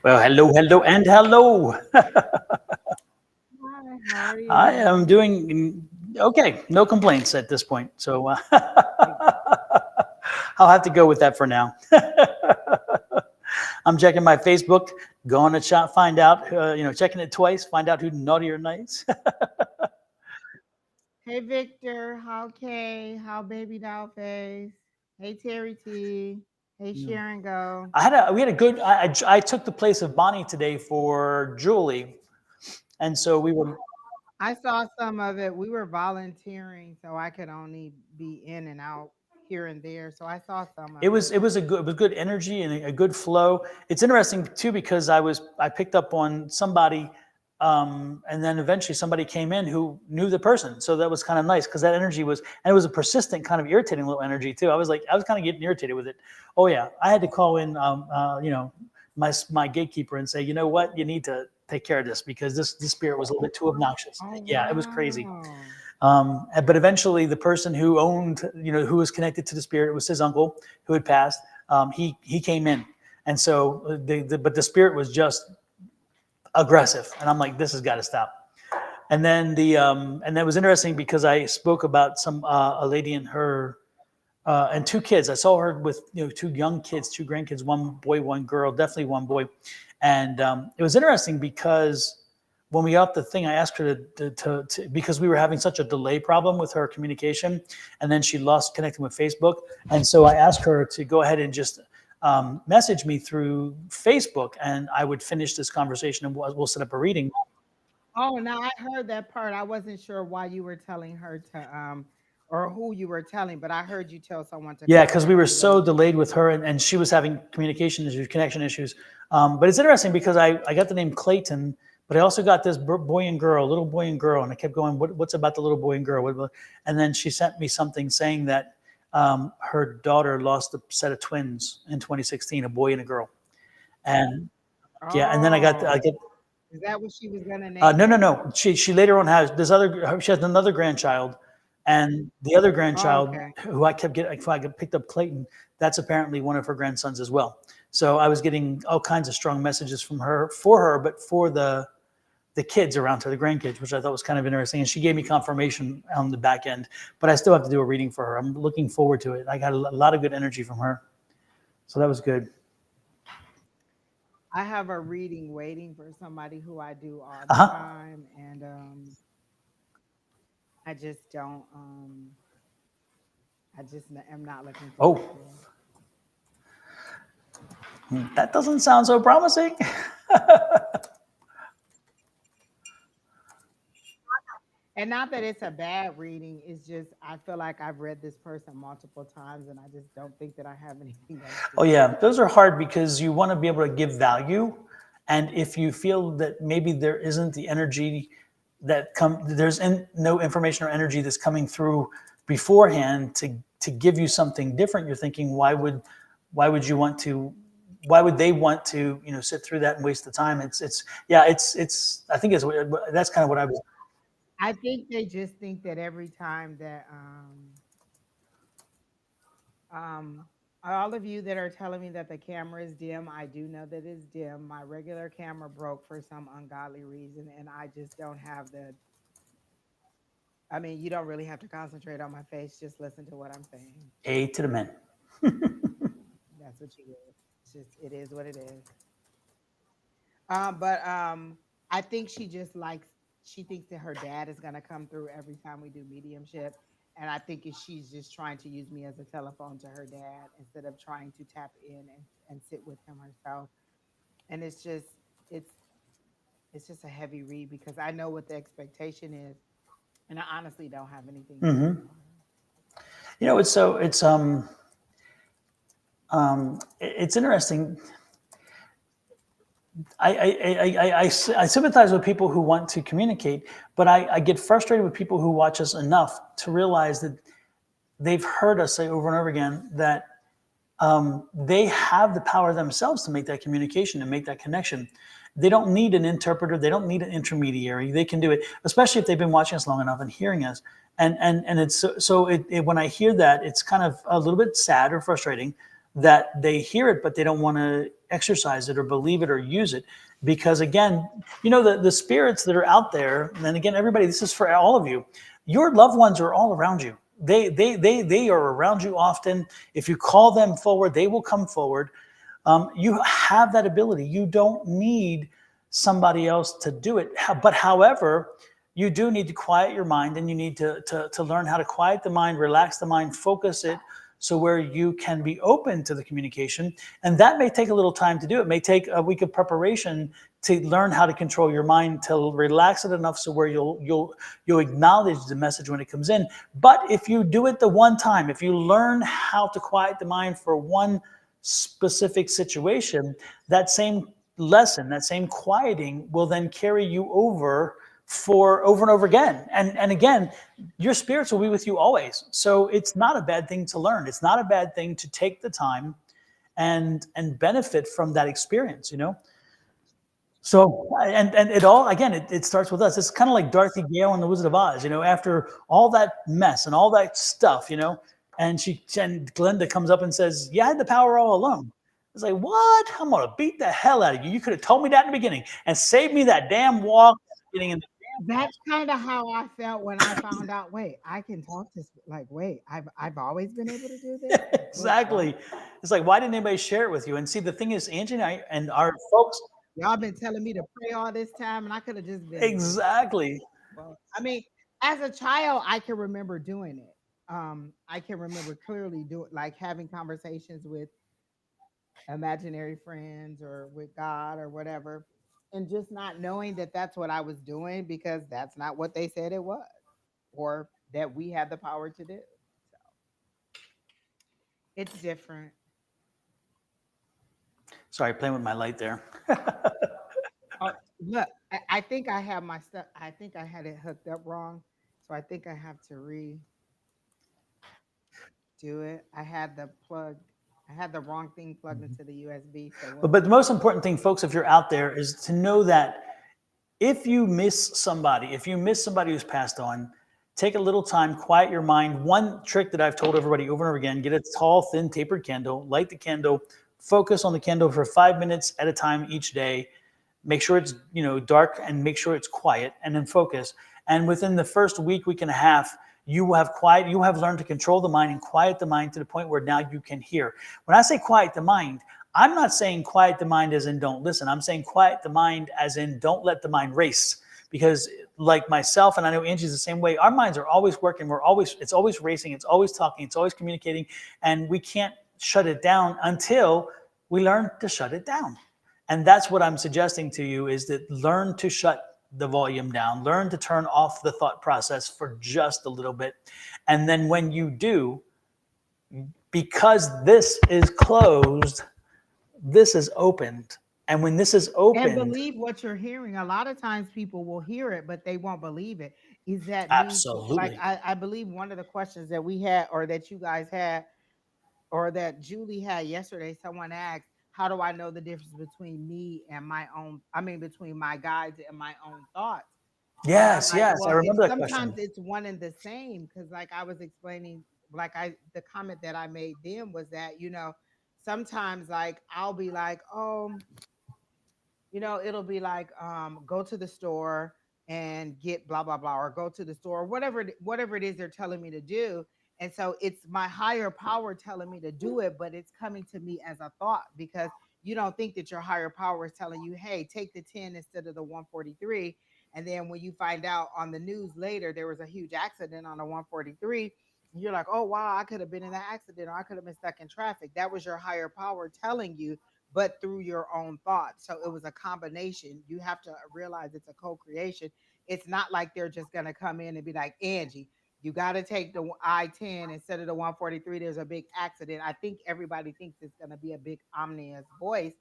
Well, hello, hello, and hello. Hi, how are I am you? doing okay. No complaints at this point. So Like, I'll have to go with that for now. I'm checking my Facebook, going to shop, find out, checking it twice, find out who's naughty or nice. hey Victor, how Kay, how Baby Doll Face, hey Terry T, hey Sharon Go. We had a good. I took the place of Bonnie today for Julie, and so we were. I saw some of it. We were volunteering, so I could only be in and out here and there. So I saw some It of was it. it was a good it was good energy and a good flow. It's interesting too because I picked up on somebody, and then eventually somebody came in who knew the person, so that was kind of nice because that energy was and it was a persistent kind of irritating little energy too. I was kind of getting irritated with it. Oh yeah, I had to call in, my gatekeeper and say, you know what, you need to take care of this because this spirit was a little bit too obnoxious. Oh Yeah, it was crazy. wow. But eventually, the person who owned, who was connected to the spirit, it was his uncle who had passed. He came in, and so but the spirit was just aggressive, and I'm like, this has got to stop. And then and that was interesting because I spoke about a lady and her and two kids. I saw her with two young kids, two grandkids, one boy, one girl, definitely one boy, and it was interesting because when we got the thing, I asked her to because we were having such a delay problem with her communication, and then she lost connecting with Facebook, and so I asked her to go ahead and just message me through Facebook, and I would finish this conversation and we'll set up a reading. Oh, now I heard that part. I wasn't sure why you were telling her to or who you were telling, but I heard you tell someone to Yeah, because we contact were you. so delayed with her, and she was having communication issues, connection issues. But it's interesting because I got the name Clayton, but I also got this boy and girl, little boy and girl, and I kept going, what's about the little boy and girl? And then she sent me something saying that her daughter lost a set of twins in 2016, a boy and a girl. And yeah, and then I Oh, get is that what she was gonna name no, no, him? no. She later on has this other. She has another grandchild, and the other Oh, grandchild okay. who I kept getting, I picked up Clayton. That's apparently one of her grandsons as well. So I was getting all kinds of strong messages from her for her, but for the kids around her, the grandkids, which I thought was kind of interesting. And she gave me confirmation on the back end, but I still have to do a reading for her. I'm looking forward to it. I got a lot of good energy from her, so that was good. I have a reading waiting for somebody who I do all Uh the huh. time, and I just don't. Am not looking Oh, forward to it. that doesn't sound so promising. And not that it's a bad reading. It's just I feel like I've read this person multiple times, and I just don't think that I have anything else to Oh say. yeah, those are hard because you want to be able to give value, and if you feel that maybe there isn't the energy no information or energy that's coming through beforehand to give you something different, you're thinking, why would you want to? Why would they want to sit through that and waste the time? It's yeah, it's I think that's kind of what I was. I think they just think that every time that um all of you that are telling me that the camera is dim, I do know that it's dim. My regular camera broke for some ungodly reason, and I just don't have the. I mean, you don't really have to concentrate on my face. Just listen to what I'm saying. A to the men. That's what you do. It's just it is what it is. But I think she just likes. She thinks that her dad is gonna come through every time we do mediumship, and I think she's just trying to use me as a telephone to her dad instead of trying to tap in and sit with him herself. And it's it's just a heavy read because I know what the expectation is, and I honestly don't have anything to say Hmm. for her. It's interesting. I sympathize with people who want to communicate, but I get frustrated with people who watch us enough to realize that they've heard us say over and over again that they have the power themselves to make that communication and make that connection. They don't need an interpreter. They don't need an intermediary. They can do it, especially if they've been watching us long enough and hearing us. And it's when I hear that, it's kind of a little bit sad or frustrating that they hear it, but they don't want to exercise it or believe it or use it. Because again, the spirits that are out there, and again, everybody, this is for all of you. Your loved ones are all around you. They are around you often. If you call them forward, they will come forward. You have that ability. You don't need somebody else to do it. But however, you do need to quiet your mind, and you need to learn how to quiet the mind, relax the mind, focus it, so where you can be open to the communication. And that may take a little time to do. It may take a week of preparation to learn how to control your mind, to relax it enough so where you'll acknowledge the message when it comes in. But if you do it the one time, if you learn how to quiet the mind for one specific situation, that same lesson, that same quieting will then carry you for over and over again. And again, your spirits will be with you always. So it's not a bad thing to learn. It's not a bad thing to take the time and benefit from that experience. So and it all again, it starts with us. It's kind of like Dorothy Gale and the Wizard of Oz. After all that mess and all that stuff, and Glinda comes up and says, "You had the power all along." It's like, what? I'm gonna beat the hell out of you. You could have told me that in the beginning and saved me that damn walk getting in the That's kind of how I felt when I found out. Wait, I can talk to like. Wait, I've always been able to do this. Wait, what? exactly. It's like, why didn't anybody share it with you? And see, the thing is, Angie and I and our folks, Y'all been telling me to pray all this time, and I could have just been just. exactly. Well, I mean, as a child, I can remember doing it. I can remember clearly doing like having conversations with imaginary friends or with God or whatever, and just not knowing that that's what I was doing because that's not what they said it was, or that we had the power to do. So it's different. Sorry, playing with my light there. Look, I think I have my stuff. I think I had it hooked up wrong, so I think I have to redo it. I had the plug. I had the wrong thing plugged into the USB. So But the most important thing, folks, if you're out there, is to know that if you miss somebody who's passed on, take a little time, quiet your mind. One trick that I've told everybody over and over again: get a tall, thin, tapered candle, light the candle, focus on the candle for 5 minutes at a time each day. Make sure it's dark, and make sure it's quiet, and then focus. And within the first week and a half, you have learned to control the mind and quiet the mind to the point where now you can hear. When I say quiet the mind, I'm not saying quiet the mind as in don't listen. I'm saying quiet the mind as in don't let the mind race. Because like myself, and I know Angie's the same way, our minds are always working. It's always racing. It's always talking. It's always communicating. And we can't shut it down until we learn to shut it down. And that's what I'm suggesting to you, is that learn to shut the volume down, learn to turn off the thought process for just a little bit. And then when you do, because this is closed, this is opened. And when this is and opened, believe what you're hearing. A lot of times people will hear it, but they won't believe it. Is that me? Like absolutely. I believe one of the questions that we had, or that you guys had, or that Julie had yesterday, someone asked, how do I know the difference between me and my own, I mean, between my guides and my own thoughts? And I'm Yes, like, yes. I well, remember it's that sometimes question. it's one and the same. Cause like I was explaining, like the comment that I made then was that, sometimes like I'll be like, oh, it'll be like, go to the store and get blah blah blah, or go to the store, whatever it is they're telling me to do. And so it's my higher power telling me to do it, but it's coming to me as a thought, because you don't think that your higher power is telling you, hey, take the 10 instead of the 143. And then when you find out on the news later there was a huge accident on the 143, you're like, oh wow, I could have been in that accident, or I could have been stuck in traffic. That was your higher power telling you, but through your own thoughts. So it was a combination. You have to realize it's a co-creation. It's not like they're just going to come in and be like, Angie, you got to take the I-10 instead of the 143. There's a big accident. I think everybody thinks it's going to be a big ominous voice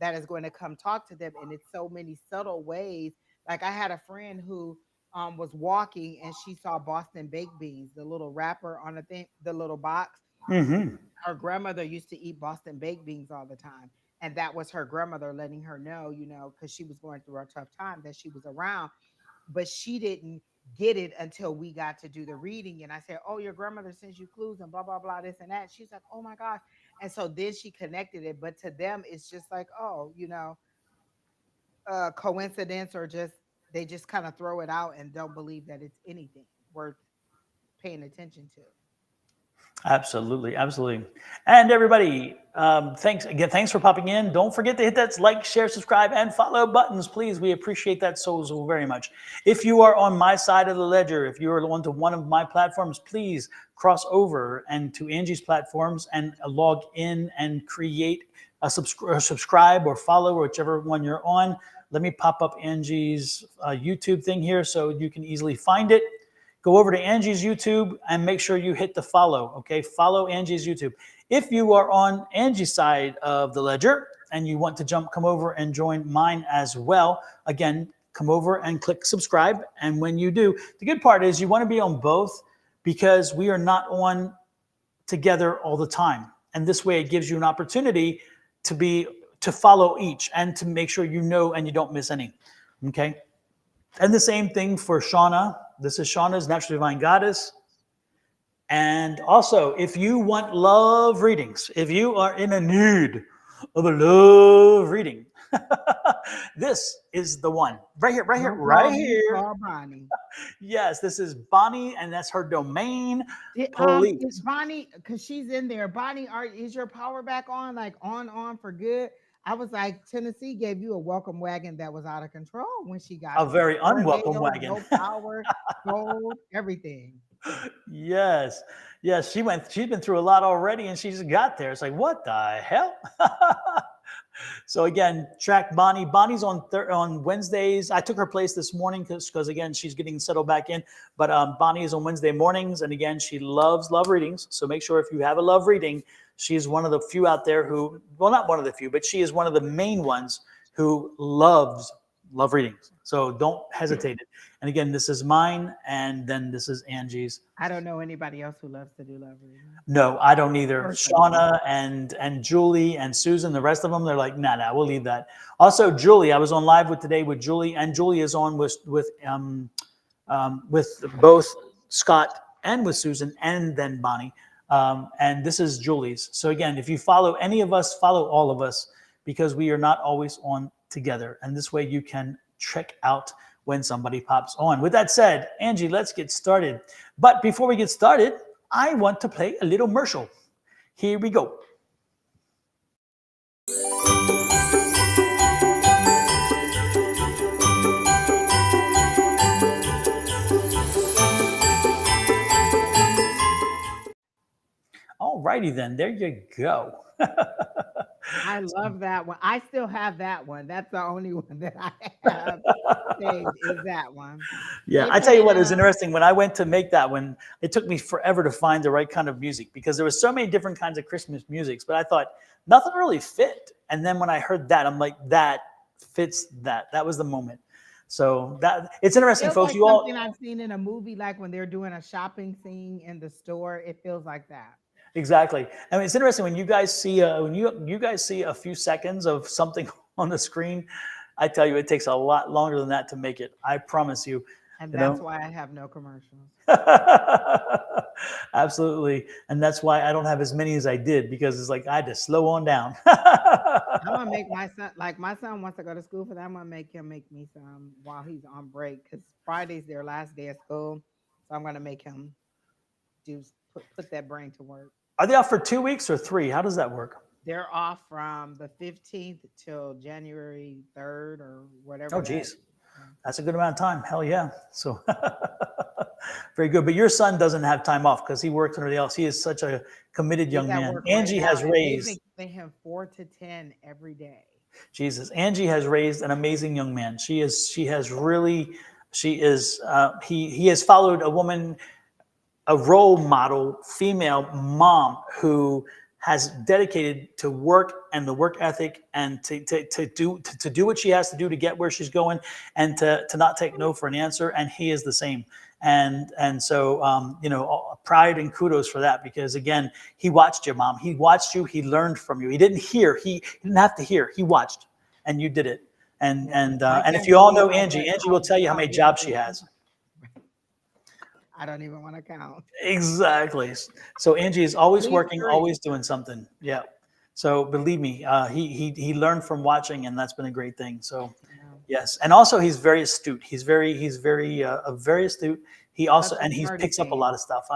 that is going to come talk to them. And it's so many subtle ways. Like I had a friend who was walking and she saw Boston baked beans, the little wrapper on the thing, the little box. Mm-hmm. Her grandmother used to eat Boston baked beans all the time. And that was her grandmother letting her know, because she was going through a tough time, that she was around. But she didn't get it until we got to do the reading. And I said, oh, your grandmother sends you clues and blah, blah, blah, this and that. She's like, oh my gosh. And so then she connected it. But to them, it's just like, oh, coincidence, or just they just kind of throw it out and don't believe that it's anything worth paying attention to. Absolutely, absolutely. And everybody, thanks for popping in. Don't forget to hit that like, share, subscribe, and follow buttons, please. We appreciate that so very much. If you are on my side of the ledger, if you are onto one of my platforms, please cross over and to Angie's platforms and log in and create a subscribe or follow, whichever one you're on. Let me pop up Angie's YouTube thing here so you can easily find it. Go over to Angie's YouTube and make sure you hit the follow, okay? Follow Angie's YouTube. If you are on Angie's side of the ledger and you want to come over and join mine as well, again, come over and click subscribe. And when you do, the good part is you want to be on both because we are not on together all the time. And this way it gives you an opportunity to follow each and to make sure you know and you don't miss any, okay? And the same thing for Shauna. This is Shauna's Natural Divine Goddess. And also, if you want love readings, if you are in a need of a love reading, this is the one. Right here, right here, right here. Call Bonnie. Yes, this is Bonnie, and that's her domain. Is Bonnie, because she's in there. Bonnie, is your power back on? Like on for good? I was like, Tennessee gave you a welcome wagon that was out of control when she got a very unwelcome wagon. No power, gold, everything. Yes, yes, she's been through a lot already, and she just got there. It's like, what the hell? So again, track Bonnie. Bonnie's on Wednesdays. I took her place this morning because again, she's getting settled back in. But Bonnie is on Wednesday mornings, and again, she loves love readings. So make sure if you have a love reading, she is one of the few out there who, well, not one of the few, but she is one of the main ones who loves love readings. So don't hesitate. And again, this is mine, and then this is Angie's. I don't know anybody else who loves to do love readings. No, I don't either. Shauna and Julie and Susan, the rest of them, they're like, nah, we'll leave that. Also, Julie, I was on live today with Julie, and Julie is on with both Scott and with Susan, and then Bonnie. And this is Julie's. So again, if you follow any of us, follow all of us, because we are not always on together. And this way you can check out when somebody pops on. With that said, Angie, let's get started. But before we get started, I want to play a little commercial. Here we go. All righty then, there you go. I love that one. I still have that one. That's the only one that I have saved, is that one. Yeah, I tell you what, it was interesting. When I went to make that one, it took me forever to find the right kind of music because there was so many different kinds of Christmas musics, but I thought nothing really fit. And then when I heard that, I'm like, that fits that. That was the moment. So that it's interesting, folks. Like something I've seen in a movie, like when they're doing a shopping scene in the store, it feels like that. Exactly. I mean, it's interesting when you guys see you guys see a few seconds of something on the screen. I tell you, it takes a lot longer than that to make it. I promise you. And that's why I have no commercials. Absolutely. And that's why I don't have as many as I did, because it's like I had to slow on down. I'm gonna make my son, like my son wants to go to school for that. I'm gonna make him make me some while he's on break, because Friday's their last day of school. So I'm gonna make him put that brain to work. Are they off for 2 weeks or 3? How does that work? They're off from the 15th till January 3rd or whatever. Oh, geez. That's a good amount of time. Hell yeah. So very good. But your son doesn't have time off because he works and everything else. He is such a committed young man. Angie has raised. They have 4 to 10 every day. Jesus. Angie has raised an amazing young man. He has followed a woman, a role model, female mom who has dedicated to work and the work ethic and to do what she has to do to get where she's going, and to not take no for an answer. And he is the same. And so, pride and kudos for that, because again, he watched you, Mom. He watched you. He learned from you. He didn't hear. He didn't have to hear. He watched, and you did it. And if you all know Angie will tell you how many jobs she has. I don't even want to count. Exactly. So Angie is At always least working, 3. always doing something. Yeah. So believe me, he learned from watching, and that's been a great thing. So Yeah. yes, and also he's very astute. He's very astute. He also Such a and he smarty picks up a pants. lot of stuff.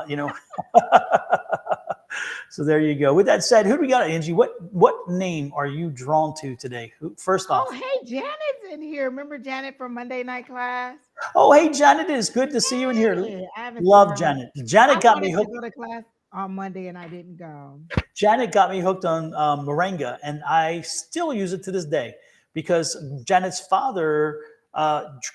So there you go. With that said, who do we got, Angie? What name are you drawn to today? Who, first Oh, off, hey, Janet's in here. Remember Janet from Monday night class? oh hey Janet, it is good to see you in here. Hey, I haven't seen Love her. Janet. Janet I got me wanted to hooked. go to class on Monday and I didn't go. Janet got me hooked on moringa, and I still use it to this day because Janet's father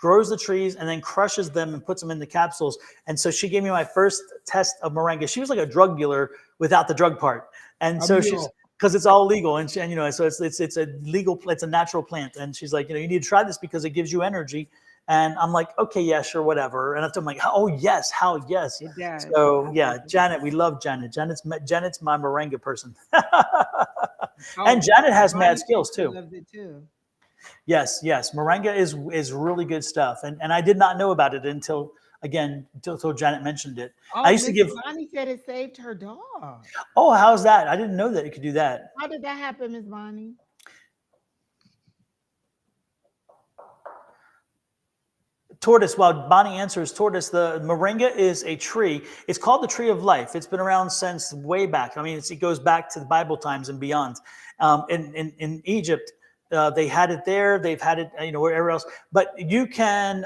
grows the trees and then crushes them and puts them into capsules. And so she gave me my first test of moringa. She was like a drug dealer without the drug part, and A so she's mule. because it's all legal, and, so it's a legal, it's a natural plant, and she's like, you need to try this because it gives you energy. And I'm like, okay, yeah, sure, whatever. And I'm like, oh yes, how yes. It does. So I yeah, think it Janet, we love Janet. Janet's my moringa person. And Oh, Janet has mad Bonnie said skills she too. loves it too. Yes, yes, moringa is really good stuff, and I did not know about it until again until Janet mentioned it. I Oh, used to Miss give. Bonnie said it saved her dog. Oh, how's that? I didn't know that it could do that. How did that happen, Miss Bonnie? Tortoise, while Bonnie answers tortoise, the moringa is a tree. It's called the tree of life. It's been around since way back. I mean, it goes back to the Bible times and beyond. In Egypt, they had it there. They've had it, wherever else. But you can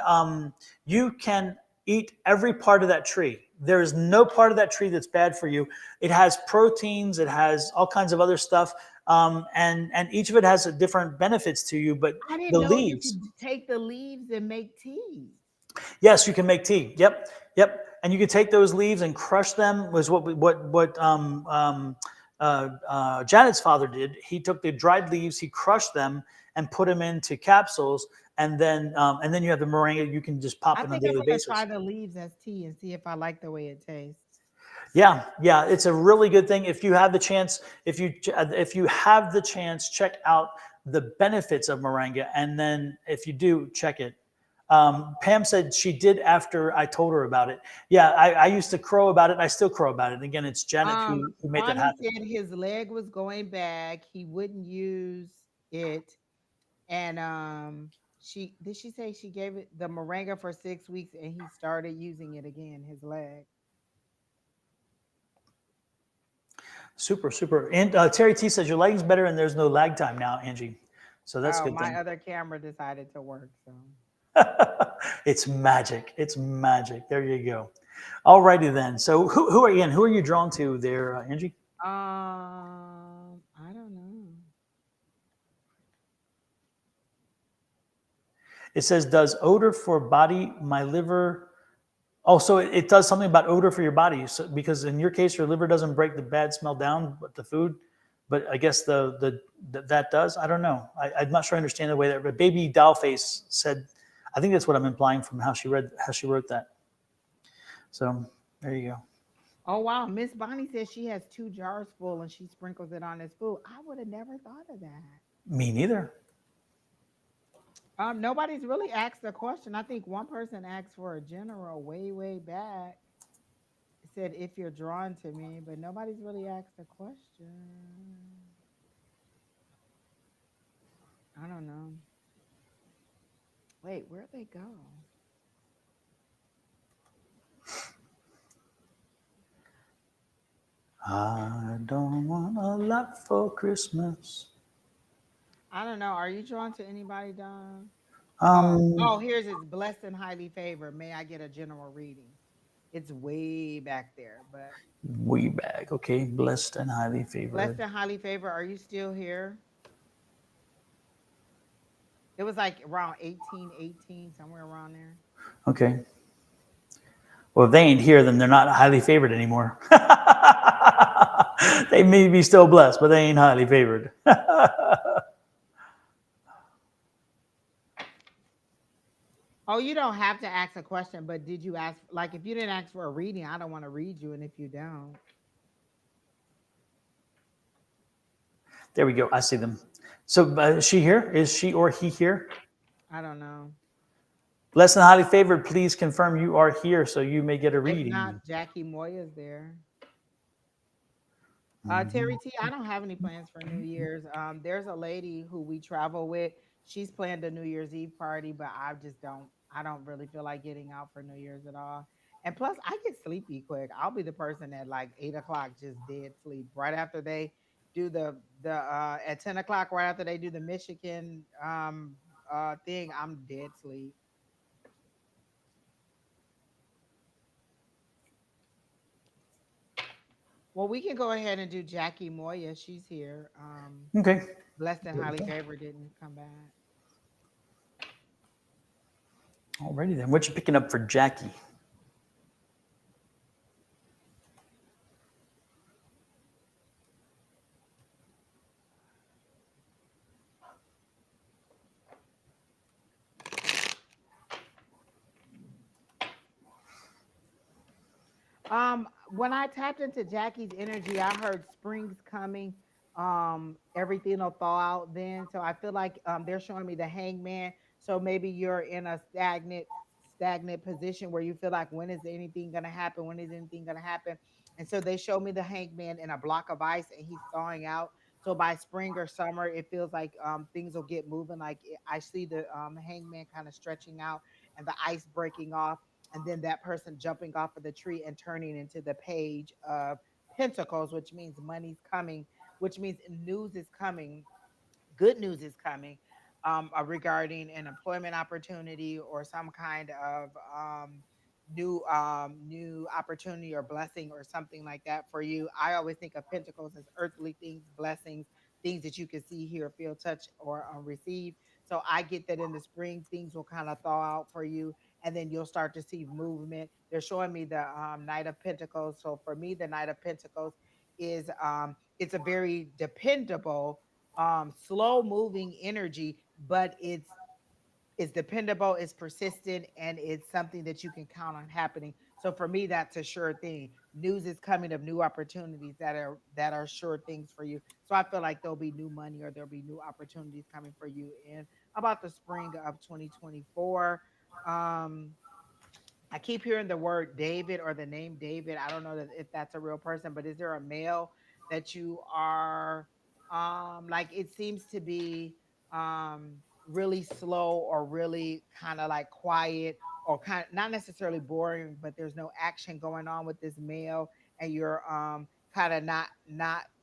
eat every part of that tree. There is no part of that tree that's bad for you. It has proteins. It has all kinds of other stuff. And each of it has a different benefits to you. But I didn't the know you leaves. could take the leaves and make tea. Yes, you can make tea. Yep, yep. And you can take those leaves and crush them. Was what Janet's father did. He took the dried leaves, he crushed them, and put them into capsules. And then you have the moringa. You can just pop I it on a think I'm daily gonna try basis. the leaves as tea and see if I like the way it tastes. Yeah, yeah. It's a really good thing if you have the chance. If you have the chance, check out the benefits of moringa, and then if you do, check it. Pam said she did after I told her about it. Yeah, I used to crow about it. I still crow about it. And again, it's Janet who made that Bonnie happen. said his leg was going back. He wouldn't use it, and she say she gave it the moringa for 6 weeks, and he started using it again. His leg. Super, super. And Terry T says your lighting's better and there's no lag time now, Angie. So that's a Oh, good my thing. other camera decided to work. So It's magic. It's magic. There you go. All righty then. So who are you drawn to there, Angie? I don't know. It says, does odor for body, my liver? Oh, so it does something about odor for your body. So, because in your case, your liver doesn't break the bad smell down, but the food. But I guess that does. I don't know. I'm not sure I understand the way that. But Baby Dollface said, I think that's what I'm implying from how she wrote that. So there you go. Oh wow, Miss Bonnie says she has 2 jars full and she sprinkles it on his food. I would have never thought of that. Me neither. Nobody's really asked the question. I think one person asked for a general way back. It said if you're drawn to me, but nobody's really asked a question. I don't know. Wait, where'd they go? I don't want a lot for Christmas. I don't know. Are you drawn to anybody, Don? Oh, Um, here's his blessed and highly favored. May I get a general reading? It's way back there, but way back. Okay, blessed and highly blessed favored. and highly favored. Are you still here? It was like around 1818, somewhere around there. Okay. Well, if they ain't here, then they're not highly favored anymore. They may be still blessed, but they ain't highly favored. Oh, you don't have to ask a question, but did you ask? Like, if you didn't ask for a reading, I don't want to read you. And if you don't, There we go. I see them. So is she here? Is she or he here? I don't know. Blessed and highly favored, please confirm you are here so you may get a If reading. not, Jackie Moya's there. Terry T, I don't have any plans for New Year's. There's a lady who we travel with. She's planned a New Year's Eve party, but I just don't. I don't really feel like getting out for New Year's at all. And plus, I get sleepy quick. I'll be the person at like 8 o'clock, just dead sleep. Right after they do the at 10 o'clock, right after they do the Michigan thing, I'm dead sleep. Well, we can go ahead and do Jackie Moya. She's here. Okay. Blessed and highly favored didn't come back. Alrighty then. What you picking up for Jackie? When I tapped into Jackie's energy, I heard spring's coming. Everything will thaw out then. So I feel like they're showing me the hangman. So maybe you're in a stagnant position where you feel like when is anything gonna happen? When is anything gonna happen? And so they show me the hangman in a block of ice and he's thawing out. So by spring or summer, it feels like things will get moving. I see the hangman kind of stretching out and the ice breaking off and then that person jumping off of the tree and turning into the page of pentacles, which means money's coming, which means news is coming, good news is coming, regarding an employment opportunity or some kind of new opportunity or blessing or something like that for you. I always think of pentacles as earthly things, blessings, things that you can see, hear, feel, touch, or receive. So I get that in the spring things will kind of thaw out for you, and then you'll start to see movement. They're showing me the Knight of Pentacles. So for me, the Knight of Pentacles is it's a very dependable, slow moving energy, but it's dependable, it's persistent, and it's something that you can count on happening. So for me, that's a sure thing. News is coming of new opportunities that are sure things for you. So I feel like there'll be new money or there'll be new opportunities coming for you in about the spring of 2024. Um, I keep hearing the word David or the name David. I don't know if that's a real person, but is there a male that you are like it seems to be really slow or really kind of like quiet or kind of not necessarily boring, but there's no action going on with this male and you're kind of not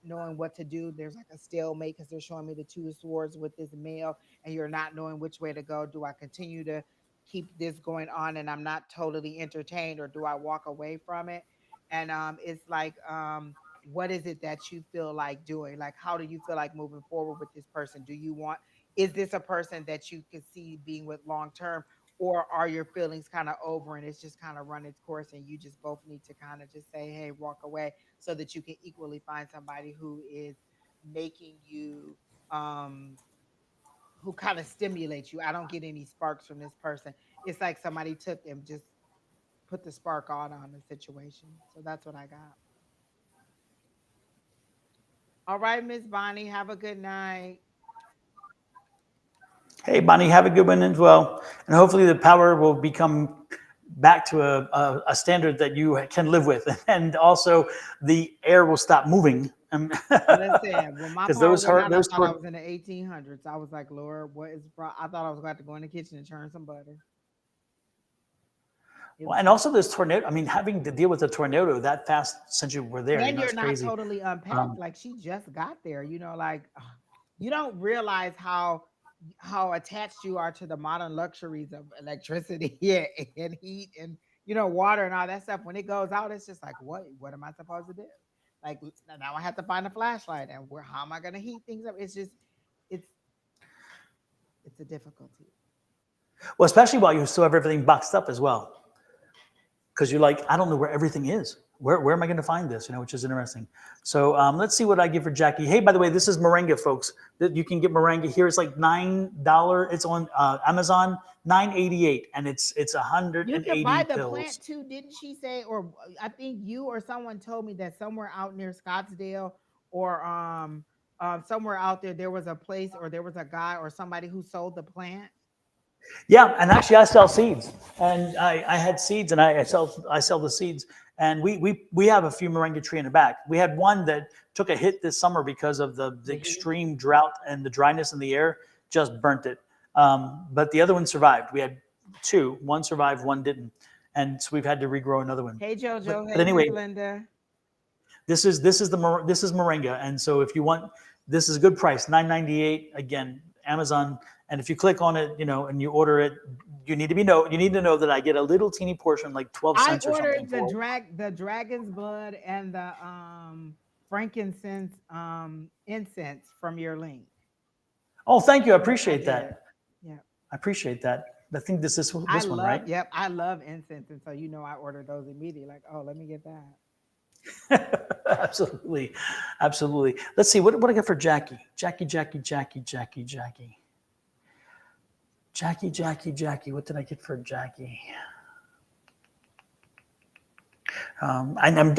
knowing what to do. There's like a stalemate because they're showing me the two of swords with this male and you're not knowing which way to go. Do I continue to keep this going on and I'm not totally entertained or do I walk away from it? And it's like what is it that you feel like doing? Like how do you feel like moving forward with this person? Do you want is this a person that you could see being with long term or are your feelings kind of over and it's just kind of run its course and you just both need to kind of just say hey walk away so that you can equally find somebody who is making you who kind of stimulates you. I don't get any sparks from this person. It's like somebody took and just put the spark on the situation. So that's what I got. All right, Miss Bonnie, have a good night. Hey, Bonnie, have a good one as well. And hopefully the power will become back to a standard that you can live with. And also the air will stop moving. Listen, when my Because power those went hurt, out, I those thought I torn. was in the 1800s. I was like, Lord, what is? I thought I was going to go in the kitchen and churn some butter. It Well, was and just, also this tornado. I mean, having to deal with a tornado that fast since you were there, and you're it's not crazy. totally unpacked. Um, Like she just got there. Like you don't realize how attached you are to the modern luxuries of electricity and heat and water and all that stuff. When it goes out, it's just like what am I supposed to do? Like now I have to find a flashlight and where how am I going to heat things up? It's it's a difficulty. well, especially while you still have everything boxed up as well. Because you're like, I don't know where everything is. Where am I going to find this? Which is interesting. So let's see what I give for Jackie. Hey, by the way, this is moringa, folks. That you can get moringa here. It's like $9. It's on Amazon, 9.88, and it's You can buy 180 the plant pills. too, didn't she say? Or I think you or someone told me that somewhere out near Scottsdale or somewhere out there there was a place or there was a guy or somebody who sold the plant. Yeah, and actually, I sell seeds, and I had seeds, and I sell the seeds, and we have a few moringa tree in the back. We had one that took a hit this summer because of the extreme drought and the dryness in the air, just burnt it. But the other one survived. We had two. One survived, one didn't, and so we've had to regrow another one. Hey Jojo, But hey Miss anyway, Linda. this is moringa, and so if you want, this is a good price, $9.98 again, Amazon. And if you click on it, and you order it, you need to know that I get a little teeny portion, like 12 I cents or something ordered for it. the dragon's blood and the frankincense incense from your link. Oh, thank you. I Yep, I appreciate did. that. Yeah. I appreciate that. I think this I one, right? love, yep, I love incense. And so, I ordered those immediately. Like, oh, let me get that. Absolutely, absolutely. Let's see what I got for Jackie. Jackie. What did I get for Jackie? I'm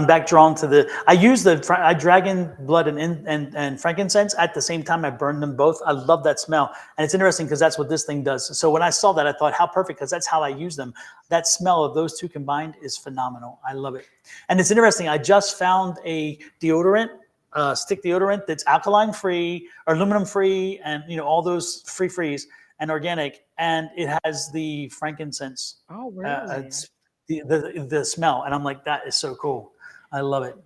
back drawn to the. I use I dragon blood and frankincense at the same time. I burn them both. I love that smell, and it's interesting because that's what this thing does. So when I saw that, I thought, how perfect, because that's how I use them. That smell of those two combined is phenomenal. I love it, and it's interesting. I just found a deodorant, stick deodorant that's alkaline free, or aluminum free, and all those frees and organic, and it has the frankincense. Oh, really? It's the smell, and I'm like, that is so cool. I love it.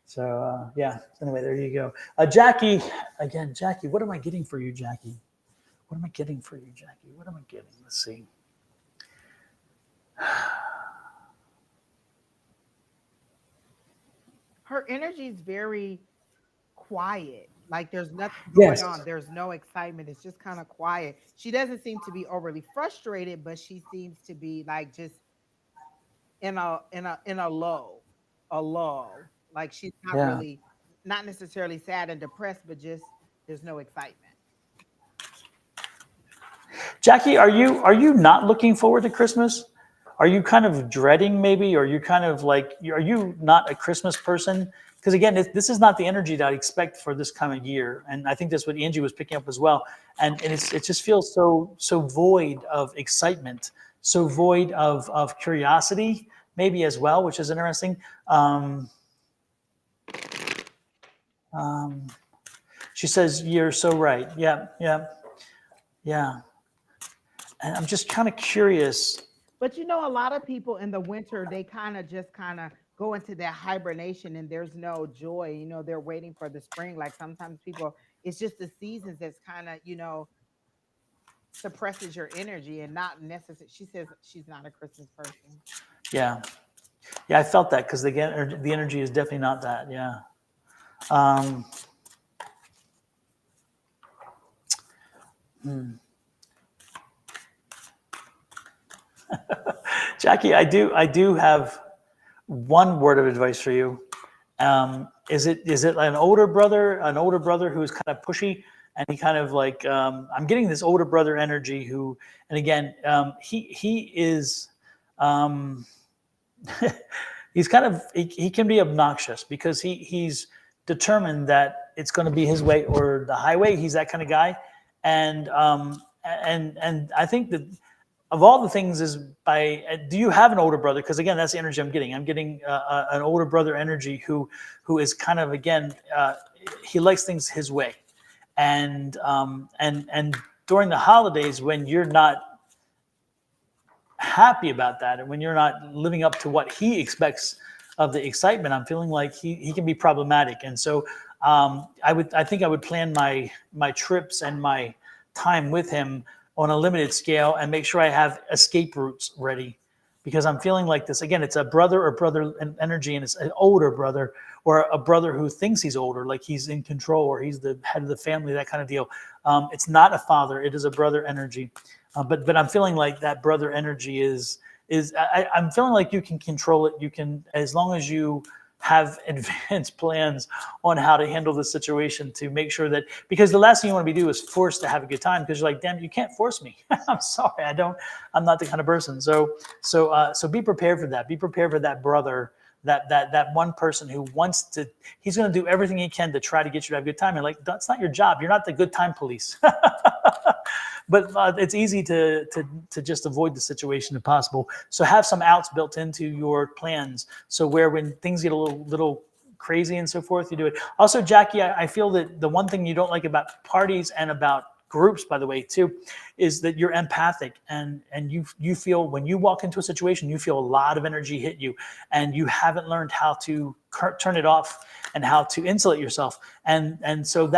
So yeah. Anyway, there you go. Jackie, again, Jackie. What am I getting for you, Jackie? What am I getting for you, Jackie? What am I getting? Let's see. Her energy is very quiet. Like there's nothing going Yes. on. There's no excitement. It's just kind of quiet. She doesn't seem to be overly frustrated, but she seems to be like just in a lull. Like she's not Yeah. really, not necessarily sad and depressed, but just there's no excitement. Jackie, are you not looking forward to Christmas? Are you kind of dreading, maybe? Or you kind of like, are you not a Christmas person? Because again, this is not the energy that I expect for this coming year, and I think that's what Angie was picking up as well. And it just feels so void of excitement, so void of curiosity, maybe as well, which is interesting. Um, she says, "You're so right." Yeah, yeah, yeah. And I'm just kind of curious. But a lot of people in the winter, they kind of go into that hibernation and there's no joy. They're waiting for the spring. Like sometimes people, it's just the seasons that's kind of, suppresses your energy and not necessarily. She says she's not a Christmas person. Yeah, yeah, I felt that because the energy is definitely not that. Yeah. Um, Jackie, I do have one word of advice for you. Is it an older brother who is kind of pushy, and he kind of like, I'm getting this older brother energy who, and again, he is, um, he's kind of, he can be obnoxious because he's determined that it's going to be his way or the highway. He's that kind of guy, and I think that of all the things is do you have an older brother? Because again, that's the energy I'm getting an older brother energy who is kind of, again, he likes things his way, and during the holidays when you're not happy about that, and when you're not living up to what he expects of the excitement, I'm feeling like he can be problematic. And so I think I would plan my trips and my time with him on a limited scale and make sure I have escape routes ready, because I'm feeling like this again. It's a brother energy, and it's an older brother, or a brother who thinks he's older, like he's in control or he's the head of the family, that kind of deal. It's not a father; it is a brother energy. But I'm feeling like that brother energy I'm feeling like you can control it. You can, as long as you have advanced plans on how to handle the situation, to make sure that, because the last thing you want to be do is forced to have a good time, because you're like, damn, you can't force me. I'm sorry, I'm not the kind of person. So be prepared for that. Be prepared for that brother, that one person who he's going to do everything he can to try to get you to have a good time. And like, that's not your job. You're not the good time police. but it's easy to just avoid the situation if possible. So have some outs built into your plans. So where when things get a little crazy and so forth, you do it. Also, Jackie, I feel that the one thing you don't like about parties and about groups, by the way, too, is that you're empathic and you feel when you walk into a situation, you feel a lot of energy hit you, and you haven't learned how to turn it off and how to insulate yourself, and so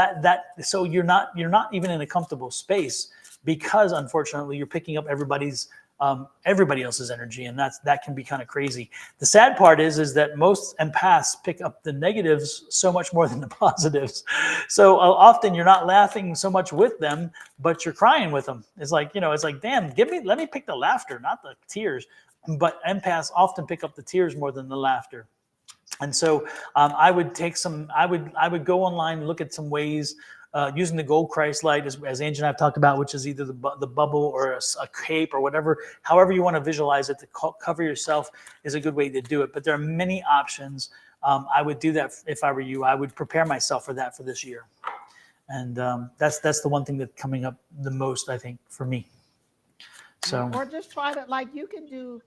so you're not even in a comfortable space because unfortunately you're picking up everybody else's energy, and that can be kind of crazy. The sad part is that most empaths pick up the negatives so much more than the positives. So often you're not laughing so much with them, but you're crying with them. It's like, damn, let me pick the laughter, not the tears. But empaths often pick up the tears more than the laughter. And so I would I would go online, look at some ways using the gold Christ light, as Angie and I have talked about, which is either the bubble or a cape or whatever, however you want to visualize it to cover yourself is a good way to do it. But there are many options. I would do that if I were you. I would prepare myself for that for this year, and that's the one thing that's coming up the most, I think, for me. Yeah, So or just try to, like, you can do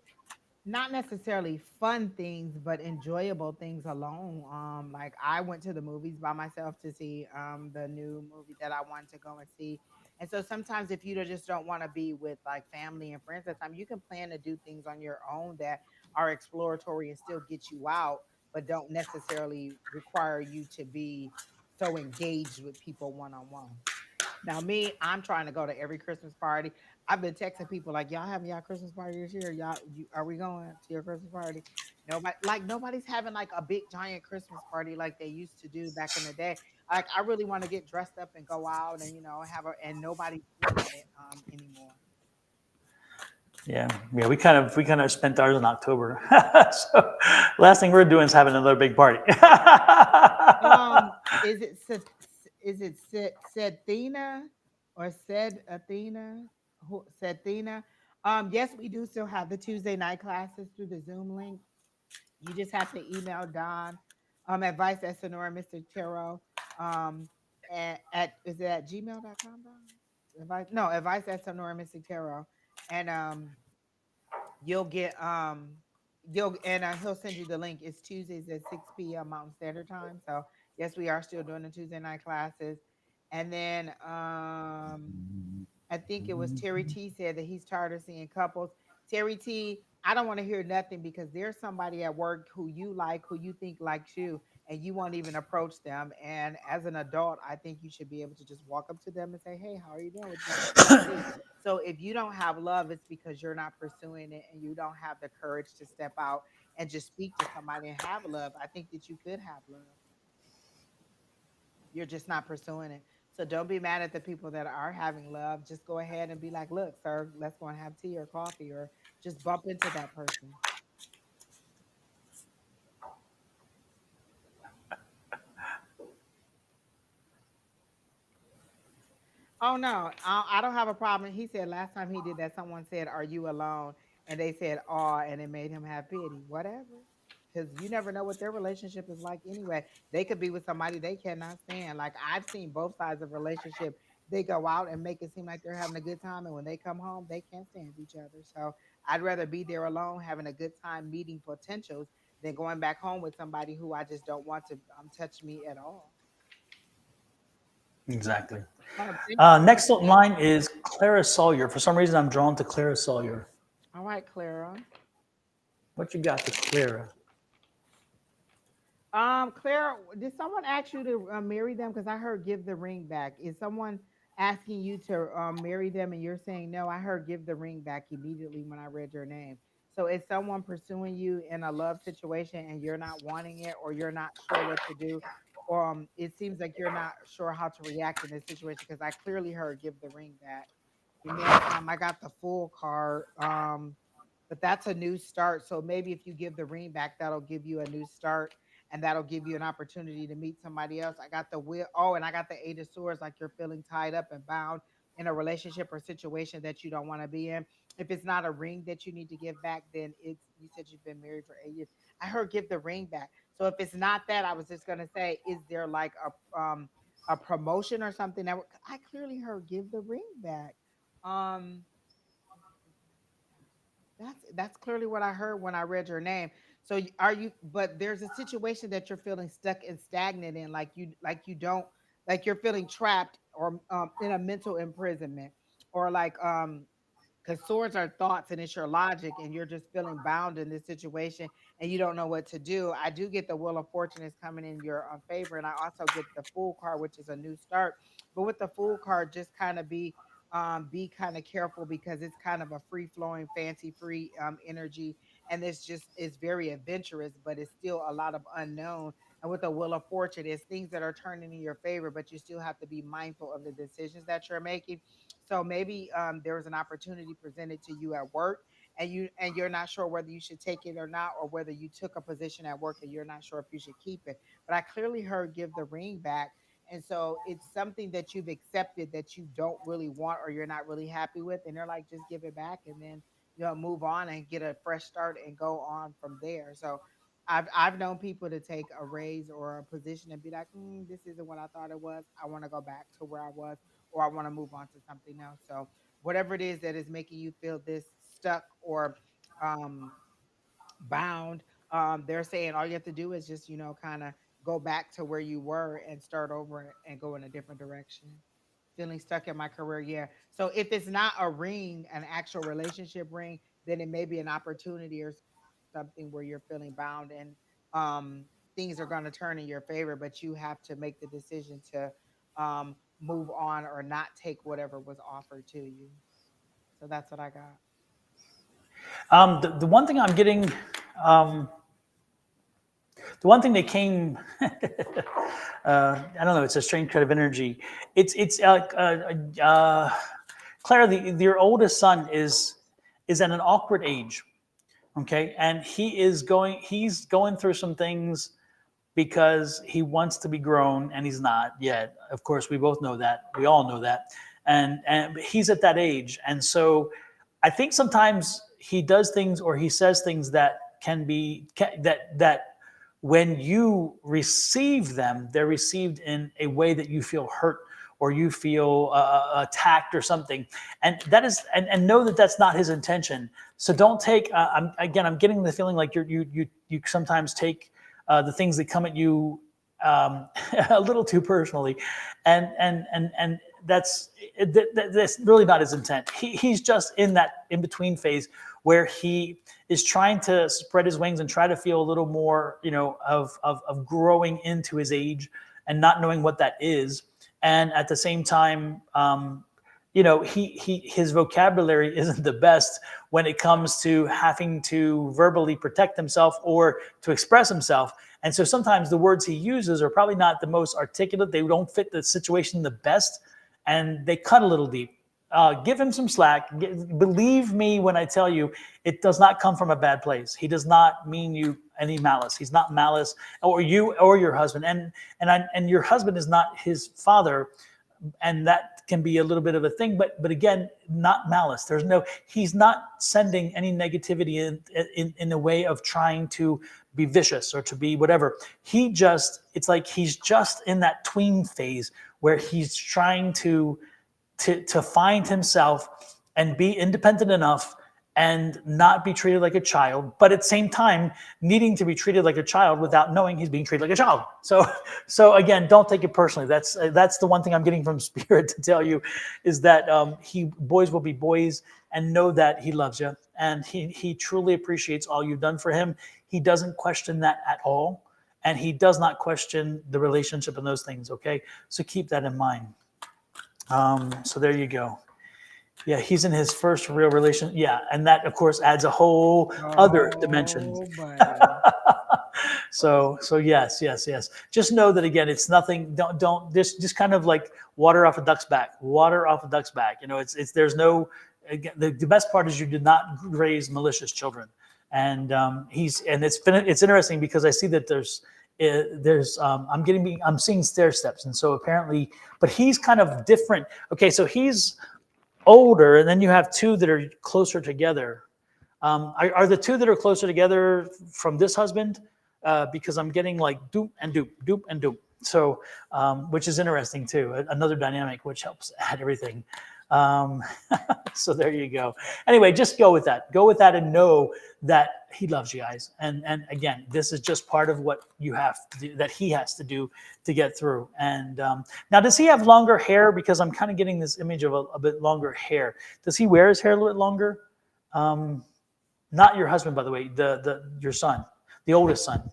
not necessarily fun things, but enjoyable things alone. Like, I went to the movies by myself to see the new movie that I wanted to go and see. And so sometimes if you just don't want to be with like family and friends at the time, you can plan to do things on your own that are exploratory and still get you out, but don't necessarily require you to be so engaged with people one on one. Now, me, I'm trying to go to every Christmas party. I've been texting people like, "Y'all having y'all Christmas party this year? Are we going to your Christmas party?" Nobody's having like a big giant Christmas party like they used to do back in the day. Like, I really want to get dressed up and go out and and nobody's doing it anymore. yeah, we kind of spent ours in October. So last thing we're doing is having another big party. Um, is it Sethina or said Athena? Who Sethina? Yes, we do still have the Tuesday night classes through the Zoom link. You just have to email Don, advice at Sonoran Mystic Tarot. At is it at gmail.com, Don? Advice at Sonoran Mystic Tarot. And you'll get you'll and he'll send you the link. It's Tuesdays at 6 p.m. Mountain Standard Time. So yes, we are still doing the Tuesday night classes. And then I think it was Terry T said that he's tired of seeing couples. Terry T, I don't want to hear nothing because there's somebody at work who you like, who you think likes you, and you won't even approach them. And as an adult, I think you should be able to just walk up to them and say, "Hey, how are you doing? Would you like to grab tea?" So if you don't have love, it's because you're not pursuing it and you don't have the courage to step out and just speak to somebody and have love. I think that you could have love. You're just not pursuing it. So don't be mad at the people that are having love. Just go ahead and be like, "Look, sir, let's go and have tea or coffee," or just bump into that person. Oh no, I don't have a problem. He said last time he did that, someone said, "Are you alone?" And they said, "Oh," and it made him have pity. Whatever, because you never know what their relationship is like. Anyway, they could be with somebody they cannot stand. Like, I've seen both sides of a relationship. They go out and make it seem like they're having a good time, and when they come home, they can't stand each other. So I'd rather be there alone, having a good time, meeting potentials, than going back home with somebody who I just don't want to touch me at all. Exactly. Thank you so much. Next on line is Clara Sawyer. For some reason, I'm drawn to Clara Sawyer. All right, Clara. What you got to Clara? Claire, did someone ask you to marry them? Because I heard give the ring back. Is someone asking you to marry them and you're saying no? I heard give the ring back immediately when I read your name. So is someone pursuing you in a love situation and you're not wanting it, or you're not sure what to do? Or it seems like you're not sure how to react in this situation, because I clearly heard give the ring back. And then I got the full card. But that's a new start. So maybe if you give the ring back, that'll give you a new start, and that'll give you an opportunity to meet somebody else. I got the will. Oh, and I got the Eight of Swords, like you're feeling tied up and bound in a relationship or situation that you don't want to be in. If it's not a ring that you need to give back, then it's, you said you've been married for 8 years. I heard give the ring back. So if it's not that, I was just gonna say, is there like a promotion or something that I clearly heard give the ring back. Um, that's clearly what I heard when I read your name. So are you? But there's a situation that you're feeling stuck and stagnant in, like you don't, like you're feeling trapped or in a mental imprisonment, or like because swords are thoughts and it's your logic, and you're just feeling bound in this situation and you don't know what to do. I do get the Wheel of Fortune is coming in your favor, and I also get the Fool card, which is a new start. But with the Fool card, just kind of be kind of careful, because it's kind of a free flowing, fancy free energy, and this just is very adventurous, but it's still a lot of unknown. And with the Wheel of Fortune, it's things that are turning in your favor, but you still have to be mindful of the decisions that you're making. So maybe there was an opportunity presented to you at work, and you're not sure whether you should take it or not, or whether you took a position at work and you're not sure if you should keep it. But I clearly heard give the ring back. And so it's something that you've accepted that you don't really want or you're not really happy with. And they're like, just give it back, and then move on and get a fresh start and go on from there. So I've known people to take a raise or a position and be like, this isn't what I thought it was. I want to go back to where I was, or I want to move on to something else. So whatever it is that is making you feel this stuck or um, bound, they're saying all you have to do is just kind of go back to where you were and start over and go in a different direction. Feeling stuck in my career, yeah. So if it's not a ring, an actual relationship ring, then it may be an opportunity or something where you're feeling bound, and um things are going to turn in your favor, but you have to make the decision to move on or not take whatever was offered to you. So that's what I got. The one thing I'm getting, um, the one thing that came, I don't know, it's a strange kind of energy. It's Claire, your oldest son is at an awkward age, okay, and he's going through some things because he wants to be grown and he's not yet. Of course, we both know that. We all know that. And he's at that age. And so I think sometimes he does things or he says things that that when you receive them, they're received in a way that you feel hurt or you feel attacked or something, and that is, and know that that's not his intention. So don't take. I'm getting the feeling like you sometimes take the things that come at you a little too personally, and that's really not his intent. He's just in that in between phase where he is trying to spread his wings and try to feel a little more, of growing into his age and not knowing what that is. And at the same time, his vocabulary isn't the best when it comes to having to verbally protect himself or to express himself. And so sometimes the words he uses are probably not the most articulate. They don't fit the situation the best, and they cut a little deep. Give him some slack. Believe me when I tell you, it does not come from a bad place. He does not mean you any malice. He's not malice, or you or your husband, and your husband is not his father, and that can be a little bit of a thing. But again, not malice. He's not sending any negativity in a way of trying to be vicious or to be whatever. It's like he's just in that tween phase where he's trying to find himself and be independent enough and not be treated like a child, but at the same time needing to be treated like a child without knowing he's being treated like a child. So again, don't take it personally. That's the one thing I'm getting from Spirit to tell you, is that boys will be boys, and know that he loves you and he truly appreciates all you've done for him. He doesn't question that at all, and he does not question the relationship and those things. Okay, so keep that in mind. So there you go. Yeah, he's in his first real relation. Yeah, and that of course adds a whole other dimension. Oh, buddy. So yes. Just know that again, it's nothing. Don't just kind of like water off a duck's back. Water off a duck's back. It's there's no. Again, the best part is you did not raise malicious children, and it's interesting because I see that I'm seeing stair steps, and so apparently, but he's kind of different. Okay, so he's older, and then you have two that are closer together. Are the two that are closer together from this husband? Because I'm getting like doop and doop, doop and doop. So, which is interesting too. Another dynamic which helps add everything. Um, so there you go. Anyway, just go with that. Go with that and know that he loves you guys. And again, this is just part of what you have to do, that he has to do to get through. And now, does he have longer hair? Because I'm kind of getting this image of a bit longer hair. Does he wear his hair a little bit longer? Not your husband, by the way, your son, the oldest son.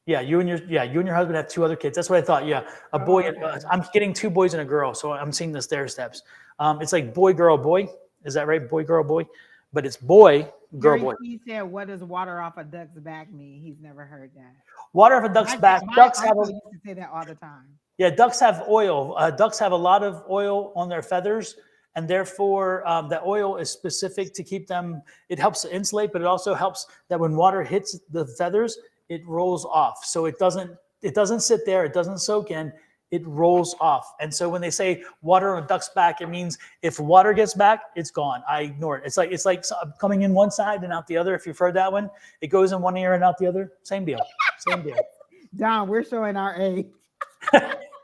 Yeah, you and your husband have 2 other kids. That's what I thought. Yeah, a boy. Okay. I'm getting 2 boys and a girl, so I'm seeing the stair steps. It's like boy, girl, boy. Is that right? Boy, girl, boy. But it's boy, girl, boy. He said, "What does water off a duck's back mean?" He's never heard that. Water of a duck's back. My Ducks have uncle used to say that all the time. yeah. Ducks have oil. Ducks have a lot of oil on their feathers, and therefore the oil is specific to keep them. It helps to insulate, but it also helps that when water hits the feathers, it rolls off. So it doesn't sit there. It doesn't soak in. It rolls off. And so when they say water on a duck's back, it means if water gets back, it's gone. I ignore it. It's like coming in one side and out the other. If you've heard that one, it goes in one ear and out the other. Same deal. Same deal. Don, we're showing our age.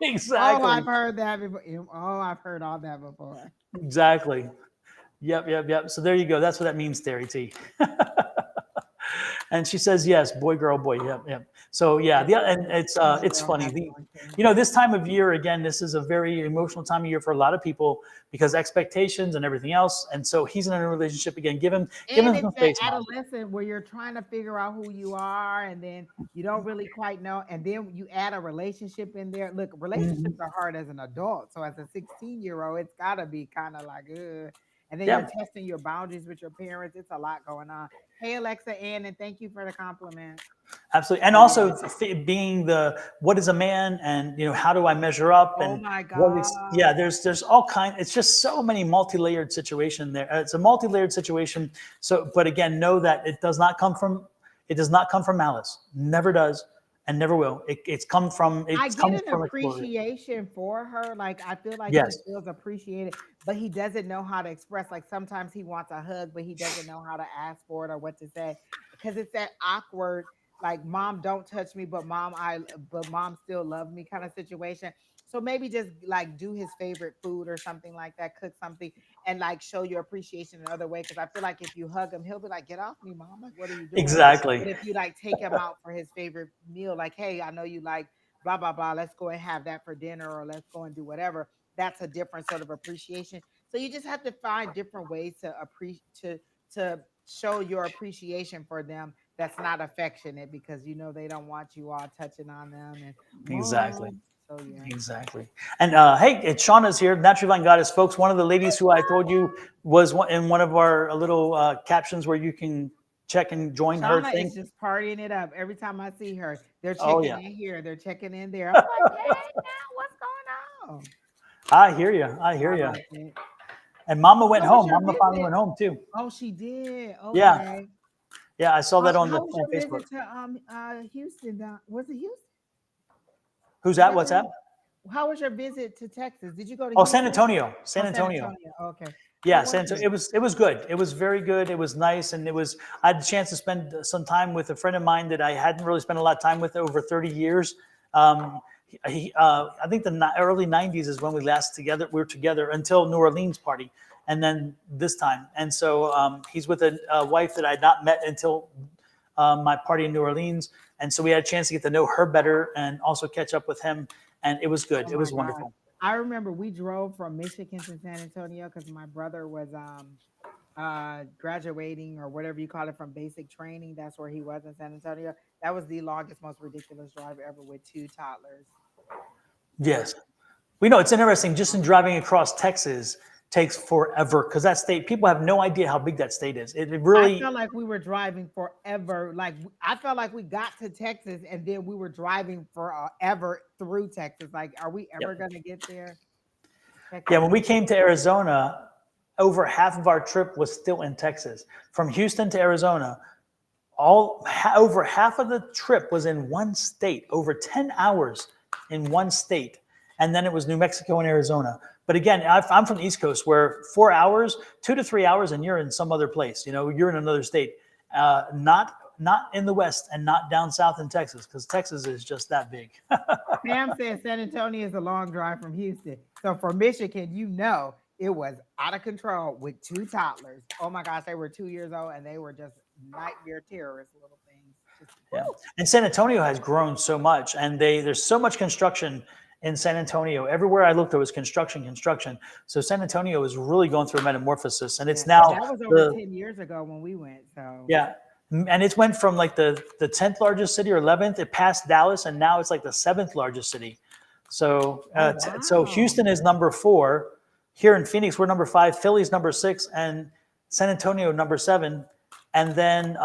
Exactly. Oh, I've heard that before. Oh, I've heard all that before. Exactly. Yep. So there you go. That's what that means, Terry T. And she says, yes, boy, girl, boy. Yep. So yeah, and it's funny. This time of year, again, this is a very emotional time of year for a lot of people because expectations and everything else. And so he's in a relationship again. Give him some space. Adolescent where you're trying to figure out who you are, and then you don't really quite know, and then you add a relationship in there. Look, relationships are hard as an adult, so as a 16-year-old, it's got to be kind of like, ugh. And then you're testing your boundaries with your parents. It's a lot going on. Hey, Alexa Ann, and thank you for the compliment. Absolutely. And also being what is a man, and how do I measure up? Oh And my God. there's all kinds. It's just so many multi-layered situation there. It's a multi-layered situation. So, but again, know that it does not come from malice. Never does. And never will. It's come from. I get an appreciation for her. Like I feel like he feels appreciated, but he doesn't know how to express. Like sometimes he wants a hug, but he doesn't know how to ask for it or what to say because it's that awkward, like mom don't touch me, but mom still love me kind of situation. So maybe just like do his favorite food or something like that, cook something and like show your appreciation in another way. Because I feel like if you hug him, he'll be like, "Get off me, mom! Like, what are you doing?" Exactly. But if you like take him out for his favorite meal, like, "Hey, I know you like blah blah blah. Let's go and have that for dinner, or let's go and do whatever." That's a different sort of appreciation. So you just have to find different ways to to show your appreciation for them. That's not affectionate because they don't want you all touching on them and Exactly. So yeah. Exactly. And hey, it's Shauna's here, Natural Divine Goddess, folks. One of the ladies who I told you was in one of our little captions where you can check and join her Shauna thing. is just partying it up. Every time I see her, they're checking in here, they're checking in there. I'm like, hey, now what's going on? I hear you. And Mama went home. Mama finally went home too. Oh, she did. Okay. Yeah, I saw that on Facebook. Facebook. To Houston. Was it Houston? Who's that? What's that? How was your visit to Texas? Did you go to Houston? San Antonio. San Antonio. Okay. Yeah, San Antonio. It was good. It was very good. It was nice, and I had a chance to spend some time with a friend of mine that I hadn't really spent a lot of time with over 30 years. I think the early 90s is when we were together until New Orleans party, and then this time. And so he's with a wife that I had not met until my party in New Orleans. And so we had a chance to get to know her better and also catch up with him. And it was good. It was wonderful. I remember we drove from Michigan to San Antonio because my brother was graduating or whatever you call it from basic training. That's where he was in San Antonio. That was the longest, most ridiculous drive ever with 2 toddlers. Yes. We know it's interesting. Just in driving across Texas takes forever because that state, people have no idea how big that state is. It really. I felt like we were driving forever. Like I felt like we got to Texas and then we were driving forever through Texas. Like, are we ever going to get there? Texas. Yeah, when we came to Arizona, over half of our trip was still in Texas. From Houston to Arizona, over half of the trip was in one state. Over 10 hours in one state, and then it was New Mexico and Arizona. But again, I'm from the East Coast, where 4 hours, 2 to 3 hours, and you're in some other place. You're in another state, not in the West, and not down south in Texas, because Texas is just that big. Pam says San Antonio is a long drive from Houston. So for Michigan, it was out of control with 2 toddlers. Oh my gosh, they were 2 years old and they were just nightmare terrorist little things. Just Yeah. And San Antonio has grown so much, and there's so much construction in San Antonio. Everywhere I looked, there was construction. So San Antonio is really going through a metamorphosis, and it's yeah. And now that was over the 10 years ago when we went. So yeah, and it's went from like the 10th largest city or 11th. It passed Dallas, and now it's like the 7th largest city. So so wow. Houston is number 4. Here in Phoenix, we're number 5. Philly's number 6, and San Antonio number 7. And then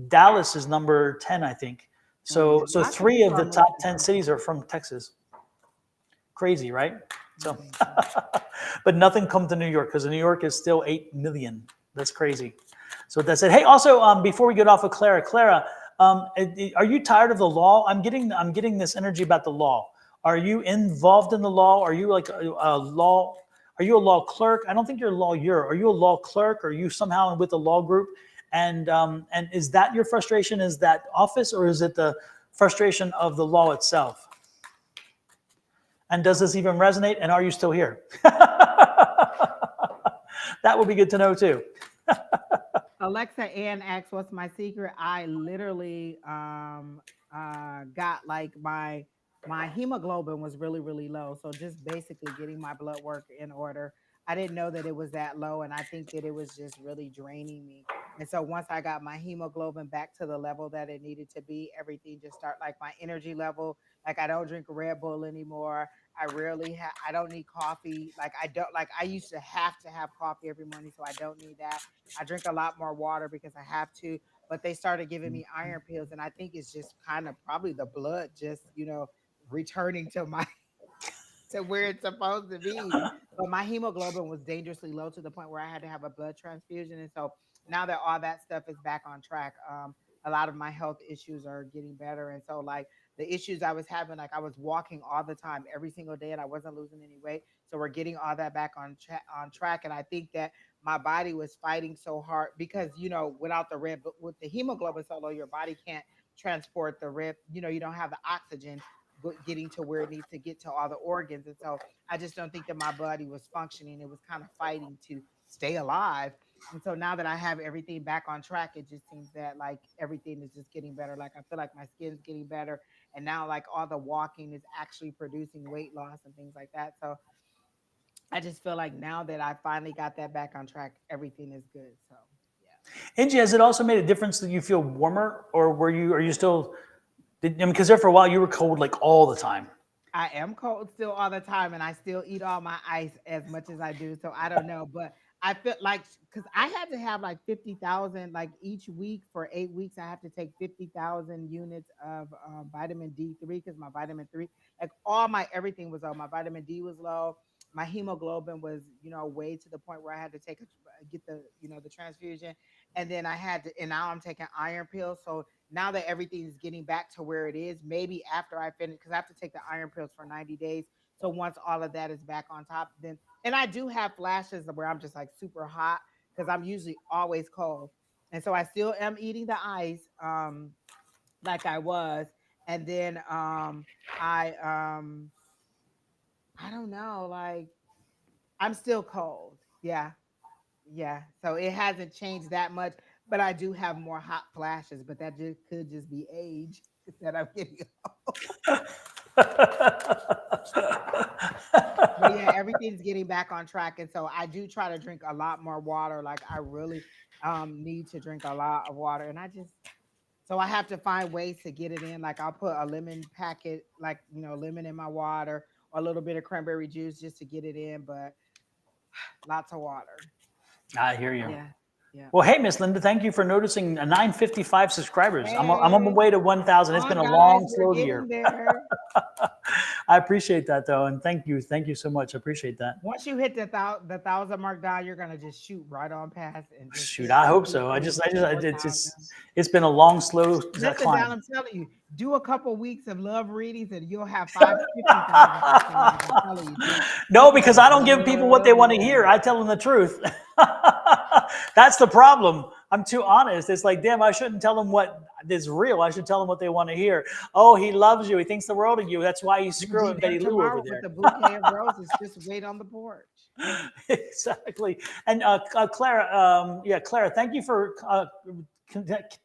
Dallas is number 10, I think. So Lots of 3 of people the are top moving 10 from cities are from Texas. Crazy, right? So, Texas. but nothing come to New York, because New York is still 8 million. That's crazy. So with that said, hey, also before we get off of Clara, are you tired of the law? I'm getting this energy about the law. Are you involved in the law? Are you like a law? Are you a law clerk? I don't think you're a lawyer. Are you a law clerk? Are you somehow with the law group? And is that your frustration? Is that office, or is it the frustration of the law itself? And does this even resonate? And are you still here? That would be good to know too. Alexa Ann asks, "What's my secret?" I literally got like my hemoglobin was really really low, so just basically getting my blood work in order. I didn't know that it was that low, and I think that it was just really draining me. And so once I got my hemoglobin back to the level that it needed to be, everything just start like my energy level. Like I don't drink Red Bull anymore. I don't need coffee. Like I don't like I used to have coffee every morning, so I don't need that. I drink a lot more water because I have to, but they started giving me iron pills, and I think it's just kind of probably the blood just, returning to my to where it's supposed to be. But my hemoglobin was dangerously low to the point where I had to have a blood transfusion. And so now that all that stuff is back on track, a lot of my health issues are getting better. And so, like, the issues I was having, like, I was walking all the time, every single day, and I wasn't losing any weight. So we're getting all that back on track. And I think that my body was fighting so hard because, without the red, but with the hemoglobin so low, your body can't transport the red. You don't have the oxygen getting to where it needs to get to all the organs. And so I just don't think that my body was functioning. It was kind of fighting to stay alive. And so now that I have everything back on track, it just seems that like everything is just getting better. Like I feel like my skin's getting better. And now like all the walking is actually producing weight loss and things like that. So I just feel like now that I finally got that back on track, everything is good. So yeah. Angie, has it also made a difference that you feel warmer, or are you still, because there for a while you were cold like all the time. I am cold still all the time, and I still eat all my ice as much as I do. So I don't know, but I feel like because I had to have like 50,000 like each week for 8 weeks. I have to take 50,000 units of vitamin D3 because my vitamin three, like all my everything was low. My vitamin D was low. My hemoglobin was way to the point where I had to get the transfusion, and then and now I'm taking iron pills. So now that everything is getting back to where it is, maybe after I finish, because I have to take the iron pills for 90 days. So once all of that is back on top, then, and I do have flashes where I'm just like super hot because I'm usually always cold. And so I still am eating the ice like I was. And then I don't know, like I'm still cold. Yeah. Yeah. So it hasn't changed that much, but I do have more hot flashes, but that just could just be age that I'm getting. But yeah, everything's getting back on track. And so I do try to drink a lot more water. Like I really need to drink a lot of water. And so I have to find ways to get it in. Like I'll put a lemon packet, like, lemon in my water or a little bit of cranberry juice just to get it in, but lots of water. I hear you. Yeah. Yeah. Well, hey, Miss Linda, thank you for noticing 955 subscribers. I'm on my Hey, way to 1,000. It's come been on, a guys, long, we're slow year. getting there. I appreciate that, though, and thank you so much. I appreciate that. Once you hit the thousand mark down, you're gonna just shoot right on past and just Shoot, hit I hope three, so. three, it's 4,000. it's been a long, slow Listen, climb. Don, I'm telling you, do a couple weeks of love readings and you'll have 50,000 subscribers. I'm telling you, just No, take because I don't give people what they want to hear. I tell them the truth. That's the problem. I'm too honest. It's like, damn, I shouldn't tell them what is real. I should tell them what they want to hear. Oh, he loves you. He thinks the world of you. That's why he's You'll be screwing there Betty Lou over tomorrow with there. a bouquet of roses. Just wait on the porch. Exactly. And Clara, Clara, thank you for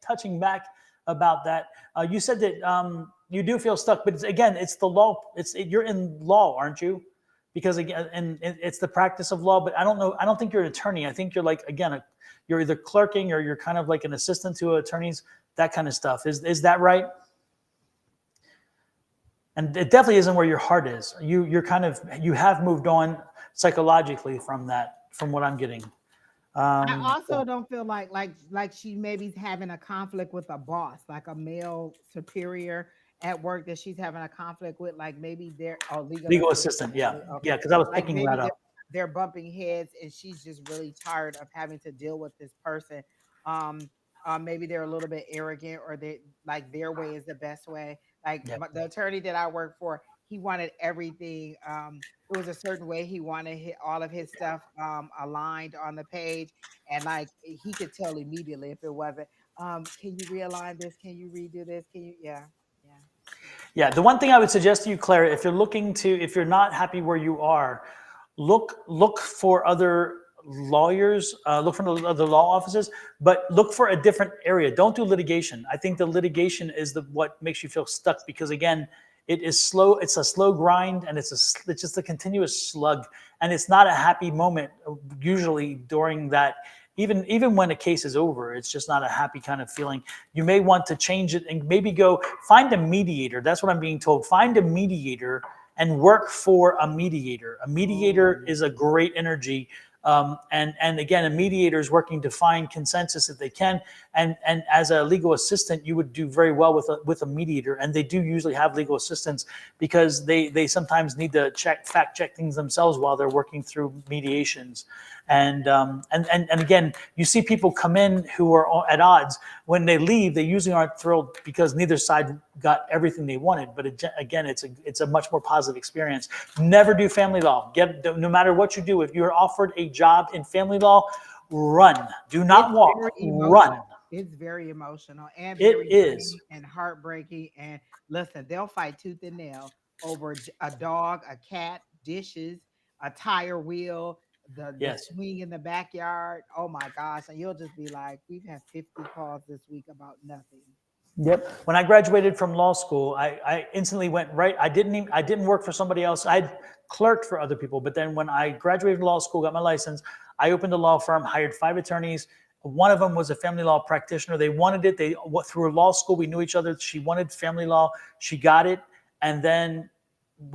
touching back about that. You said that you do feel stuck, but it's the law. You're in law, aren't you? Because again, and it's the practice of law. But I don't know. I don't think you're an attorney. I think you're like you're either clerking or you're kind of like an assistant to attorneys. That kind of stuff. Is that right? And it definitely isn't where your heart is. You have moved on psychologically from that, from what I'm getting. I also don't feel like she maybe having a conflict with a boss, like a male superior at work that she's having a conflict with, like maybe they're legal Legal assistant. assistant, yeah, Okay, because I was like picking maybe that up. they're bumping heads, and she's just really tired of having to deal with this person. Um, maybe they're a little bit arrogant, or they like their way is the best way. Like Yeah, the attorney that I work for, he wanted everything. It was a certain way he wanted all of his stuff aligned on the page, and like he could tell immediately if it wasn't. Can you realign this? Can you redo this? Can you? Yeah, yeah. yeah. The one thing I would suggest to you, Claire, if you're not happy where you are, look for other lawyers, look for other law offices, but look for a different area. Don't do litigation. I think the litigation is what makes you feel stuck, because again, it is slow. It's a slow grind, and it's just a continuous slug, and it's not a happy moment usually during that. Even when a case is over, it's just not a happy kind of feeling. You may want to change it and maybe go find a mediator. That's what I'm being told. Find a mediator and work for a mediator. A mediator is a great energy. And again, a mediator is working to find consensus if they can. And as a legal assistant, you would do very well with a mediator. And they do usually have legal assistants, because they sometimes need to fact check things themselves while they're working through mediations. And again, you see people come in who are at odds. When they leave, they usually aren't thrilled because neither side got everything they wanted. But again, it's a much more positive experience. Never do family law. No matter what you do, if you're offered a job in family law, run. Do not walk. Run. It's very emotional and It very is. draining and heartbreaking. And listen, they'll fight tooth and nail over a dog, a cat, dishes, a tire wheel, the Yes. swing in the backyard. Oh my gosh. And you'll just be like, we've had 50 calls this week about nothing. Yep. When I graduated from law school, I instantly went right. I didn't work for somebody else. I'd clerked for other people. But then when I graduated from law school, got my license, I opened a law firm, hired 5 attorneys. One of them was a family law practitioner. They wanted it. Through law school, we knew each other. She wanted family law. She got it. And then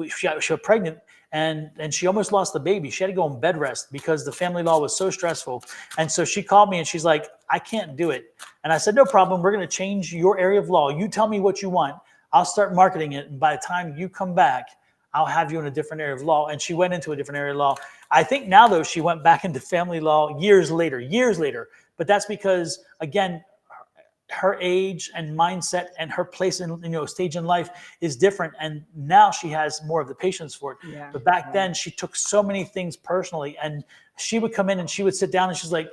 she got pregnant, and she almost lost the baby. She had to go on bed rest because the family law was so stressful. And so she called me and she's like, I can't do it. And I said, no problem. We're going to change your area of law. You tell me what you want. I'll start marketing it. And by the time you come back, I'll have you in a different area of law. And she went into a different area of law. I think now, though, she went back into family law years later. But that's because, again, her age and mindset and her place in stage in life is different, and now she has more of the patience for it. Yeah, but back then she took so many things personally, and she would come in and she would sit down and she's like,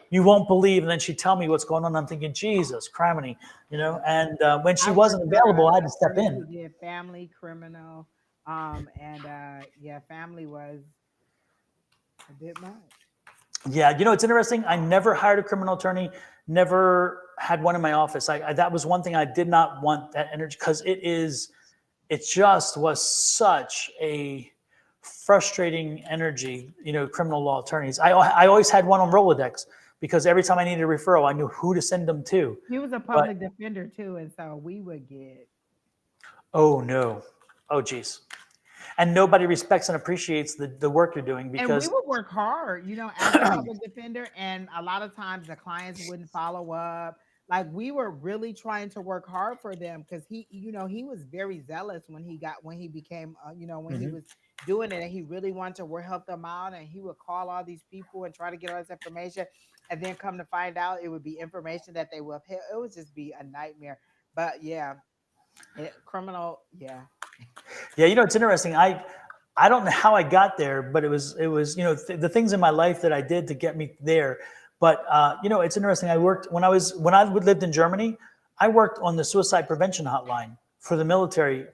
you won't believe, and then she'd tell me what's going on. I'm thinking, Jesus criminy, and when she wasn't available, I had to step in. Who did family, criminal, yeah, family was a bit much. Yeah, it's interesting. I never hired a criminal attorney, never had one in my office. That was one thing I did not want, that energy, because it just was such a frustrating energy, criminal law attorneys. I always had one on Rolodex, because every time I needed a referral, I knew who to send them to. He was a public defender too, and so we would get. Oh no. Oh geez. And nobody respects and appreciates the work you're doing, because and we would work hard, as a public defender, and a lot of times the clients wouldn't follow up. Like we were really trying to work hard for them, because he was very zealous when he became, when he was doing it, and he really wanted to help them out, and he would call all these people and try to get all this information, and then come to find out it would be information that they would pay. It would just be a nightmare. But yeah, criminal, yeah. Yeah, it's interesting. I don't know how I got there, but it was the things in my life that I did to get me there. But it's interesting. I lived in Germany. I worked on the suicide prevention hotline for the military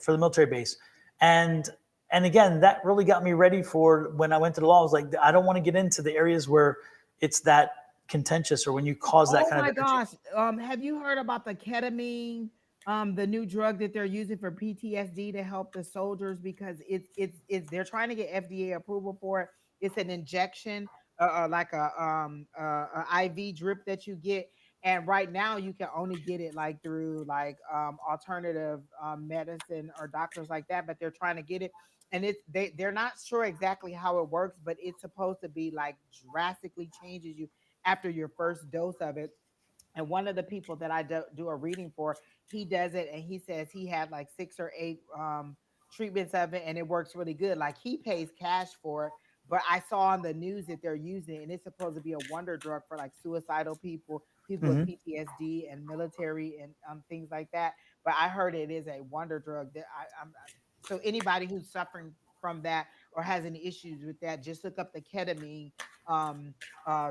base, and again, that really got me ready for when I went to the law. I was like, I don't want to get into the areas where it's that contentious or when you cause that Oh kind my of energy. gosh. Have you heard about the ketamine, the new drug that they're using for PTSD to help the soldiers because it's they're trying to get FDA approval for it. It's an injection, like a IV drip that you get. And right now you can only get it like through like alternative medicine or doctors like that, but they're trying to get it. And they're not sure exactly how it works, but it's supposed to be like drastically changes you after your first dose of it. And one of the people that I do a reading for, he does it, and he says he had like 6 or 8 treatments of it, and it works really good. Like he pays cash for it. But I saw on the news that they're using it, and it's supposed to be a wonder drug for like suicidal people, people with Hmm. PTSD, and military and things like that. But I heard it is a wonder drug that so anybody who's suffering from that or has any issues with that, just look up the ketamine um,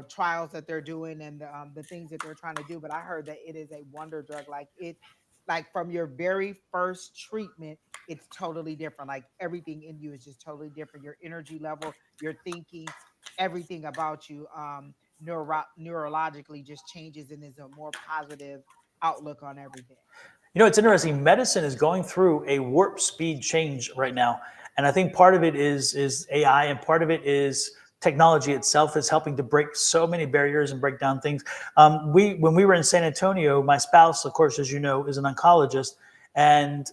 trials that they're doing and the things that they're trying to do. But I heard that it is a wonder drug. Like it, like from your very first treatment, it's totally different. Like everything in you is just totally different. Your energy level, your thinking, everything about you, neurologically just changes and is a more positive outlook on everything. You know, it's interesting. Medicine is going through a warp speed change right now, and I think part of it is AI, and part of it is technology itself is helping to break so many barriers and break down things. When we were in San Antonio, my spouse, of course, as you know, is an oncologist, and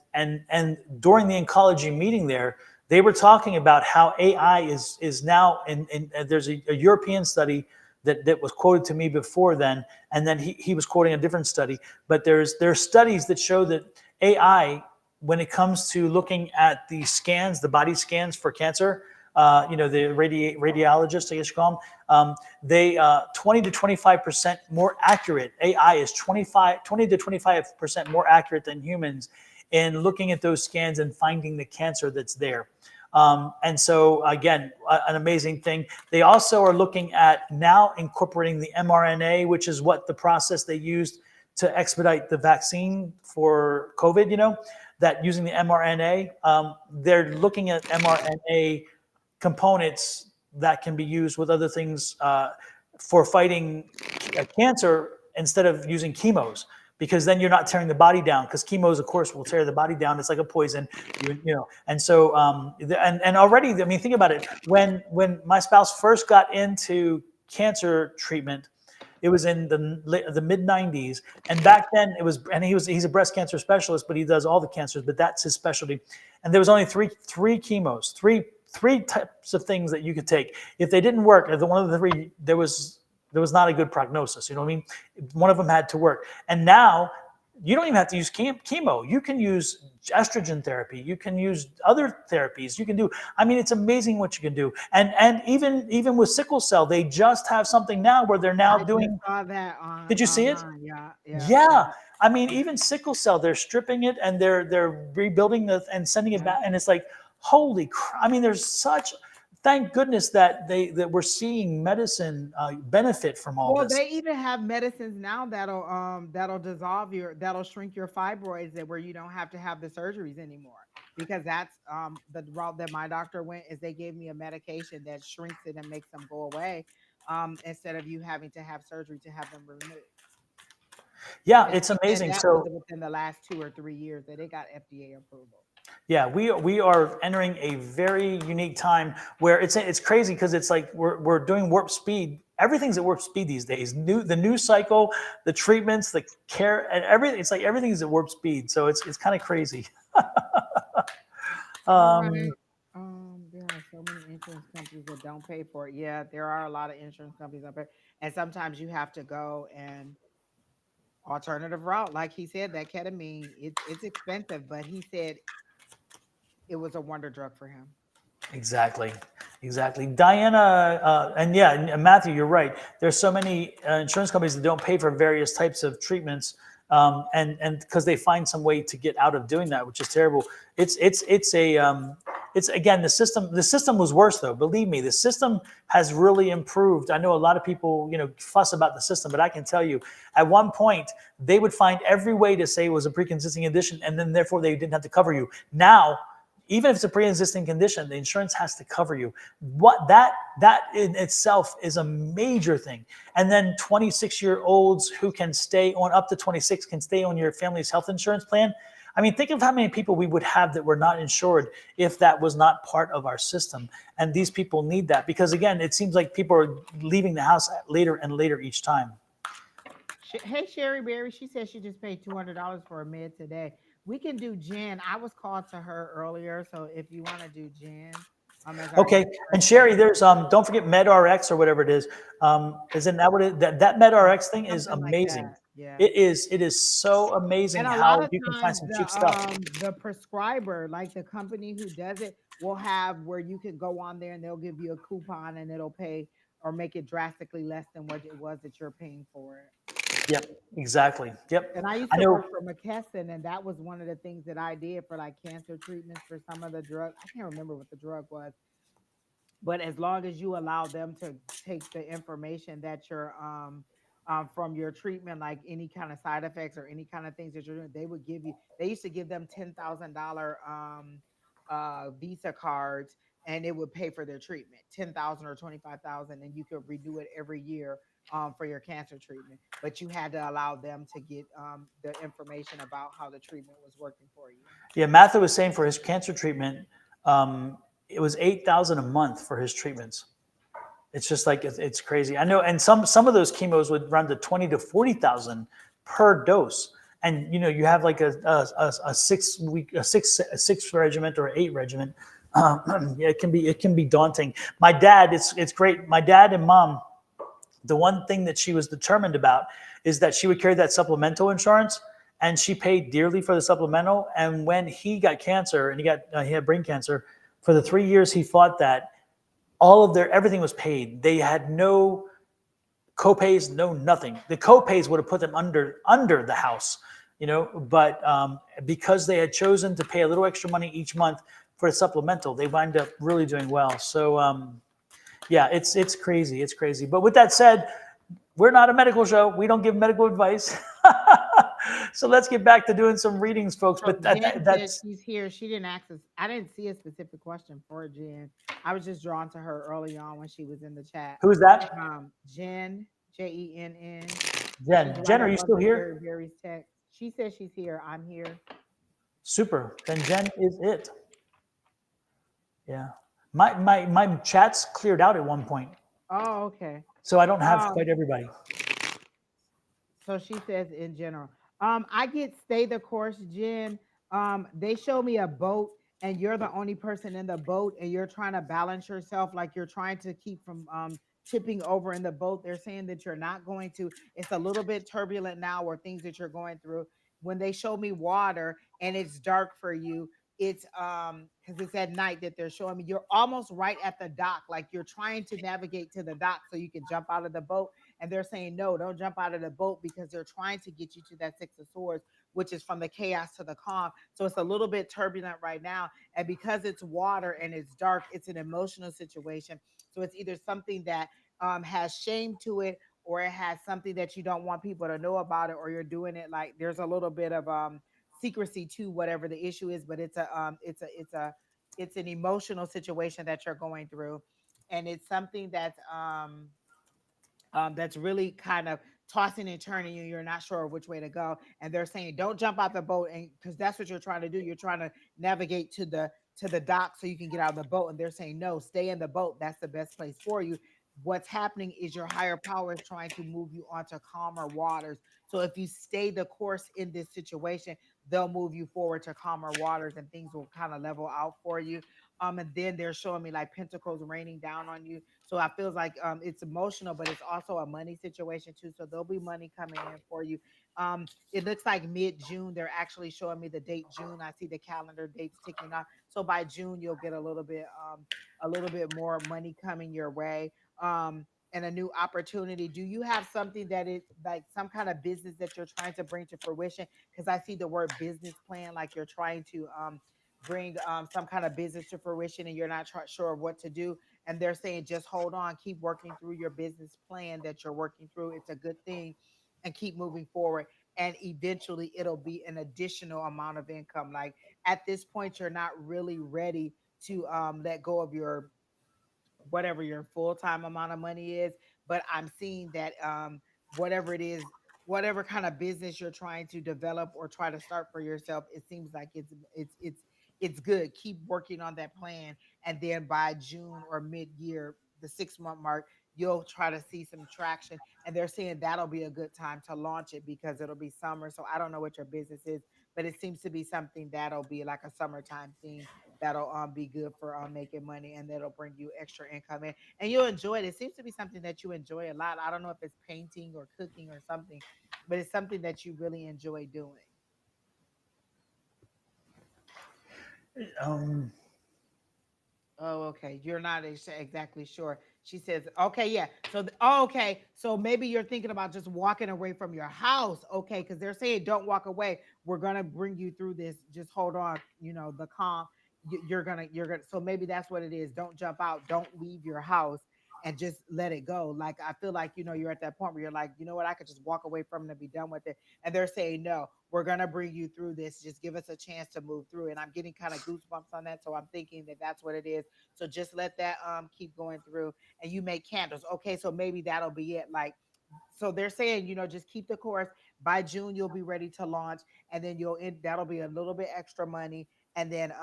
during the oncology meeting there, they were talking about how AI is now in there's a European study that was quoted to me before then, and then he was quoting a different study. But there's studies that show that AI, when it comes to looking at the scans, the body scans for cancer, the radiologists, I guess you call them, they 20 to 25% more accurate. AI is 20 to 25% more accurate than humans in looking at those scans and finding the cancer that's there. And so, again, an amazing thing. They also are looking at now incorporating the mRNA, which is what the process they used to expedite the vaccine for COVID, that using the mRNA, they're looking at mRNA components that can be used with other things for fighting cancer instead of using chemos, because then you're not tearing the body down, because chemos, of course, will tear the body down. It's like a poison, and so and already, I mean, think about it. When my spouse first got into cancer treatment, it was in the mid 90s, and back then it was, and he's a breast cancer specialist, but he does all the cancers, but that's his specialty. And there was only three chemos, three types of things that you could take. If they didn't work, if one of the three, there was not a good prognosis. You know what I mean? One of them had to work. And now you don't even have to use chemo. You can use estrogen therapy. You can use other therapies. You can do. I mean, it's amazing what you can do. And even with sickle cell, they just have something now where they're now I just doing. saw that on Did you see it? online. Yeah, yeah, Yeah. yeah, I mean, even sickle cell, they're stripping it and they're rebuilding and sending it yeah. back. And it's like, holy crap. I mean, there's such, thank goodness that we're seeing medicine benefit from all Well, this. they even have medicines now that'll dissolve that'll shrink your fibroids that where you don't have to have the surgeries anymore. Because that's the route that my doctor went is they gave me a medication that shrinks it and makes them go away instead of you having to have surgery to have them removed. Yeah, And it's and amazing. that was So within the last 2 or 3 years that they got FDA approval. yeah, we are entering a very unique time where it's crazy, because it's like we're doing warp speed. Everything's at warp speed these days. The news cycle, the treatments, the care, and everything. It's like everything's at warp speed. So it's kind of crazy. All Um, right. There are so many insurance companies that don't pay for it. Yeah, there are a lot of insurance companies out there, and sometimes you have to go and alternative route. Like he said, that ketamine, it's expensive, but he said it was a wonder drug for him. Exactly, exactly. Diana, and yeah, and Matthew, you're right. There's so many insurance companies that don't pay for various types of treatments, and because they find some way to get out of doing that, which is terrible. It's a it's again the system was worse though. Believe me, the system has really improved. I know a lot of people, fuss about the system, but I can tell you, at one point they would find every way to say it was a pre-existing condition, and then therefore they didn't have to cover you. Now, even if it's a pre-existing condition, the insurance has to cover you. What that in itself is a major thing. And then 26-year-olds who can stay on, up to 26 can stay on your family's health insurance plan. I mean, think of how many people we would have that were not insured if that was not part of our system. And these people need that because, again, it seems like people are leaving the house later and later each time. Hey, Sherry Berry, she said she just paid $200 for a med today. We can do Jen. I was called to her earlier, so if you want to do Jen, as our Okay, next and person, Sherry, there's don't forget MedRx or whatever it is. Isn't that what that MedRx thing is something like amazing? that. Yeah. It is so And amazing a lot how of you can find times some cheap stuff. the prescriber, like the company who does it, will have where you can go on there and they'll give you a coupon and it'll pay or make it drastically less than what it was that you're paying for it. Yep, exactly. Yep, And I used I to know. work for McKesson, and that was one of the things that I did for like cancer treatments for some of the drugs. I can't remember what the drug was, but as long as you allow them to take the information that you're from your treatment, like any kind of side effects or any kind of things that you're doing, they would give you. They used to give them $10,000 Visa cards, and it would pay for their treatment, 10,000 or 25,000, and you could renew it every year for your cancer treatment. But you had to allow them to get the information about how the treatment was working for you. Yeah, Matthew was saying for his cancer treatment, it was 8,000 a month for his treatments. It's just like it's crazy. I know, and some of those chemos would run to 20 to 40,000 per dose. And you have like a 6 week a six regiment or 8 regiment. Yeah, it can be daunting. My dad, it's great. My dad and mom, the one thing that she was determined about is that she would carry that supplemental insurance, and she paid dearly for the supplemental. And when he got cancer and he had brain cancer, for the 3 years he fought that, all of their everything was paid. They had no copays, no nothing. The copays would have put them under the house, But because they had chosen to pay a little extra money each month for a supplemental, they wind up really doing well. So yeah, it's crazy. It's crazy. But with that said, we're not a medical show. We don't give medical advice. So let's get back to doing some readings, folks. So But Jen said that's she's here. She didn't ask us. I didn't see a specific question for Jen. I was just drawn to her early on when she was in the chat. who's that? Jen, Jenn. She's Jen. right Jen, are you above still the here? Sherry Berry's text. She says she's here. I'm here. Super. Then Jen is it. Yeah. My chats cleared out at one point, Oh, okay. so I don't have Um, quite everybody. So she says in general. I get stay the course, Jen. They show me a boat and you're the only person in the boat and you're trying to balance yourself like you're trying to keep from tipping over in the boat. They're saying that you're not going to. It's a little bit turbulent now or things that you're going through. When they show me water and it's dark for you, it's because it's at night that they're showing me you're almost right at the dock, like you're trying to navigate to the dock so you can jump out of the boat, and they're saying no, don't jump out of the boat because they're trying to get you to that Six of Swords, which is from the chaos to the calm. So it's a little bit turbulent right now, and because it's water and it's dark, it's an emotional situation. So it's either something that has shame to it, or it has something that you don't want people to know about it, or you're doing it like there's a little bit of secrecy to whatever the issue is, but it's an emotional situation that you're going through, and it's something that's really kind of tossing and turning you. You're not sure which way to go, and they're saying don't jump out the boat, and because that's what you're trying to do. You're trying to navigate to the dock so you can get out of the boat, and they're saying no, stay in the boat. That's the best place for you. What's happening is your higher power is trying to move you onto calmer waters. So if you stay the course in this situation, they'll move you forward to calmer waters, and things will kind of level out for you. And then they're showing me like pentacles raining down on you. So I feels like it's emotional, but it's also a money situation too. So there'll be money coming in for you. It looks like mid-June. They're actually showing me the date June. I see the calendar dates ticking off. So by June, you'll get a little bit more money coming your way. And a new opportunity. Do you have something that is like some kind of business that you're trying to bring to fruition? Because I see the word business plan, like you're trying to bring some kind of business to fruition, and you're not sure of what to do. And they're saying, just hold on, keep working through your business plan that you're working through. It's a good thing, and keep moving forward. And eventually, it'll be an additional amount of income. Like at this point, you're not really ready to let go of your whatever your full-time amount of money is, but I'm seeing that whatever it is, whatever kind of business you're trying to develop or try to start for yourself, it seems like it's good. Keep working on that plan, and then by June or mid-year, the 6-month mark, you'll try to see some traction. And they're saying that'll be a good time to launch it because it'll be summer. So I don't know what your business is, but it seems to be something that'll be like a summertime thing that'll be good for making money, and that'll bring you extra income in, and you'll enjoy it. It seems to be something that you enjoy a lot. I don't know if it's painting or cooking or something, but it's something that you really enjoy doing. Um, Oh, okay. You're not exactly sure. She says, okay, yeah. So, oh, okay. So maybe you're thinking about just walking away from your house. Okay. Because they're saying, don't walk away. We're going to bring you through this. Just hold on. The calm. You're going to. So maybe that's what it is. Don't jump out. Don't leave your house and just let it go. Like, I feel like, you're at that point where you're like, you know what? I could just walk away from it and be done with it. And they're saying, no, we're going to bring you through this. Just give us a chance to move through. And I'm getting kind of goosebumps on that. So I'm thinking that that's what it is. So just let that keep going through, and you make candles. Okay, so maybe that'll be it. Like, so they're saying, just keep the course. By June, you'll be ready to launch, and then that'll be a little bit extra money. And then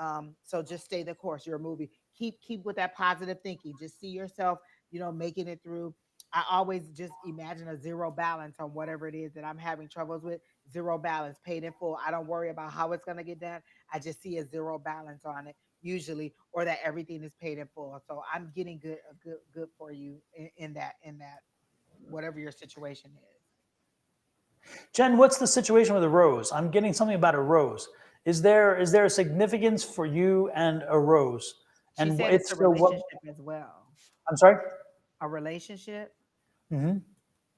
so just stay the course. You're a movie. Keep with that positive thinking. Just see yourself, making it through. I always just imagine a zero balance on whatever it is that I'm having troubles with. Zero balance, paid in full. I don't worry about how it's gonna get done. I just see a zero balance on it usually, or that everything is paid in full. So I'm getting good for you in that whatever your situation is. Jen, what's the situation with a rose? I'm getting something about a rose. Is there a significance for you and a rose? She And said if it's a so, what? relationship as well. I'm sorry. A relationship. Hmm.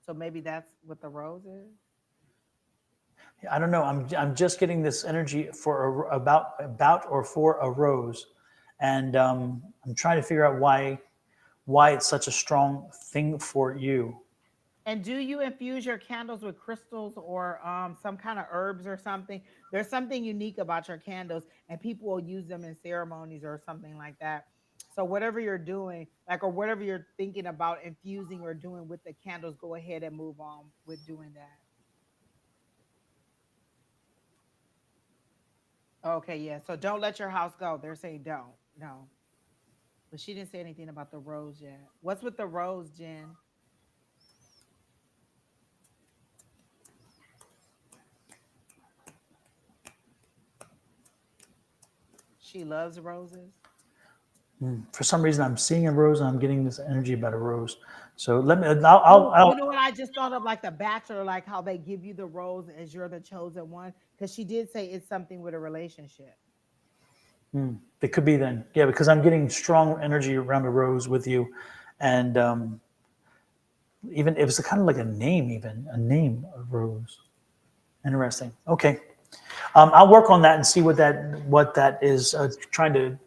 So maybe that's what the rose is. I don't know. I'm just getting this energy for about or for a rose, and I'm trying to figure out why it's such a strong thing for you. And do you infuse your candles with crystals or some kind of herbs or something? There's something unique about your candles, and people will use them in ceremonies or something like that. So whatever you're doing, like, or whatever you're thinking about infusing or doing with the candles, go ahead and move on with doing that. Okay, yeah. So don't let your house go. They're saying don't. No. But she didn't say anything about the rose yet. What's with the rose, Jen? She loves roses. For some reason, I'm seeing a rose and I'm getting this energy about a rose. So let me. Oh, I'll you know what? I just thought of like the Bachelor, like how they give you the rose as you're the chosen one. Because she did say it's something with a relationship. it could be then. Yeah, because I'm getting strong energy around a rose with you, and even it was kind of like even a name of rose. Interesting. Okay. I'll work on that and see what that is trying to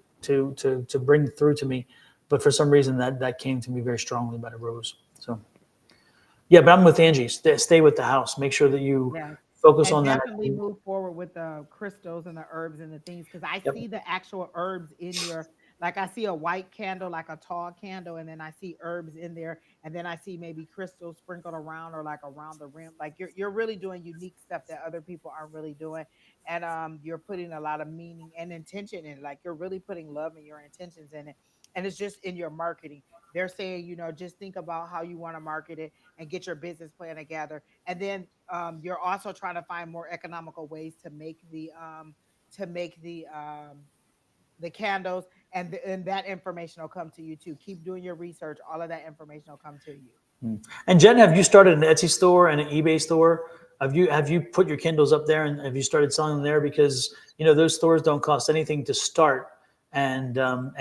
bring through to me. But for some reason, that came to me very strongly about a rose. So yeah, but I'm with Angie. Stay with the house. Make sure that you Yeah. focus And on that. definitely move forward with the crystals and the herbs and the things, because I Yep. see the actual herbs in your, like, I see a white candle, like a tall candle, and then I see herbs in there, and then I see maybe crystals sprinkled around or like around the rim. Like you're really doing unique stuff that other people aren't really doing. And you're putting a lot of meaning and intention in it. Like you're really putting love and your intentions in it. And it's just in your marketing. They're saying, just think about how you want to market it and get your business plan together. And then you're also trying to find more economical ways to make the candles, and that information will come to you too. Keep doing your research. All of that information will come to you. And Jen, have you started an Etsy store and an eBay store? Have you put your Kindles up there and have you started selling them there? Because those stores don't cost anything to start, and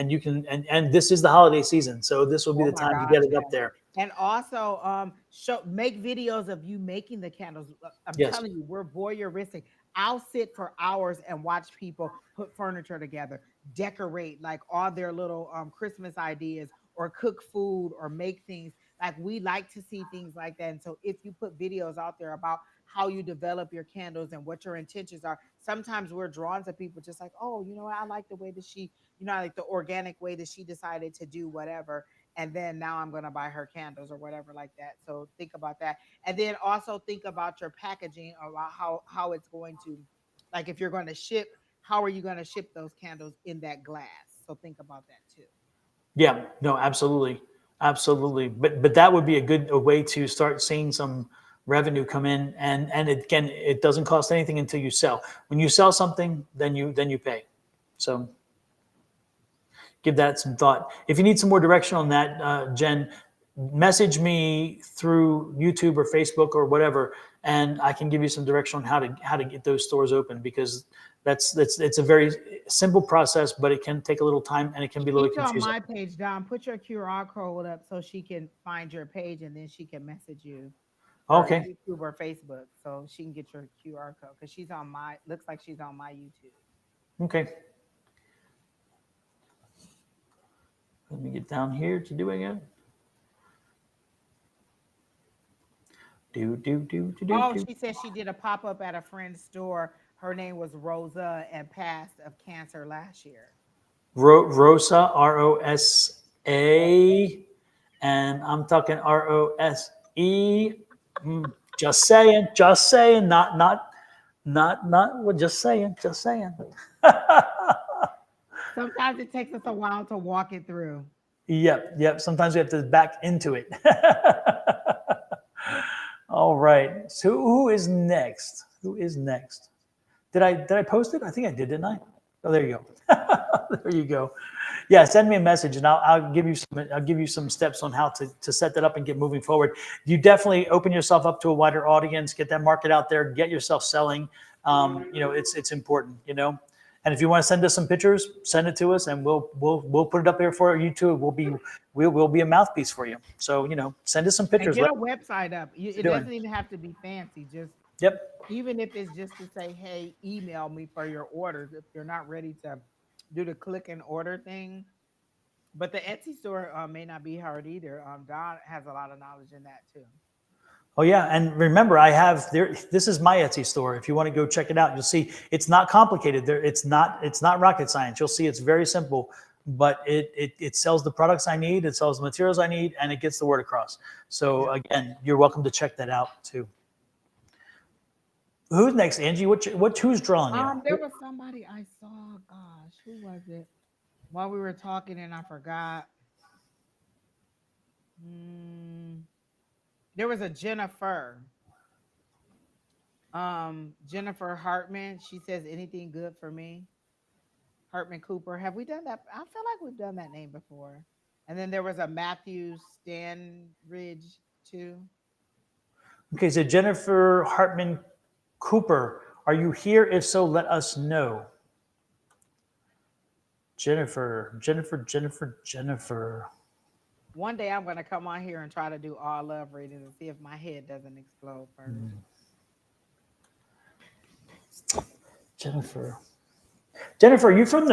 you can and this is the holiday season, so this will be Oh the my time to gosh, get it up yes. there. And also make videos of you making the candles. I'm Yes. telling you, we're voyeuristic. I'll sit for hours and watch people put furniture together, decorate like all their little Christmas ideas, or cook food or make things. Like we like to see things like that. And so if you put videos out there about how you develop your candles and what your intentions are, sometimes we're drawn to people just like, oh, you know, I like the way that she, you know, I like the organic way that she decided to do whatever. And then now I'm going to buy her candles or whatever like that. So think about that. And then also think about your packaging, about how it's going to, like if you're going to ship, how are you going to ship those candles in that glass? So think about that too. Yeah, no, absolutely, absolutely. But that would be a way to start seeing some revenue come in, and it can, it doesn't cost anything until you sell. When you sell something, then you pay. So give that some thought. If you need some more direction on that, Jen, message me through YouTube or Facebook or whatever, and I can give you some direction on how to get those stores open, because that's it's a very simple process, but it can take a little time and it can be a little She's on confusing. my page, Don. Put your QR code up so she can find your page and then she can message you for Okay, YouTube or Facebook so she can get your QR code because she's on my, looks like she's on my YouTube. okay. Let me get down here to doing it. Oh, Do. she said she did a pop up at a friend's store. Her name was Rosa and passed of cancer last year. Rosa, Rosa, and I'm talking Rose. Just saying, just saying, not. Well, just saying, just saying. Sometimes it takes us a while to walk it through. Yep. Sometimes we have to back into it. All right. So who is next? Who is next? Did I post it? I think I did, didn't I? Oh, there you go. There you go. Yeah, send me a message and I'll give you some steps on how to set that up and get moving forward. You definitely open yourself up to a wider audience, get that market out there, get yourself selling. It's important, And if you want to send us some pictures, send it to us, and we'll put it up there for YouTube. We'll be a mouthpiece for you. So send us some And pictures. get Let a us know website up. what It you're doing. doesn't even have to be fancy. Just Yep. even if it's just to say, hey, email me for your orders if you're not ready to do the click and order thing. But the Etsy store may not be hard either. Don has a lot of knowledge in that too. Oh yeah, and remember, I have there. This is my Etsy store. If you want to go check it out, you'll see it's not complicated. It's not rocket science. You'll see it's very simple, but it sells the products I need, it sells the materials I need, and it gets the word across. So Yeah. again, you're welcome to check that out too. Who's next, Angie? Who's drawing you? There was somebody I saw. Gosh, who was it? While we were talking, and I forgot. Hmm, there was a Jennifer. Jennifer Hartman. She says anything good for me. Hartman Cooper. Have we done that? I feel like we've done that name before. And then there was a Matthew Stanridge too. Okay, so Jennifer Hartman Cooper, are you here? If so, let us know. Jennifer. One day I'm gonna come on here and try to do all love readings and see if my head doesn't explode first. Jennifer. Jennifer, you from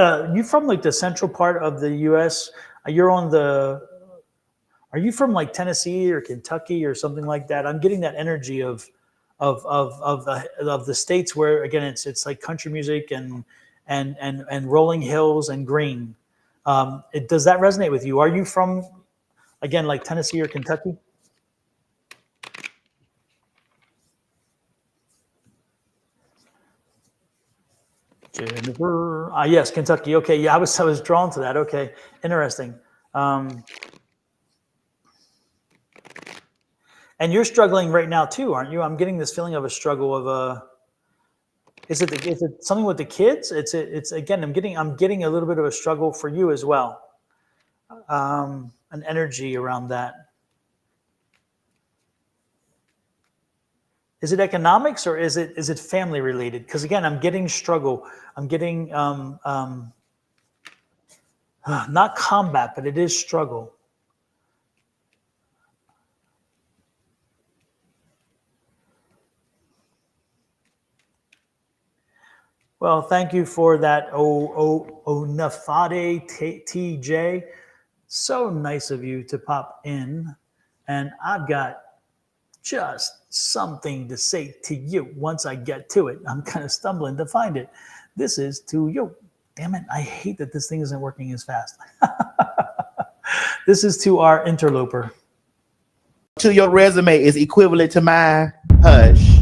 like the central part of the U.S. You're on the. Are you from like Tennessee or Kentucky or something like that? I'm getting that energy of the states where again it's like country music and rolling hills and green. Does that resonate with you? Are you from again like Tennessee or Kentucky? Jennifer, yes, Kentucky. Okay, yeah, I was drawn to that. Okay, interesting. Um, And you're struggling right now too, aren't you? I'm getting this feeling of a struggle of a. Is it something with the kids? It's again. I'm getting a little bit of a struggle for you as well. An energy around that. Is it economics or is it family related? Because again, I'm getting struggle. I'm getting not combat, but it is struggle. Well, thank you for that, Nafade TJ. So nice of you to pop in. And I've got just something to say to you once I get to it. I'm kind of stumbling to find it. This is to you. Damn it, I hate that this thing isn't working as fast. This is to our interloper. To your resume is equivalent to mine. Hush.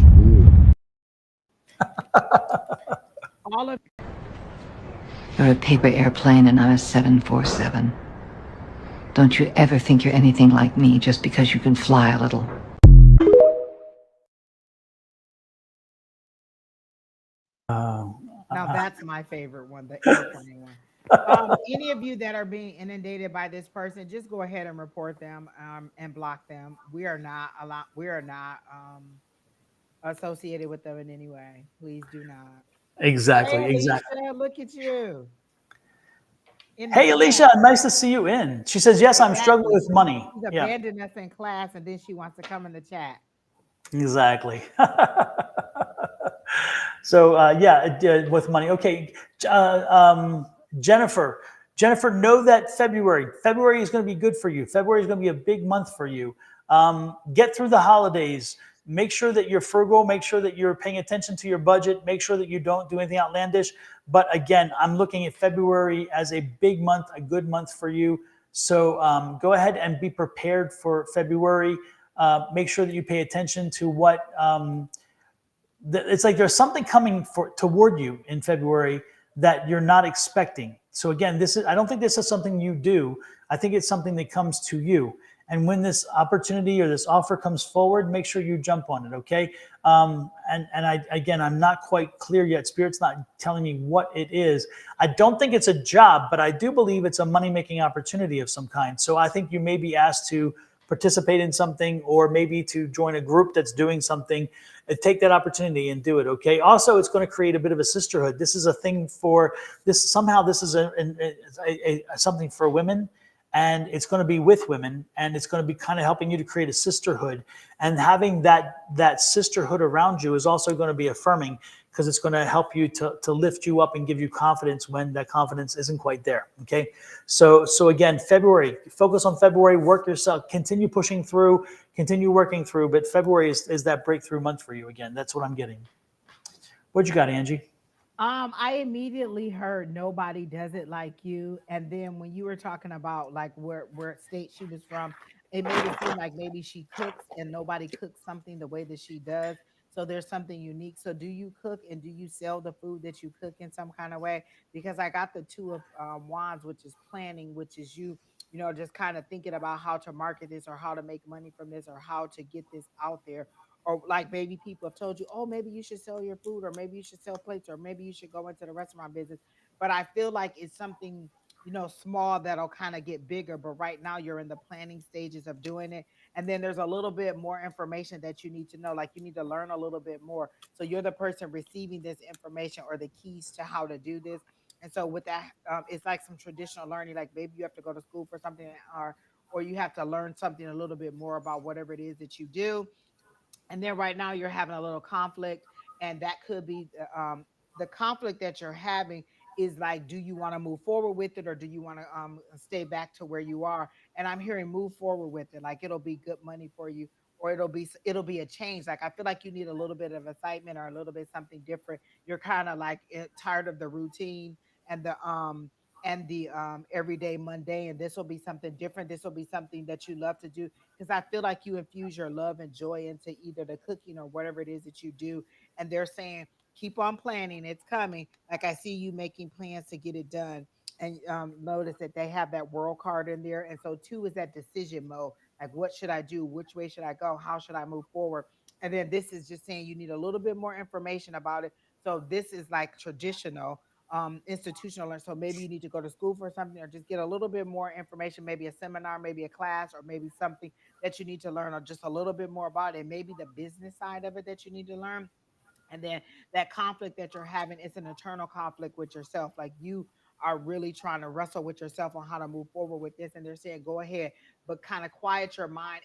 All of You're a paper airplane and I'm a 747. Don't you ever think you're anything like me just because you can fly a little. now that's my favorite one, the airplane one. Any of you that are being inundated by this person, just go ahead and report them and block them. We are not allowed. We are not associated with them in any way. Please do not. Hey, Exactly, exactly. Alicia, look at you in the Hey, chat. Alicia, nice to see you in. She says, yes, I'm struggling Exactly. with money. She's Yeah, abandoned us in class, and then she wants to come in the chat. exactly. So, with money. Okay. Jennifer, Jennifer, know that February is going to be good for you. February is going to be a big month for you. Get through the holidays. Make sure that you're frugal. Make sure that you're paying attention to your budget. Make sure that you don't do anything outlandish. But again, I'm looking at February as a big month, a good month for you. So go ahead and be prepared for February. Make sure that you pay attention to what it's like there's something coming toward you in February that you're not expecting. So again, this is I don't think this is something you do. I think it's something that comes to you. And when this opportunity or this offer comes forward, make sure you jump on it. Okay. I'm not quite clear yet. Spirit's not telling me what it is. I don't think it's a job, but I do believe it's a money making opportunity of some kind. So I think you may be asked to participate in something or maybe to join a group that's doing something. Take that opportunity and do it. Okay. Also, it's going to create a bit of a sisterhood. This is a thing for this. Somehow, this is something for women, and it's going to be with women, and it's going to be kind of helping you to create a sisterhood. And having that sisterhood around you is also going to be affirming because it's going to help you to lift you up and give you confidence when that confidence isn't quite there. Okay. So again, February, focus on February, work yourself, continue pushing through, continue working through. But February is that breakthrough month for you again. That's what I'm getting. What you got, Angie? I immediately heard nobody does it like you. And then when you were talking about like where state she was from, it made it seem like maybe she cooks and nobody cooks something the way that she does. So there's something unique. So do you cook and do you sell the food that you cook in some kind of way? Because I got the two of wands, which is planning, which is just kind of thinking about how to market this or how to make money from this or how to get this out there, or like maybe people have told you, oh, maybe you should sell your food, or maybe you should sell plates, or maybe you should go into the restaurant business. But I feel like it's something, small that'll kind of get bigger. But right now you're in the planning stages of doing it. And then there's a little bit more information that you need to know. Like you need to learn a little bit more. So you're the person receiving this information or the keys to how to do this. And so with that, it's like some traditional learning. Like maybe you have to go to school for something, or you have to learn something a little bit more about whatever it is that you do. And then right now you're having a little conflict, and that could be the conflict that you're having is like, do you want to move forward with it, or do you want to stay back to where you are? And I'm hearing move forward with it, like it'll be good money for you, or it'll be a change. Like I feel like you need a little bit of excitement or a little bit something different. You're kind of like tired of the routine and the everyday mundane. This will be something different. This will be something that you love to do, because I feel like you infuse your love and joy into either the cooking or whatever it is that you do. And they're saying, keep on planning, it's coming. Like I see you making plans to get it done. And notice that they have that world card in there. And so two is that decision mode. Like, what should I do? Which way should I go? How should I move forward? And then this is just saying you need a little bit more information about it. So this is like traditional institutional learning. So maybe you need to go to school for something, or just get a little bit more information, maybe a seminar, maybe a class, or maybe something that you need to learn, or just a little bit more about it. Maybe the business side of it that you need to learn. And then that conflict that you're having is an internal conflict with yourself. Like you are really trying to wrestle with yourself on how to move forward with this. And they're saying, go ahead, but kind of quiet your mind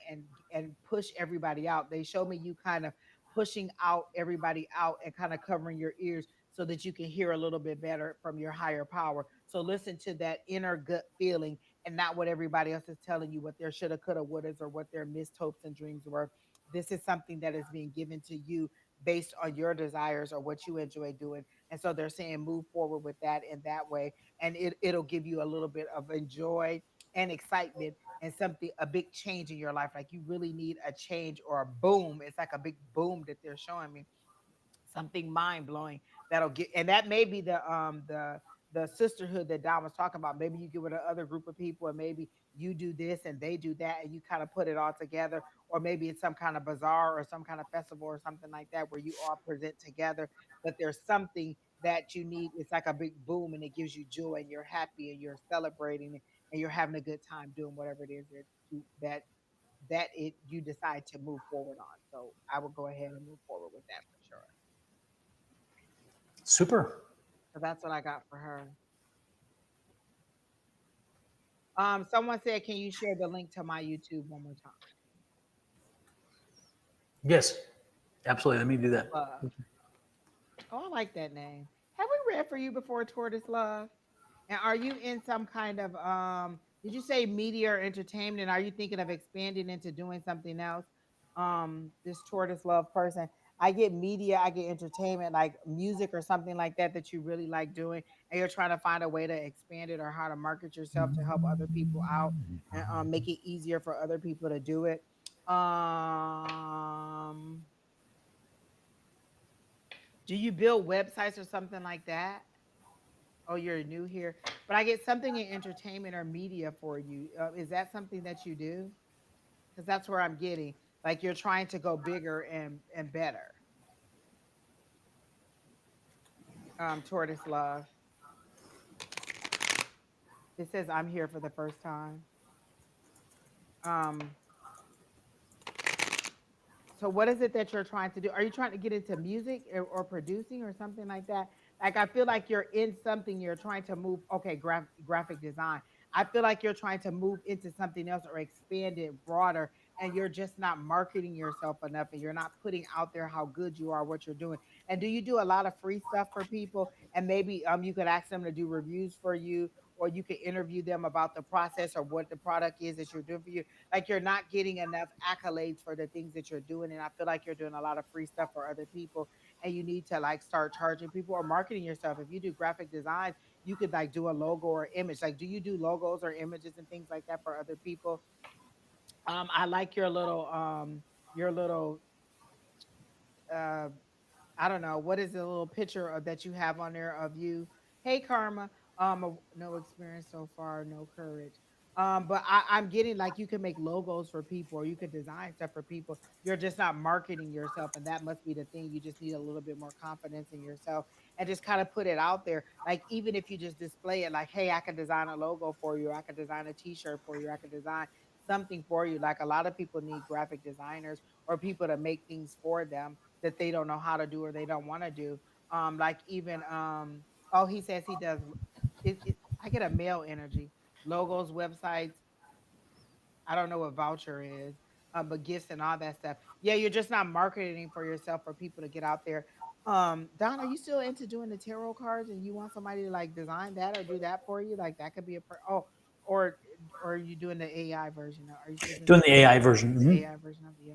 and push everybody out. They show me you kind of pushing out everybody out and kind of covering your ears. so that you can hear a little bit better from your higher power. So listen to that inner gut feeling and not what everybody else is telling you, what their shoulda, coulda, wouldas, or what their missed hopes and dreams were. This is something that is being given to you based on your desires or what you enjoy doing. And so they're saying move forward with that in that way. And it'll give you a little bit of enjoy and excitement and something, a big change in your life. Like you really need a change or a boom. It's like a big boom that they're showing me, something mind blowing that'll get, and that may be the sisterhood that Don was talking about. Maybe you get with another group of people and maybe you do this and they do that and you kind of put it all together, or maybe it's some kind of bazaar or some kind of festival or something like that where you all present together. But there's something that you need. It's like a big boom and it gives you joy and you're happy and you're celebrating and you're having a good time doing whatever it is that it you decide to move forward on. So I will go ahead and move forward with that for sure. Super. So that's what I got for her. Someone said, "Can you share the link to my YouTube one more time?" Yes, absolutely. Let me do that. Love. Oh, I like that name. Have we read for you before, Tortoise Love? And are you in some kind of did you say media or entertainment? Are you thinking of expanding into doing something else? This Tortoise Love person. I get media, I get entertainment, like music or something like that that you really like doing, and you're trying to find a way to expand it or how to market yourself to help other people out and make it easier for other people to do it. Um, do you build websites or something like that? Oh, you're new here, but I get something in entertainment or media for you. Is that something that you do? Because that's where I'm getting. Like you're trying to go bigger and better. Tortoise Love. It says I'm here for the first time. Um, So what is it that you're trying to do? Are you trying to get into music or producing or something like that? Like I feel like you're in something you're trying to move. Okay, graphic design. I feel like you're trying to move into something else or expand it broader, and you're just not marketing yourself enough, and you're not putting out there how good you are, what you're doing. And do you do a lot of free stuff for people? And maybe you could ask them to do reviews for you, or you could interview them about the process or what the product is that you're doing for you. Like you're not getting enough accolades for the things that you're doing, and I feel like you're doing a lot of free stuff for other people, and you need to like start charging people or marketing yourself. If you do graphic design, you could like do a logo or image. Like do you do logos or images and things like that for other people? I like your little uh I don't know what is the little picture of that you have on there of you. Hey, Karma. No experience so far, no courage. But I'm getting like you can make logos for people or you can design stuff for people. You're just not marketing yourself, and that must be the thing. You just need a little bit more confidence in yourself and just kind of put it out there. Like even if you just display it, like, hey, I can design a logo for you, I can design a T-shirt for you, I can design something for you. Like a lot of people need graphic designers or people to make things for them that they don't know how to do or they don't want to do. Like even oh, he says he does I get a male energy, logos, websites. I don't know what voucher is, but gifts and all that stuff. Yeah, you're just not marketing for yourself for people to get out there. Don, are you still into doing the tarot cards and you want somebody to like design that or do that for you? Like that could be oh, or or are you doing the AI version? Are you still doing Doing the AI version. the AI version of it? Yeah.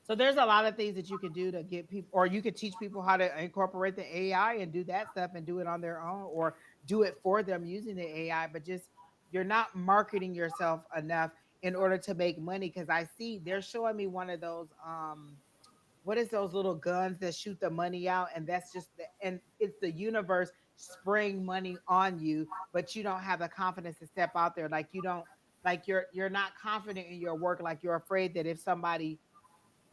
So there's a lot of things that you could do to get people, or you could teach people how to incorporate the AI and do that stuff and do it on their own, or do it for them using the AI. But just you're not marketing yourself enough in order to make money. Because I see they're showing me one of those what is those little guns that shoot the money out, and that's just and it's the universe spraying money on you, but you don't have the confidence to step out there. Like you don't, like you're not confident in your work. Like you're afraid that if somebody,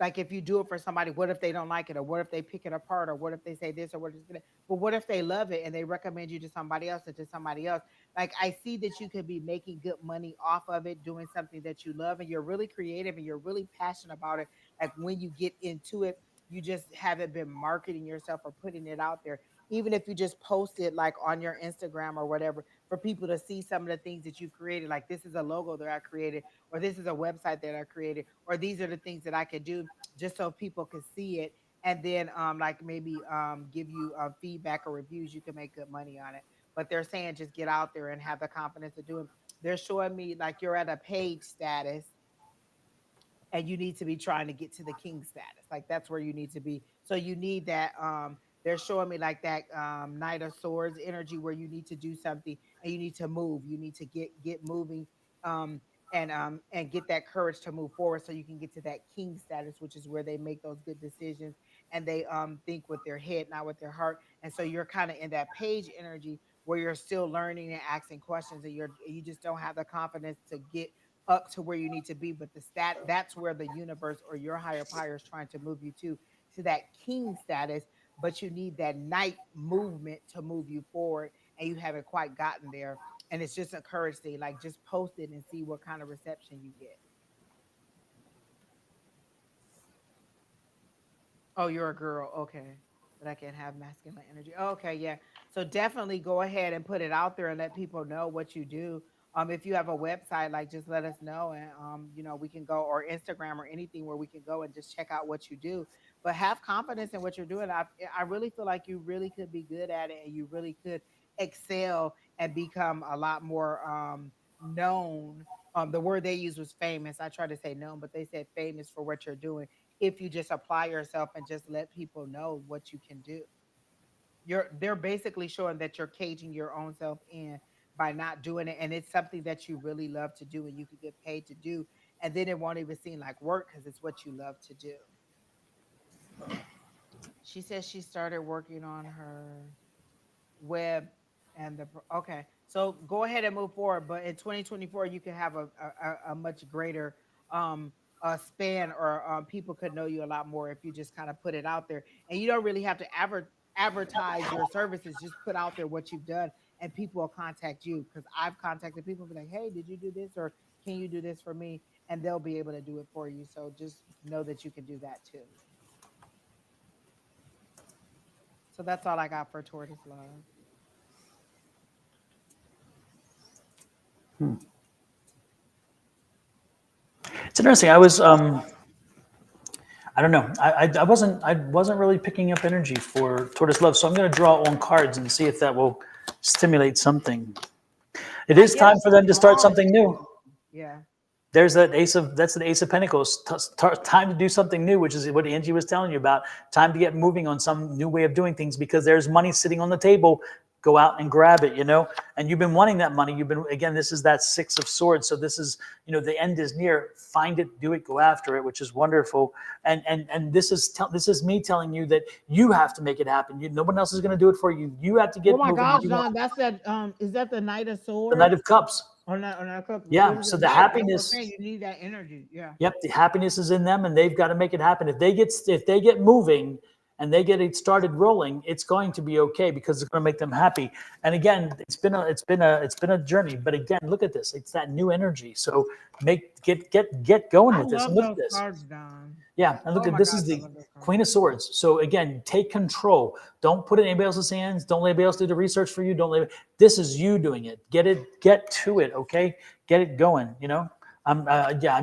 like if you do it for somebody, what if they don't like it, or what if they pick it apart, or what if they say this, or what is it? But what if they love it and they recommend you to somebody else and to somebody else? Like I see that you could be making good money off of it, doing something that you love, and you're really creative and you're really passionate about it. Like when you get into it, you just haven't been marketing yourself or putting it out there. Even if you just post it like on your Instagram or whatever, for people to see some of the things that you've created, like this is a logo that I created, or this is a website that I created, or these are the things that I could do just so people could see it and then like maybe give you feedback or reviews. You can make good money on it. But they're saying just get out there and have the confidence to do it. They're showing me like you're at a page status and you need to be trying to get to the king status. Like that's where you need to be. So you need that they're showing me like that Knight of Swords energy where you need to do something and you need to move. You need to get moving um and get that courage to move forward so you can get to that king status, which is where they make those good decisions and they think with their head, not with their heart. And so you're kind of in that page energy where you're still learning and asking questions and you just don't have the confidence to get up to where you need to be. But the that's where the universe or your higher power is trying to move you to that king status. But you need that night movement to move you forward, and you haven't quite gotten there. And it's just a courage thing. Like just post it and see what kind of reception you get. Oh, you're a girl. Okay. But I can have masculine energy. Okay, yeah. So definitely go ahead and put it out there and let people know what you do. If you have a website, like just let us know and we can go or Instagram or anything where we can go and just check out what you do. But have confidence in what you're doing. I really feel like you really could be good at it and you really could excel and become a lot more known. The word they used was famous. I tried to say known, but they said famous for what you're doing if you just apply yourself and just let people know what you can do. They're basically showing that you're caging your own self in by not doing it. And it's something that you really love to do and you could get paid to do. And then it won't even seem like work because it's what you love to do. She says she started working on her web and okay, so go ahead and move forward, but in 2024 you can have a much greater um span or people could know you a lot more if you just kind of put it out there and you don't really have to advertise your services. Just put out there what you've done and people will contact you, because I've contacted people and be like, hey, did you do this or can you do this for me, and they'll be able to do it for you. So just know that you can do that too. So that's all I got for tortoise love. It's interesting. I don't know. I wasn't really picking up energy for tortoise love, so I'm going to draw on cards and see if that will stimulate something. It I is get a time for them to start strong something new. energy. Yeah. That's the Ace of Pentacles. Time to do something new, which is what Angie was telling you about. Time to get moving on some new way of doing things because there's money sitting on the table. Go out and grab it, and you've been wanting that money. Again, this is that Six of Swords. So this is, the end is near. Find it, do it, go after it, which is wonderful. And this is me telling you that you have to make it happen. No one else is going to do it for you. You have to Oh get my moving. gosh, John, that's that. Is that the Knight of The Knight Swords? of Cups. On that cup. Yeah. So the Right. That's what I'm happiness. saying. You need that energy. Yeah. Yep, the happiness is in them, and they've got to make it happen. If they get moving and they get it started rolling, it's going to be okay because it's going to make them happy. And again, it's been a journey. But again, look at this. It's that new energy. So get going I with this. And love look at those this. cards, Don. Yeah, and look Oh at my this is gosh, I the love those cards. Queen of Swords. So again, take control. Don't put it in anybody else's hands. Don't let anybody else do the research for you. Don't let this is you doing it. Get to it. Okay, get it going. I'm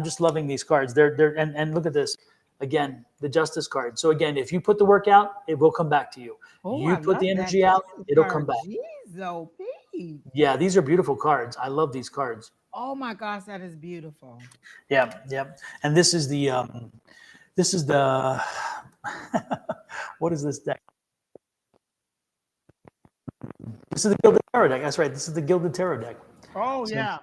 just loving these cards. And look at this again, the Justice card. So again, if you put the work out, it will come back to you. Oh, You I put love the that energy out, Justice it'll come card. back. Jeez, oh, Pete. Yeah, these are beautiful cards. I love these cards. Oh my gosh, that is beautiful. Yeah, yeah. And this is the what is this deck? This is the Gilded Tarot deck. That's right. This is the Gilded Tarot deck. Oh So, yeah.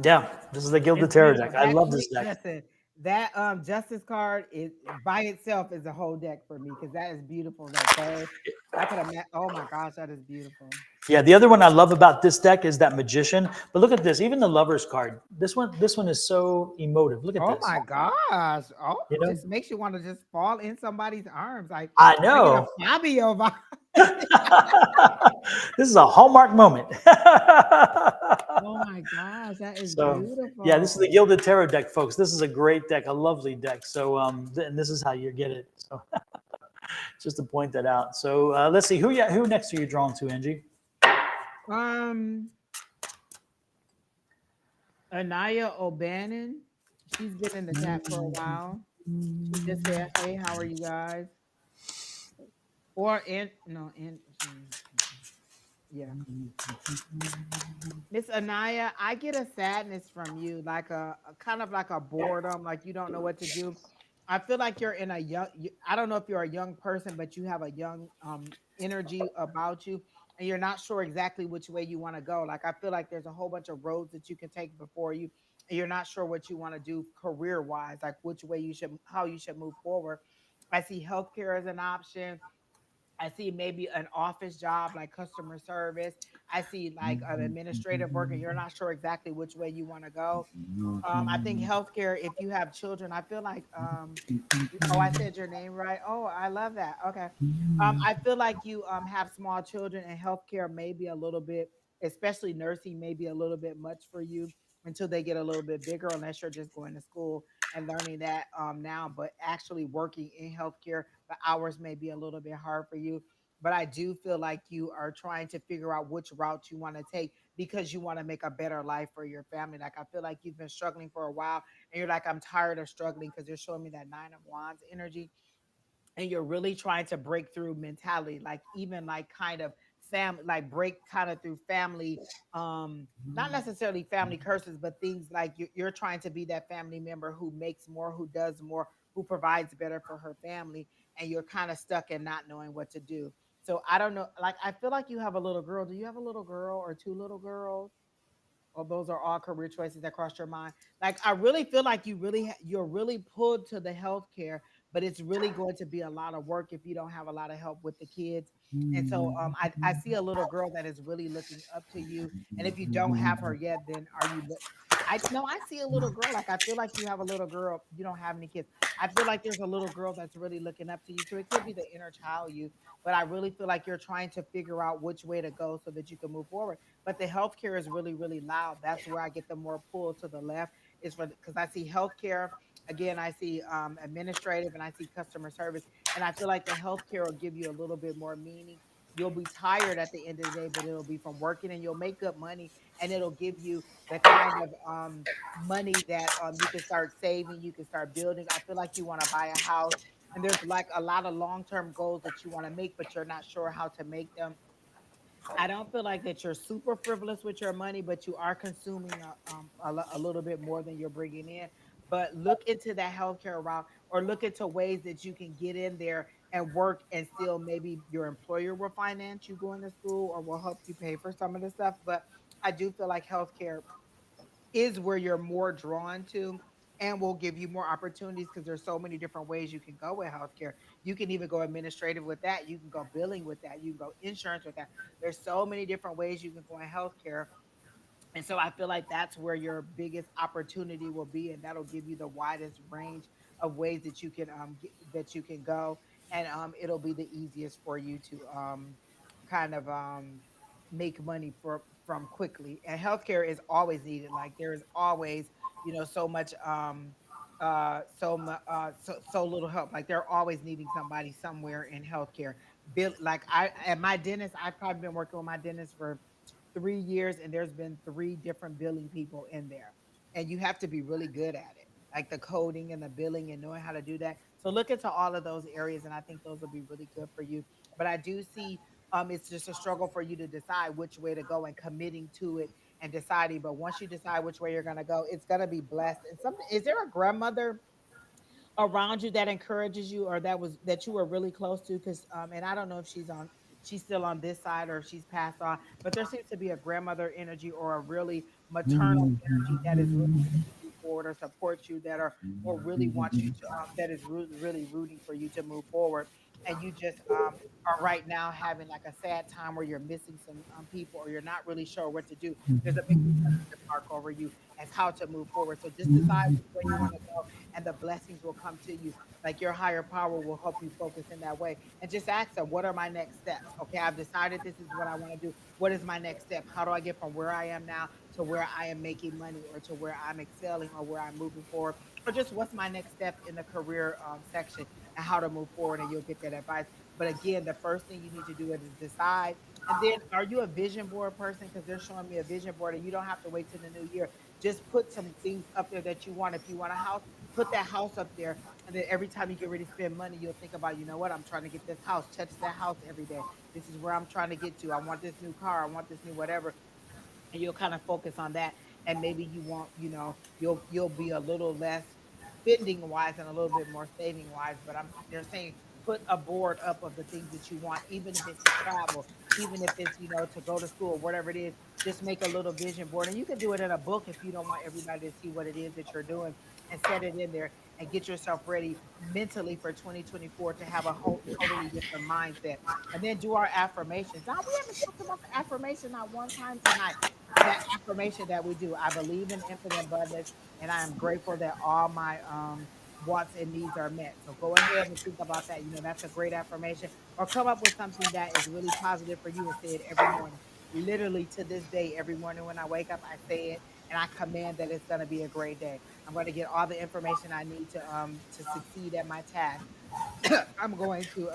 yeah, this is the Gilded It's Tarot beautiful. deck. I love this deck. Listen, that Justice card is by itself is a whole deck for me because that is beautiful. That third, I could imagine. Oh my gosh, that is beautiful. Yeah, the other one I love about this deck is that Magician. But look at this, even the Lovers card. This one is so emotive. Look at Oh this. my gosh! Oh, You know, just makes you want to just fall in somebody's arms. Like I I get a know. Fabio vibe. This is a Hallmark moment. Oh my gosh, that is So yeah, this is the beautiful. Gilded Tarot deck, folks. This is a great deck, a lovely deck. So and this is how you get it. So just to point that out. So let's see who next are you drawn to, Angie? Anaya O'Bannon. She's been in the chat for a while. She just said, "Hey, how are you guys?" Or in no in yeah. Miss Anaya, I get a sadness from you, like a kind of like a boredom, like you don't know what to do. I feel like you're in a I don't know if you're a young person, but you have a young energy about you, and you're not sure exactly which way you want to go. Like I feel like there's a whole bunch of roads that you can take before you, and you're not sure what you want to do career wise, like which way you should, how you should move forward. I see healthcare as an option. I see maybe an office job like customer service. I see like an administrative work, and you're not sure exactly which way you want to go. I think healthcare, if you have children, I feel like oh, I said your name right. Oh, I love that. Okay. I feel like you have small children, and healthcare may be a little bit, especially nursing, may be a little bit much for you until they get a little bit bigger, unless you're just going to school and learning that now. But actually working in healthcare, the hours may be a little bit hard for you. But I do feel like you are trying to figure out which route you want to take because you want to make a better life for your family. Like I feel like you've been struggling for a while, and you're like, I'm tired of struggling, because you're showing me that Nine of Wands energy, and you're really trying to break through mentality, like even like kind of family, like break kind of through family, not necessarily family curses, but things like you're trying to be that family member who makes more, who does more, who provides better for her family, and you're kind of stuck and not knowing what to do. So I don't know, like I feel like you have a little girl. Do you have a little girl or two little girls? Or those are all career choices that crossed your mind? Like I really feel like you're really pulled to the healthcare, but it's really going to be a lot of work if you don't have a lot of help with the kids. And so I see a little girl that is really looking up to you. And if you don't have her yet, then are you I no, I see a little girl. Like I feel like you have a little girl. You don't have any kids. I feel like there's a little girl that's really looking up to you too. It could be the inner child you, but I really feel like you're trying to figure out which way to go so that you can move forward. But the healthcare is really, really loud. That's where I get the more pull to the left, is for because I see healthcare. Again, I see administrative, and I see customer service. And I feel like the healthcare will give you a little bit more meaning. You'll be tired at the end of the day, but it'll be from working, and you'll make good money, and it'll give you the kind of money that you can start saving, you can start building. I feel like you want to buy a house, and there's like a lot of long-term goals that you want to make, but you're not sure how to make them. I don't feel like that you're super frivolous with your money, but you are consuming a little bit more than you're bringing in. But look into that healthcare route, or look into ways that you can get in there and work, and still maybe your employer will finance you going to school, or will help you pay for some of the stuff. But I do feel like healthcare is where you're more drawn to, and will give you more opportunities, because there's so many different ways you can go with healthcare. You can even go administrative with that, you can go billing with that, you can go insurance with that. There's so many different ways you can go in healthcare. And so I feel like that's where your biggest opportunity will be, and that'll give you the widest range of ways that you can that you can go, and it'll be the easiest for you to kind of make money from quickly. And healthcare is always needed. Like there is always, so much so little help. Like they're always needing somebody somewhere in healthcare. Bill, like I at my dentist, I've probably been working with my dentist for 3 years, and there's been three different billing people in there. And you have to be really good at it, like the coding and the billing and knowing how to do that. So look into all of those areas, and I think those will be really good for you. But I do see it's just a struggle for you to decide which way to go, and committing to it and deciding. But once you decide which way you're gonna go, it's gonna be blessed. And something, is there a grandmother around you that encourages you, or that you were really close to? Because and I don't know if she's still on this side, or if she's passed on, but there seems to be a grandmother energy, or a really maternal energy that is really pushing you forward, or supports you, that are, or really wants you to that is really rooting for you to move forward. And you just are right now having like a sad time, where you're missing some people, or you're not really sure what to do. There's a big question mark over you as how to move forward. So just decide which way you want to go, and the blessings will come to you. Like your higher power will help you focus in that way. And just ask them, what are my next steps? Okay, I've decided this is what I want to do. What is my next step? How do I get from where I am now to where I am making money, or to where I'm excelling, or where I'm moving forward? Or just what's my next step in the career section, and how to move forward, and you'll get that advice. But again, the first thing you need to do is decide. And then, are you a vision board person? Because they're showing me a vision board, and you don't have to wait till the new year. just put some things up there that you want. If you want a house, put that house up there. And then every time you get ready to spend money, you'll think about, you know what, I'm trying to get this house. Touch that house every day. This is where I'm trying to get to. I want this new car. I want this new whatever, and you'll kind of focus on that. And maybe you won't, you'll be a little less spending wise and a little bit more saving wise. But they're saying put a board up of the things that you want, even if it's to travel, even if it's, to go to school, whatever it is. Just make a little vision board, and you can do it in a book if you don't want everybody to see what it is that you're doing, and set it in there and get yourself ready mentally for 2024 to have a whole totally different mindset. And then do our affirmations. Now, we haven't talked about the affirmation not one time tonight. That affirmation that we do: I believe in infinite abundance, and I am grateful that all my wants and needs are met. So go ahead and think about that. That's a great affirmation. Or come up with something that is really positive for you and say it every morning. Literally, to this day, every morning when I wake up, I say it, and I command that it's going to be a great day. I'm going to get all the information I need to succeed at my task. I'm going to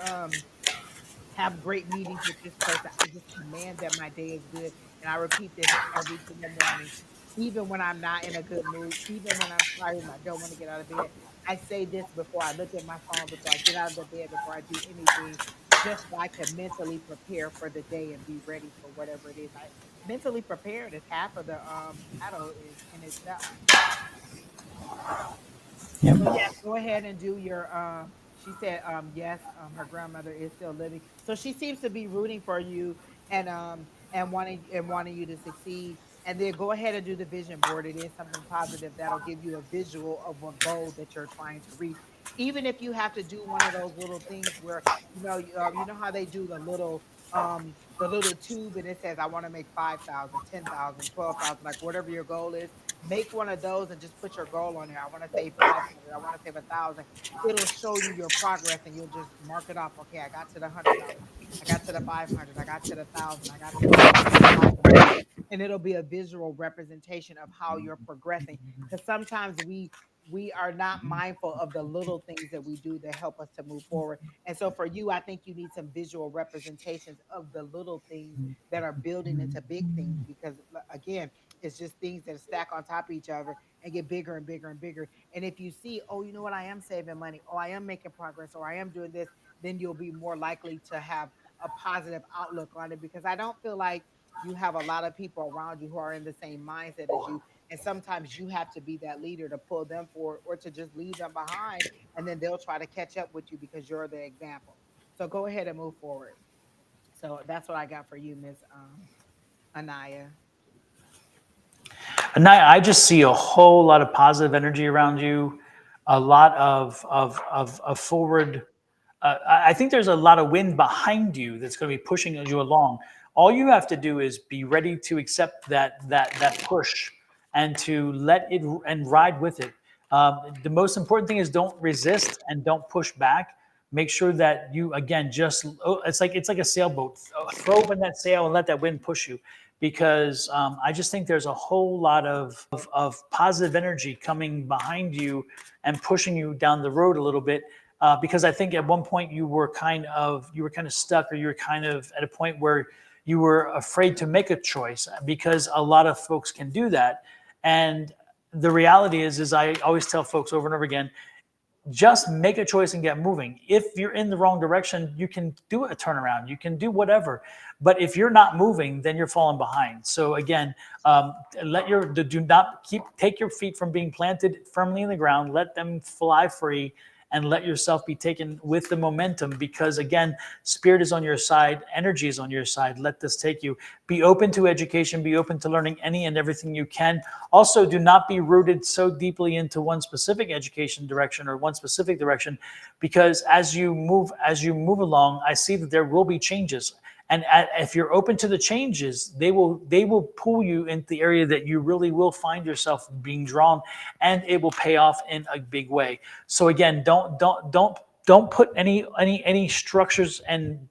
have great meetings with this person. I just command that my day is good. And I repeat this every single morning, even when I'm not in a good mood, even when I'm tired and I don't want to get out of bed. I say this before I look at my phone, before I get out of the bed, before I do anything, just so I can mentally prepare for the day and be ready for whatever it is. I mentally prepared is half of the battle is in itself. Yep. So yes, go ahead and do your she said yes, her grandmother is still living. So she seems to be rooting for you and wanting you to succeed. And then go ahead and do the vision board. It is something positive that'll give you a visual of what goal that you're trying to reach. Even if you have to do one of those little things where you know how they do the little tube, and it says I want to make 5,000, 10,000, 12,000, like whatever your goal is. Make one of those and just put your goal on there. I want to save 500. I want to save 1,000. It'll show you your progress, and you'll just mark it off. Okay, I got to the 100,000. I got to the 500. I got to the 1,000. I got to the 500. And it'll be a visual representation of how you're progressing. Because sometimes we are not mindful of the little things that we do that help us to move forward. And so for you, I think you need some visual representations of the little things that are building into big things. Because again, it's just things that stack on top of each other and get bigger and bigger and bigger. And if you see, oh, you know what, I am saving money, oh, I am making progress, or I am doing this, then you'll be more likely to have a positive outlook on it. Because I don't feel like you have a lot of people around you who are in the same mindset as you. And sometimes you have to be that leader to pull them forward or to just leave them behind. And then they'll try to catch up with you because you're the example. So go ahead and move forward. So that's what I got for you, Miss Anaya. And I just see a whole lot of positive energy around you, a lot of forward. I think there's a lot of wind behind you that's going to be pushing you along. All you have to do is be ready to accept that push and to let it and ride with it. The most important thing is don't resist and don't push back. Make sure that you again just it's like a sailboat. Throw open that sail and let that wind push you. Because I just think there's a whole lot of positive energy coming behind you and pushing you down the road a little bit. Because I think at one point you were kind of stuck, or you were kind of at a point where you were afraid to make a choice, because a lot of folks can do that. And the reality is I always tell folks over and over again, just make a choice and get moving. If you're in the wrong direction, you can do a turnaround, you can do whatever. But if you're not moving, then you're falling behind. So again, take your feet from being planted firmly in the ground, let them fly free, and let yourself be taken with the momentum. Because again, spirit is on your side, energy is on your side. Let this take you. Be open to education, be open to learning any and everything you can. Also, do not be rooted so deeply into one specific education direction or one specific direction, because as you move along, I see that there will be changes. And if you're open to the changes, they will pull you into the area that you really will find yourself being drawn, and it will pay off in a big way. So again, don't put any structures and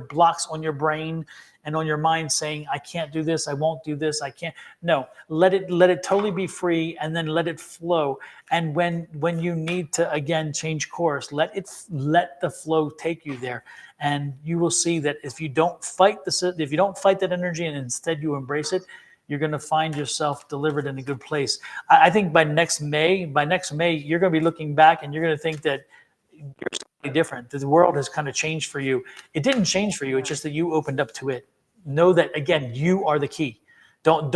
blocks on your brain and on your mind saying, I can't do this, I won't do this, I can't. No, let it totally be free, and then let it flow. And when you need to again change course, let the flow take you there. And you will see that if you don't fight that energy and instead you embrace it, you're going to find yourself delivered in a good place. I think by next May, you're going to be looking back and you're going to think that you're slightly different. The world has kind of changed for you. It didn't change for you. It's just that you opened up to it. Know that, again, you are the key. Don't,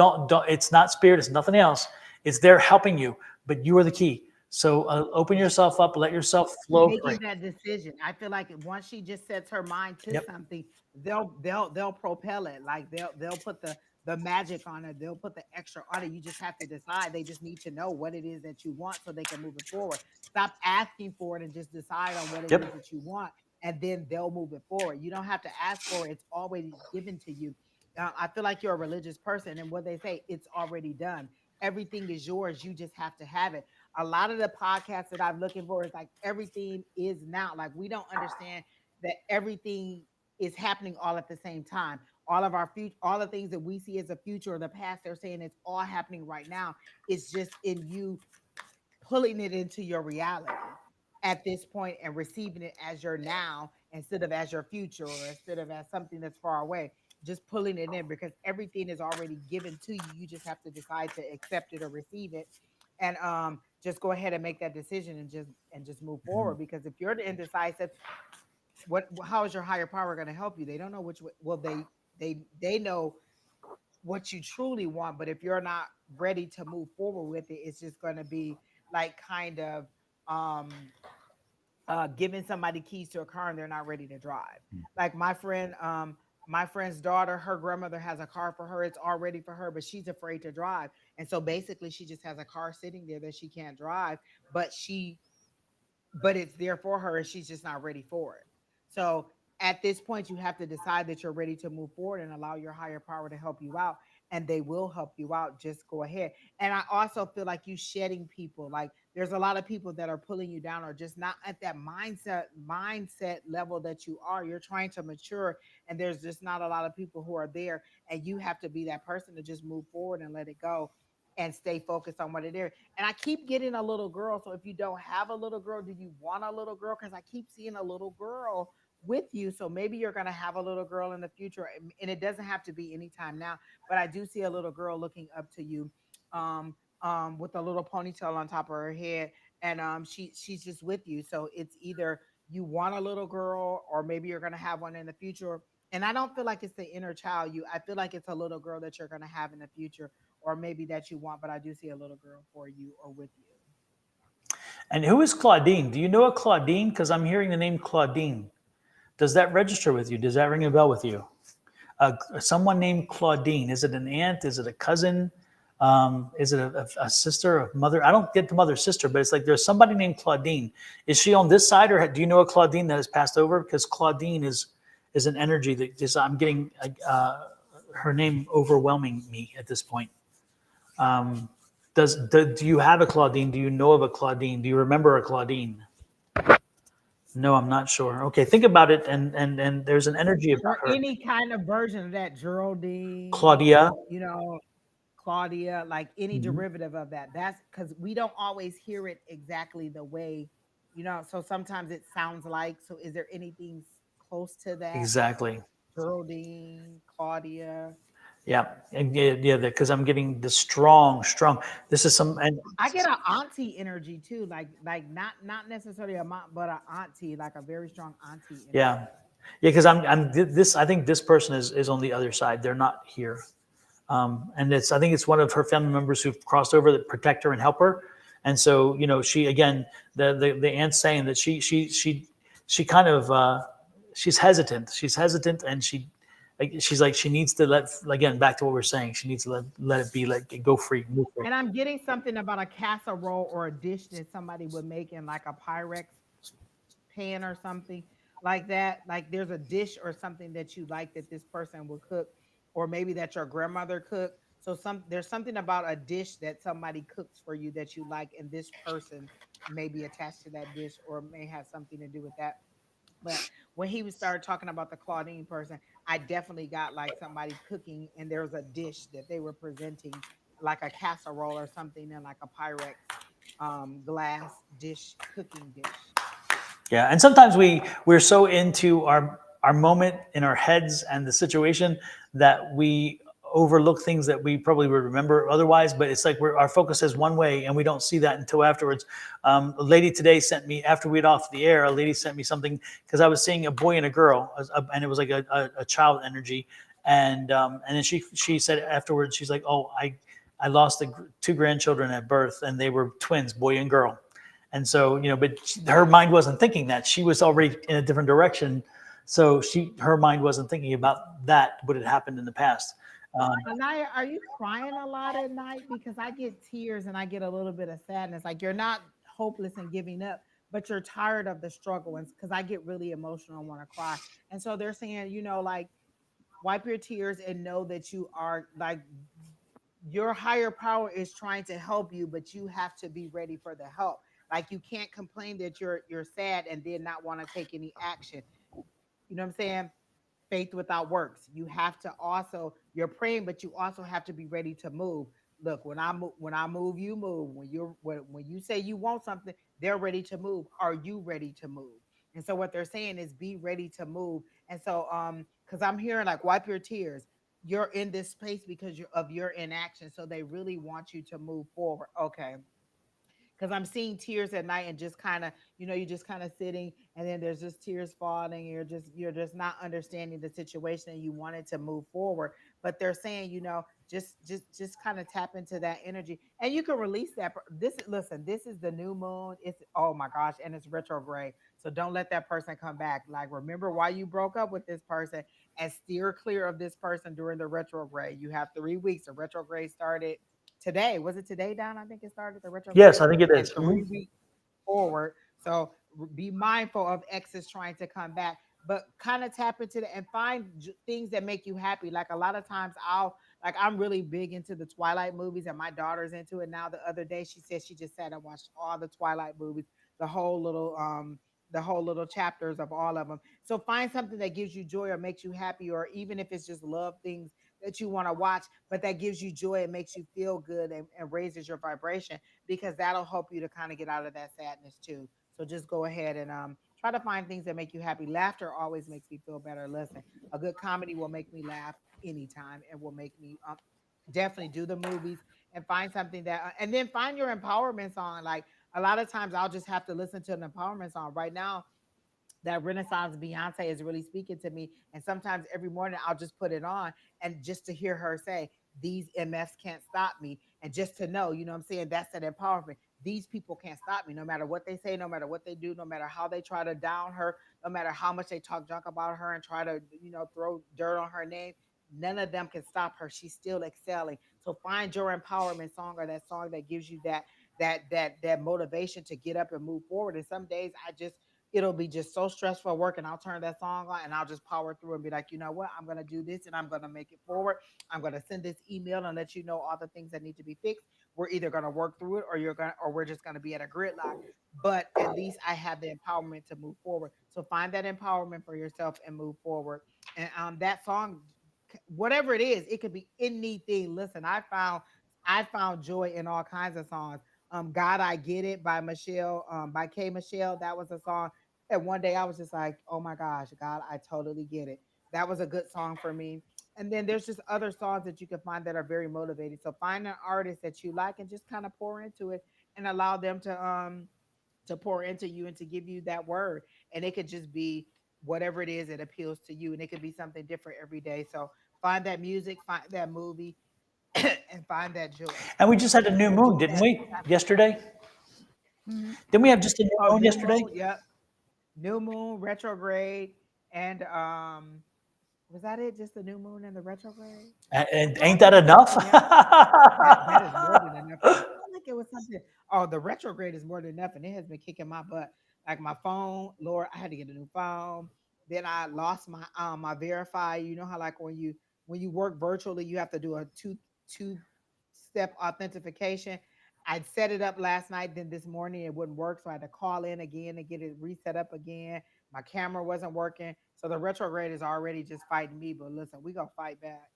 it's not spirit. It's nothing else. It's there helping you, but you are the key. So open yourself up, let yourself flow. Making that decision. I feel like once she just sets her mind to something, they'll propel it. Like they'll put the magic on it. They'll put the extra on it. You just have to decide. They just need to know what it is that you want so they can move it forward. Stop asking for it and just decide on what it is that you want, and then they'll move it forward. You don't have to ask for it. It's already given to you. I feel like you're a religious person, and what they say, it's already done. Everything is yours. You just have to have it. A lot of the podcasts that I'm looking for is like everything is now. Like we don't understand that everything is happening all at the same time. All of our future, all the things that we see as a future or the past, they're saying it's all happening right now. It's just in you pulling it into your reality at this point and receiving it as your now instead of as your future or instead of as something that's far away. Just pulling it in because everything is already given to you. You just have to decide to accept it or receive it, and just go ahead and make that decision and just move forward. Because if you're indecisive, how is your higher power going to help you? They don't know which way. Well, they know what you truly want, but if you're not ready to move forward with it, it's just going to be like kind of um giving somebody keys to a car and they're not ready to drive. Like my friend's daughter, her grandmother has a car for her. It's all ready for her, but she's afraid to drive. And so basically she just has a car sitting there that she can't drive, but it's there for her and she's just not ready for it. So at this point, you have to decide that you're ready to move forward and allow your higher power to help you out. And they will help you out. Just go ahead. And I also feel like you shedding people. Like there's a lot of people that are pulling you down or just not at that mindset level that you are. You're trying to mature, and there's just not a lot of people who are there. And you have to be that person to just move forward and let it go and stay focused on what it is. And I keep getting a little girl. So if you don't have a little girl, do you want a little girl? Because I keep seeing a little girl with you. So maybe you're going to have a little girl in the future. And it doesn't have to be anytime now, but I do see a little girl looking up to you, with a little ponytail on top of her head. And she's just with you. So it's either you want a little girl or maybe you're going to have one in the future. And I don't feel like it's the inner child I feel like it's a little girl that you're going to have in the future or maybe that you want, but I do see a little girl for you or with you. And who is Claudine? Do you know a Claudine? Because I'm hearing the name Claudine. Does that register with you? Does that ring a bell with you? Someone named Claudine. Is it an aunt? Is it a cousin? Is it a sister, a mother? I don't get the mother sister, but it's like there's somebody named Claudine. Is she on this side, or do you know a Claudine that has passed over? Because Claudine is an energy that just I'm getting her name overwhelming me at this point. Do you have a Claudine? Do you know of a Claudine? Do you remember a Claudine? No, I'm not sure. Okay, think about it, and there's an energy about Or her. any kind of version of that, Geraldine, Claudia. Claudia, like any Mhm. derivative of that. That's because we don't always hear it exactly the way, so sometimes it sounds like. So is there anything close to that? Exactly. Geraldine, Claudia. Yeah, and yeah, because I'm getting the strong. This is and I get an auntie energy too, like not necessarily a mom, but an auntie, like a very strong auntie energy. yeah, because I'm this. I think this person is on the other side. They're not here, and I think it's one of her family members who've crossed over that protect her and help her. And so she again, the aunt's saying that she kind of she's hesitant. She's hesitant, and she's like she needs to again back to what we're saying. She needs to let it be, let it go free, move free. And I'm getting something about a casserole or a dish that somebody would make in like a Pyrex pan or something like that. Like there's a dish or something that you like that this person will cook, or maybe that your grandmother cooked. So there's something about a dish that somebody cooks for you that you like, and this person may be attached to that dish or may have something to do with that. But when he started talking about the Claudine person, I definitely got like somebody cooking, and there was a dish that they were presenting, like a casserole or something, in like a Pyrex glass dish, cooking dish. Yeah, and sometimes we're so into our moment in our heads and the situation that we overlook things that we probably would remember otherwise. But it's like our focus is one way, and we don't see that until afterwards. A lady today sent me, after we'd off the air, a lady sent me something because I was seeing a boy and a girl, and it was like a child energy. And then she said afterwards, she's like, oh, I lost two grandchildren at birth, and they were twins, boy and girl. And so, but her mind wasn't thinking that. She was already in a different direction. So her mind wasn't thinking about that, what had happened in the past. Anaya, are you crying a lot at night? Because I get tears and I get a little bit of sadness. Like you're not hopeless and giving up, but you're tired of the struggle. And because I get really emotional and want to cry. And so they're saying, like, wipe your tears and know that you are like your higher power is trying to help you, but you have to be ready for the help. Like you can't complain that you're sad and then not want to take any action. You know what I'm saying? Faith without works. You have to also, you're praying, but you also have to be ready to move. Look, when I move, you move. When you say you want something, they're ready to move. Are you ready to move? And so what they're saying is be ready to move. And so because I'm hearing like wipe your tears. You're in this space because of your inaction. So they really want you to move forward. Okay, because I'm seeing tears at night and just kind of, you're just kind of sitting and then there's just tears falling. And you're just not understanding the situation and you wanted to move forward. But they're saying, just kind of tap into that energy and you can release that. This is the new moon. It's, oh my gosh, and it's retrograde. So don't let that person come back. Like, remember why you broke up with this person and steer clear of this person during the retrograde. You have 3 weeks. The retrograde started today. Was it today, Don? I think it started the Yes, retrograde I think it and is. 3 weeks forward. So be mindful of exes trying to come back, but kind of tap into the and find things that make you happy. Like a lot of times I'm really big into the Twilight movies and my daughter's into it now. The other day she said she just sat and watched all the Twilight movies, the whole little chapters of all of them. So find something that gives you joy or makes you happy, or even if it's just love things that you want to watch, but that gives you joy and makes you feel good and raises your vibration, because that'll help you to kind of get out of that sadness too. So just go ahead and try to find things that make you happy. Laughter always makes me feel better. Listen, a good comedy will make me laugh anytime and will make me definitely do the movies and find something that, and then find your empowerment song. Like a lot of times I'll just have to listen to an empowerment song. Right now, that Renaissance Beyonce is really speaking to me. And sometimes every morning I'll just put it on and just to hear her say, these MFs can't stop me. And just to know, you know what I'm saying? That's that empowerment. These people can't stop me no matter what they say, no matter what they do, no matter how they try to down her, no matter how much they talk junk about her and try to, throw dirt on her name. None of them can stop her. She's still excelling. So find your empowerment song, or that song that gives you that motivation to get up and move forward. And some days it'll be just so stressful at work and I'll turn that song on and I'll just power through and be like, you know what, I'm going to do this and I'm going to make it forward. I'm going to send this email and let you know all the things that need to be fixed. We're either going to work through it or we're just going to be at a gridlock. But at least I have the empowerment to move forward. So find that empowerment for yourself and move forward. And that song, whatever it is, it could be anything. Listen, I found joy in all kinds of songs. God, I Get It by Michelle, by K Michelle. That was a song. And one day I was just like, oh my gosh, God, I totally get it. That was a good song for me. And then there's just other songs that you can find that are very motivating. So find an artist that you like and just kind of pour into it and allow them to pour into you and to give you that word. And it could just be whatever it is that appeals to you. And it could be something different every day. So find that music, find that movie, and find that joy. And we just had a new And just moon, didn't that. we? Yesterday? Mhm. Didn't we have just a new Oh, moon new yesterday? moon. Yep. New moon, retrograde, and was that it? Just the new moon and the retrograde? And ain't that enough? Yeah, that is more than enough. I feel like it was something. Oh, the retrograde is more than enough, and it has been kicking my butt. Like my phone, Lord, I had to get a new phone. Then I lost my verify. You know how like when you work virtually, you have to do a two step authentication. I'd set it up last night, then this morning it wouldn't work, so I had to call in again and get it reset up again. My camera wasn't working, so the retrograde is already just fighting me. But listen, we gonna fight back.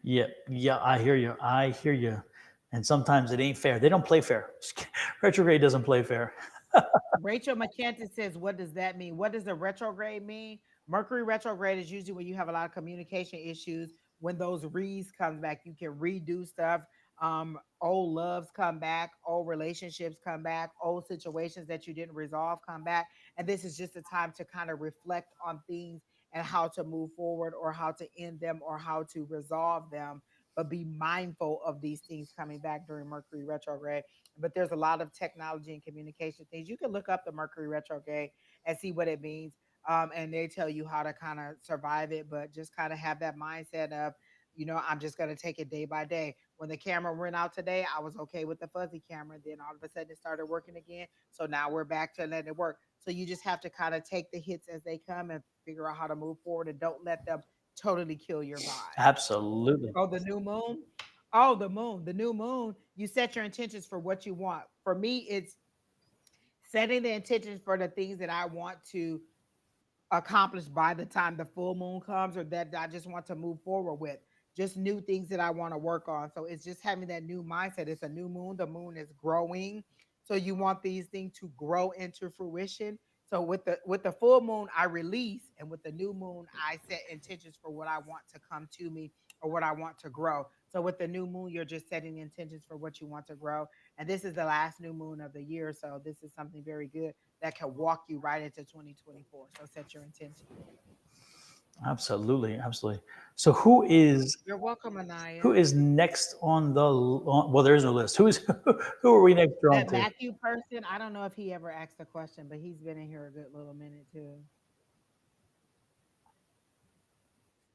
Yeah, yeah, I hear you. I hear you. And sometimes it ain't fair. They don't play fair. Retrograde doesn't play fair. Rachel McKenty says, what does that mean? What does the retrograde mean? Mercury retrograde is usually when you have a lot of communication issues when those re's come back, you can redo stuff. Old loves come back, old relationships come back, old situations that you didn't resolve come back. And this is just a time to kind of reflect on things and how to move forward or how to end them or how to resolve them. But be mindful of these things coming back during Mercury retrograde. But there's a lot of technology and communication things. You can look up the Mercury retrograde and see what it means. And they tell you how to kind of survive it, but just kind of have that mindset of, I'm just going to take it day by day. When the camera went out today, I was okay with the fuzzy camera. Then all of a sudden it started working again. So now we're back to letting it work. So you just have to kind of take the hits as they come and figure out how to move forward and don't let them totally kill your vibe. Absolutely. Oh, the new moon. Oh, the new moon. You set your intentions for what you want. For me, it's setting the intentions for the things that I want to accomplish by the time the full moon comes or that I just want to move forward with. Just new things that I want to work on. So it's just having that new mindset. It's a new moon. The moon is growing. So you want these things to grow into fruition. So with the full moon, I release, and with the new moon, I set intentions for what I want to come to me or what I want to grow. So with the new moon, you're just setting intentions for what you want to grow. And this is the last new moon of the year. So this is something very good that can walk you right into 2024. So set your intention. Absolutely. Absolutely. So who You're welcome, Anaya. is next on the well, there is no list. Who are we next drawn That to? Matthew person, I don't know if he ever asked a question, but he's been in here a good little minute too.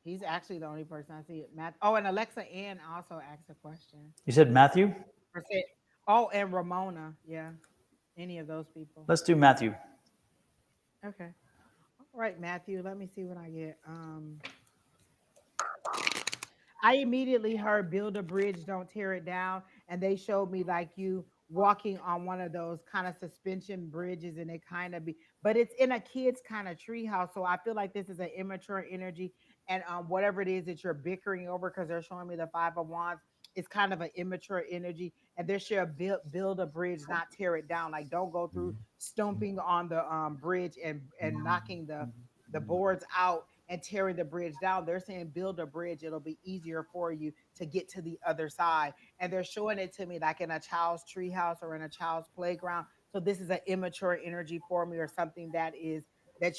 He's actually the only person I see. Matt. Oh, and Alexa Ann also asked a question. You said Matthew? Or said, oh, and Ramona. Yeah. Any of those people. Let's do Matthew. Okay. All right, Matthew. Let me see what I get. I immediately heard build a bridge, don't tear it down. And they showed me like you walking on one of those kind of suspension bridges, and it kind of be, but it's in a kid's kind of tree house. So I feel like this is an immature energy. And whatever it is that you're bickering over, because they're showing me the Five of Wands, it's kind of an immature energy. And they should build a bridge, not tear it down. Like don't go through stomping on the bridge and knocking the boards out and tearing the bridge down. They're saying build a bridge. It'll be easier for you to get to the other side. And they're showing it to me like in a child's treehouse or in a child's playground. So this is an immature energy for me, or something that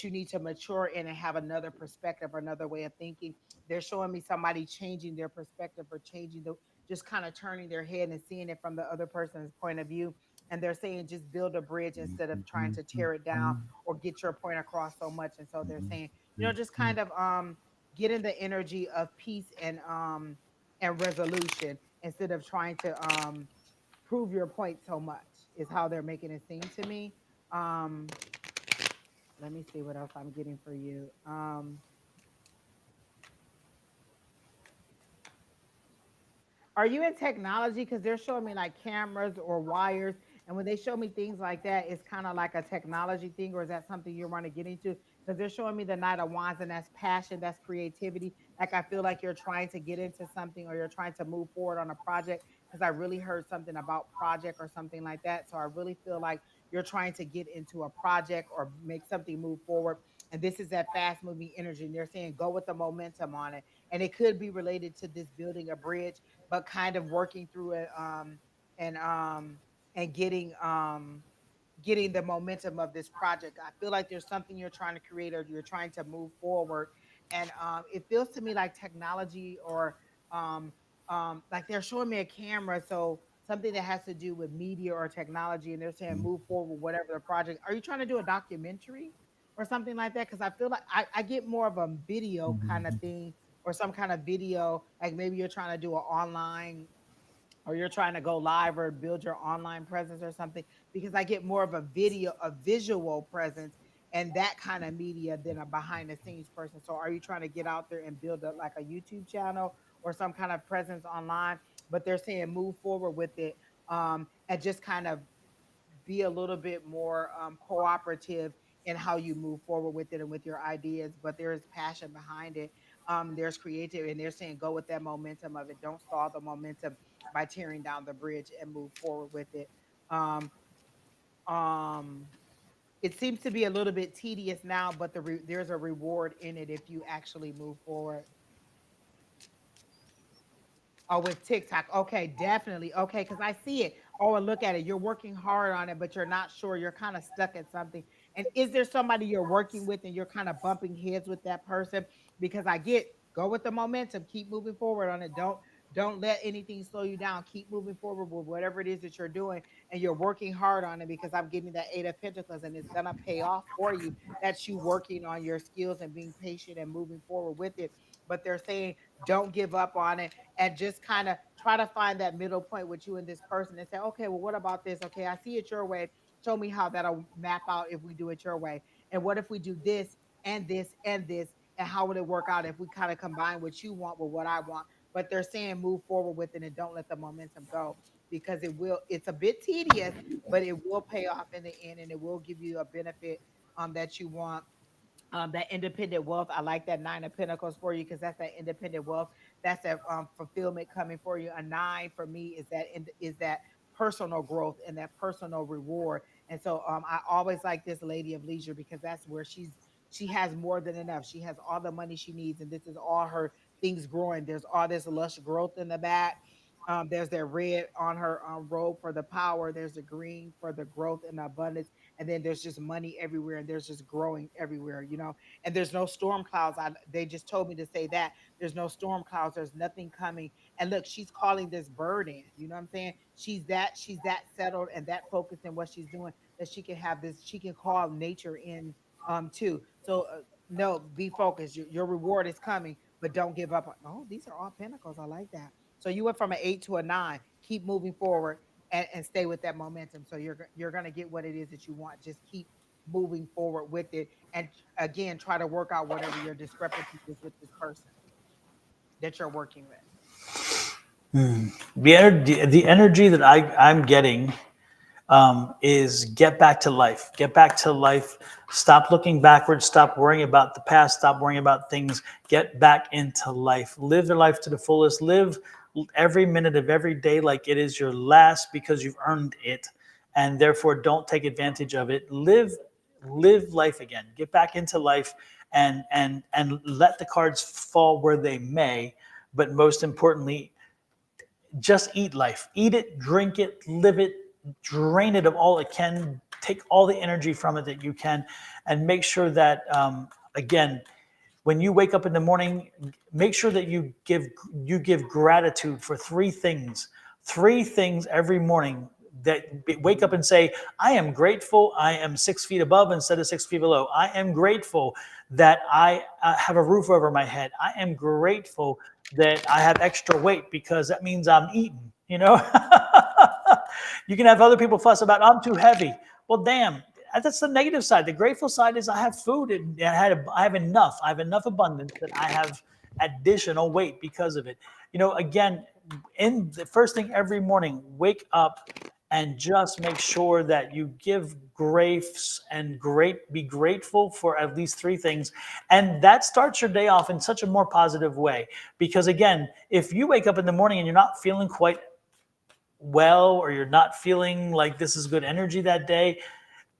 you need to mature in and have another perspective or another way of thinking. They're showing me somebody changing their perspective or changing the just kind of turning their head and seeing it from the other person's point of view. And they're saying just build a bridge instead of trying to tear it down or get your point across so much. And so they're saying, just kind of get in the energy of peace and resolution instead of trying to prove your point so much, is how they're making it seem to me. um Let me see what else I'm getting for you. Are you in technology? Because they're showing me like cameras or wires. And when they show me things like that, it's kind of like a technology thing, or is that something you want to get into? Because they're showing me the Knight of Wands, and that's passion, that's creativity. Like I feel like you're trying to get into something, or you're trying to move forward on a project. Because I really heard something about project or something like that. So I really feel like you're trying to get into a project or make something move forward. And this is that fast moving energy. And they're saying go with the momentum on it. And it could be related to this building a bridge, but kind of working through it and and getting the momentum of this project. I feel like there's something you're trying to create or you're trying to move forward. And it feels to me like technology or um like they're showing me a camera, so something that has to do with media or technology, and they're saying move forward whatever the project. Are you trying to do a documentary or something like that? Because I feel like I get more of a video kind of thing, or some kind of video, like maybe you're trying to do an online, or you're trying to go live or build your online presence or something, because I get more of a visual presence and that kind of media than a behind the scenes person. So are you trying to get out there and build like a YouTube channel or some kind of presence online? But they're saying move forward with it, and just kind of be a little bit more cooperative in how you move forward with it and with your ideas. But there is passion behind it. There's creative, and they're saying go with that momentum of it. Don't stall the momentum by tearing down the bridge and move forward with it. Um, um, it seems to be a little bit tedious now, but there's a reward in it if you actually move forward. Oh, with TikTok. Okay, definitely. Okay, because I see it. Oh, and look at it. You're working hard on it, but you're not sure. You're kind of stuck at something. And is there somebody you're working with and you're kind of bumping heads with that person? Because I get go with the momentum, keep moving forward on it. Don't let anything slow you down. Keep moving forward with whatever it is that you're doing, and you're working hard on it because I'm getting that 8 of Pentacles, and it's gonna pay off for you. That's you working on your skills and being patient and moving forward with it. But they're saying don't give up on it and just kind of try to find that middle point with you and this person and say, okay, well, what about this? Okay, I see it your way. Show me how that'll map out if we do it your way. And what if we do this and this and this? And how would it work out if we kind of combine what you want with what I want? But they're saying move forward with it and don't let the momentum go because it's a bit tedious, but it will pay off in the end and it will give you a benefit that you want. That independent wealth. I like that 9 of Pentacles for you because that's that independent wealth. That's that fulfillment coming for you. A 9 for me is that personal growth and that personal reward. And so I always like this lady of leisure because that's where she has more than enough. She has all the money she needs, and this is all her things growing. There's all this lush growth in the back. There's that red on her robe for the power. There's the green for the growth and the abundance, and then there's just money everywhere, and there's just growing everywhere, and there's no storm clouds. They just told me to say that there's no storm clouds, there's nothing coming. And look, she's calling this bird in, you know what I'm saying? She's that settled and that focused in what she's doing that she can have this, she can call nature in too. So no, be focused. Your reward is coming, but don't give up. Oh, these are all pentacles. I like that. So you went from an 8 to a 9. Keep moving forward and stay with that momentum. So you're gonna get what it is that you want. Just keep moving forward with it, and again, try to work out whatever your discrepancy is with this person that you're working with. The energy that I'm getting is get back to life. Get back to life. Stop looking backwards. Stop worrying about the past. Stop worrying about things. Get back into life. Live your life to the fullest. Live every minute of every day like it is your last because you've earned it, and therefore don't take advantage of it. Live life again. Get back into life, and let the cards fall where they may. But most importantly, just eat life. Eat it, drink it, live it, drain it of all it can, take all the energy from it that you can, and make sure that, again, when you wake up in the morning, make sure that you give gratitude for three things every morning. That wake up and say, I am grateful I am 6 feet above instead of 6 feet below. I am grateful that I have a roof over my head. I am grateful that I have extra weight because that means I'm eating, You can have other people fuss about, I'm too heavy. Well, damn, that's the negative side. The grateful side is I have food and I have enough. I have enough abundance that I have additional weight because of it. Again, in the first thing every morning, wake up and just make sure that you give grace and be grateful for at least three things. And that starts your day off in such a more positive way. Because again, if you wake up in the morning and you're not feeling quite well, or you're not feeling like this is good energy that day,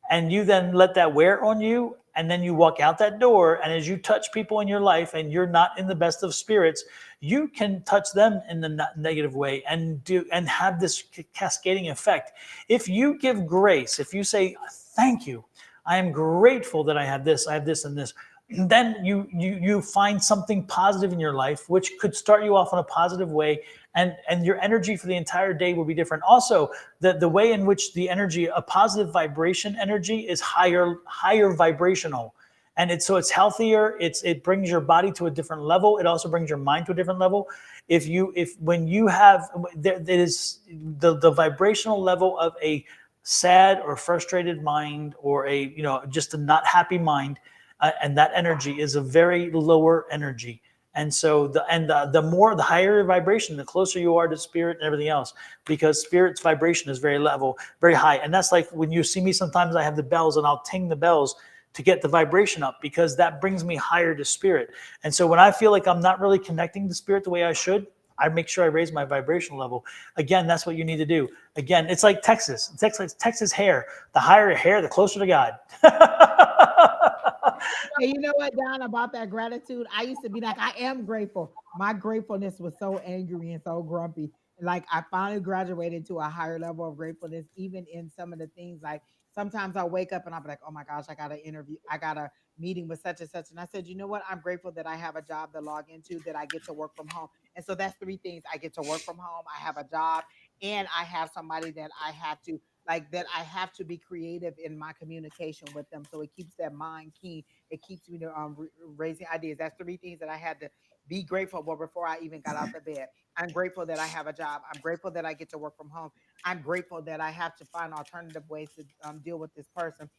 and you then let that wear on you, and then you walk out that door, and as you touch people in your life and you're not in the best of spirits, you can touch them in the negative way and have this cascading effect. If you give grace, if you say, thank you, I am grateful that I have this and this, then you find something positive in your life, which could start you off in a positive way, and your energy for the entire day will be different. Also, the way in which the energy, a positive vibration energy, is higher vibrational, and it's healthier. It brings your body to a different level. It also brings your mind to a different level. When you have that is the vibrational level of a sad or frustrated mind, or just a not happy mind. And that energy is a very lower energy. And so the higher your vibration, the closer you are to spirit and everything else, because spirit's vibration is very high. And that's like when you see me, sometimes I have the bells and I'll ting the bells to get the vibration up, because that brings me higher to spirit. And so when I feel like I'm not really connecting to spirit the way I should, I make sure I raise my vibrational level. Again, that's what you need to do. Again, it's like Texas hair. The higher your hair, the closer to God. And you know what, Don, about that gratitude? I used to be like, I am grateful. My gratefulness was so angry and so grumpy. Like I finally graduated to a higher level of gratefulness, even in some of the things. Like sometimes I'll wake up and I'll be like, oh my gosh, I got an interview, I got a meeting with such and such. And I said, you know what? I'm grateful that I have a job to log into, that I get to work from home. And so that's three things. I get to work from home, I have a job, and I have somebody that I have to like, that I have to be creative in my communication with them. So it keeps that mind keen. It keeps me to raising ideas. That's three things that I had to be grateful for before I even got out the bed. I'm grateful that I have a job. I'm grateful that I get to work from home. I'm grateful that I have to find alternative ways to deal with this person.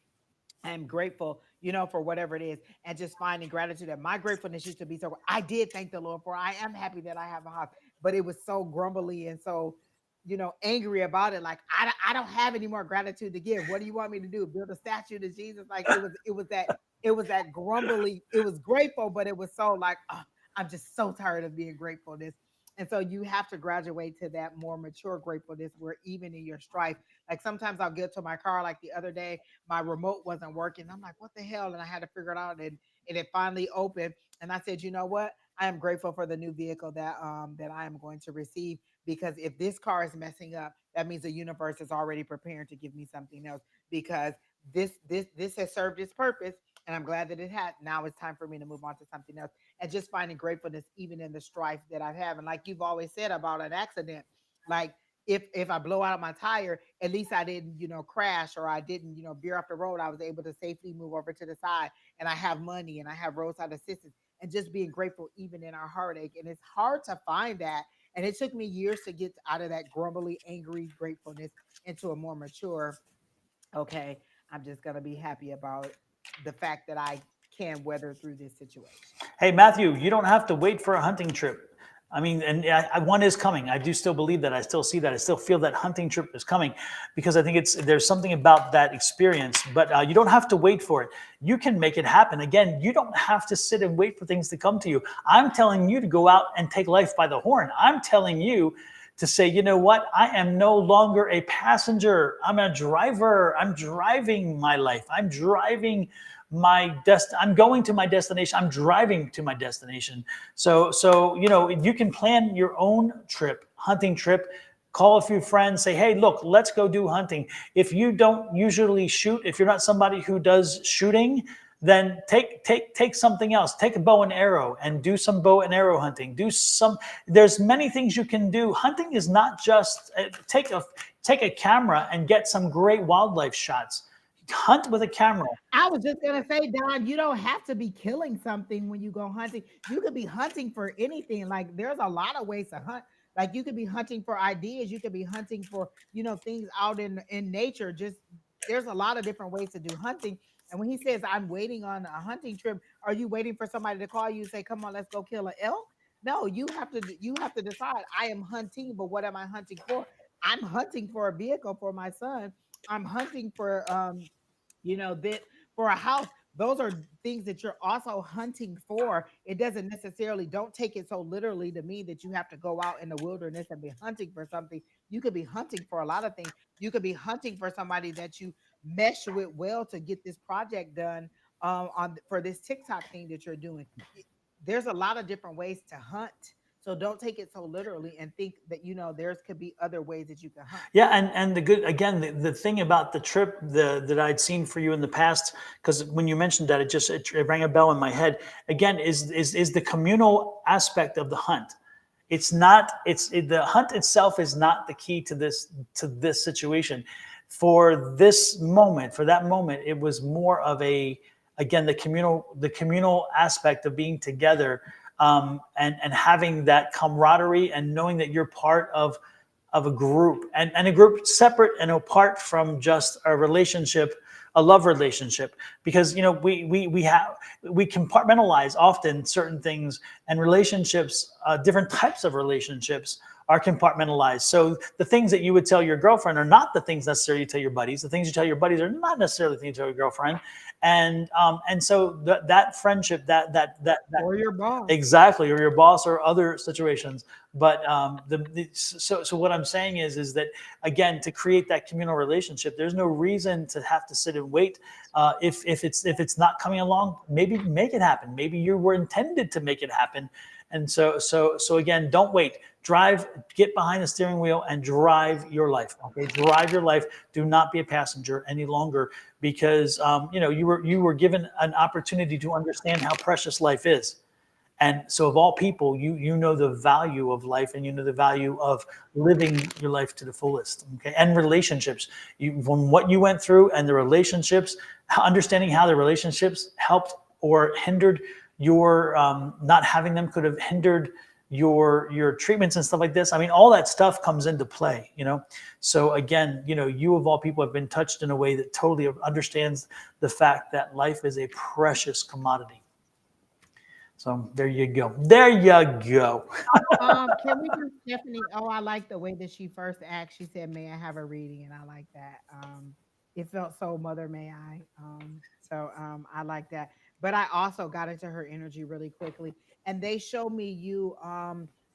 I'm grateful, for whatever it is, and just finding gratitude. That my gratefulness used to be so. I did thank the Lord for. I am happy that I have a house, but it was so grumbly and so, angry about it. Like I don't have any more gratitude to give. What do you want me to do? Build a statue to Jesus? Like it was that grumbly. It was grateful, but it was so like, I'm just so tired of being grateful. And so you have to graduate to that more mature gratefulness where even in your strife, like sometimes I'll get to my car, like the other day, my remote wasn't working. I'm like, what the hell? And I had to figure it out. And it finally opened. And I said, you know what? I am grateful for the new vehicle that I am going to receive, because if this car is messing up, that means the universe is already preparing to give me something else, because this has served its purpose, and I'm glad that it had. Now it's time for me to move on to something else, and just finding gratefulness even in the strife that I've had. And like you've always said about an accident, like if I blow out my tire, at least I didn't, crash, or I didn't, veer off the road. I was able to safely move over to the side, and I have money and I have roadside assistance, and just being grateful even in our heartache. And it's hard to find that. And it took me years to get out of that grumbly, angry gratefulness into a more mature, okay, I'm just going to be happy about the fact that I can weather through this situation. Hey, Matthew, you don't have to wait for a hunting trip. I mean, and one is coming. I do still believe that. I still see that. I still feel that hunting trip is coming, because I think there's something about that experience. But you don't have to wait for it. You can make it happen. Again, you don't have to sit and wait for things to come to you. I'm telling you to go out and take life by the horn. I'm telling you to say, you know what? I am no longer a passenger. I'm a driver. I'm driving my life. I'm driving I'm going to my destination. I'm driving to my destination. So you can plan your own trip, hunting trip. Call a few friends, say, hey, look, let's go do hunting. If you don't usually shoot, if you're not somebody who does shooting, then take something else. Take a bow and arrow and do some bow and arrow hunting. There's many things you can do. Hunting is not just take a camera and get some great wildlife shots. Hunt with a camera. I was just gonna say, Don, you don't have to be killing something when you go hunting. You could be hunting for anything. Like there's a lot of ways to hunt. Like you could be hunting for ideas. You could be hunting for, things out in nature. Just there's a lot of different ways to do hunting. And when he says, I'm waiting on a hunting trip, are you waiting for somebody to call you and say, come on, let's go kill an elk? No, you have to decide. I am hunting, but what am I hunting for? I'm hunting for a vehicle for my son. I'm hunting for that for a house. Those are things that you're also hunting for. It doesn't necessarily, don't take it so literally to mean that you have to go out in the wilderness and be hunting for something. You could be hunting for a lot of things. You could be hunting for somebody that you mesh with well to get this project done, for this TikTok thing that you're doing. There's a lot of different ways to hunt. So don't take it so literally and think that there's could be other ways that you can hunt. Yeah, and the thing about the trip that I'd seen for you in the past, because when you mentioned that, it rang a bell in my head. Again, is the communal aspect of the hunt. The hunt itself is not the key to this situation. For that moment, it was more of the communal aspect of being together. And having that camaraderie and knowing that you're part of a group, and a group separate and apart from just a relationship, a love relationship, because we compartmentalize often certain things, and relationships, different types of relationships are compartmentalized. So the things that you would tell your girlfriend are not the things necessarily you tell your buddies. The things you tell your buddies are not necessarily the things you tell your girlfriend. And so that friendship, that Or your boss. exactly, or your boss or other situations. But so what I'm saying is that, again, to create that communal relationship, there's no reason to have to sit and wait. If it's not coming along, maybe make it happen. Maybe you were intended to make it happen. And so again, don't wait. Drive, get behind the steering wheel and drive your life. Okay, drive your life. Do not be a passenger any longer, because you were given an opportunity to understand how precious life is. And so, of all people, you know the value of life, and you know the value of living your life to the fullest. Okay, and relationships. From what you went through and the relationships, understanding how the relationships helped or hindered your not having them could have hindered your treatments and stuff like this. I mean, all that stuff comes into play. So again, you of all people have been touched in a way that totally understands the fact that life is a precious commodity. So there you go. There you go. Can we do Stephanie? Oh, I like the way that she first asked. She said, "May I have a reading?" And I like that. It felt so Mother May I. I like that. But I also got into her energy really quickly, and they show me you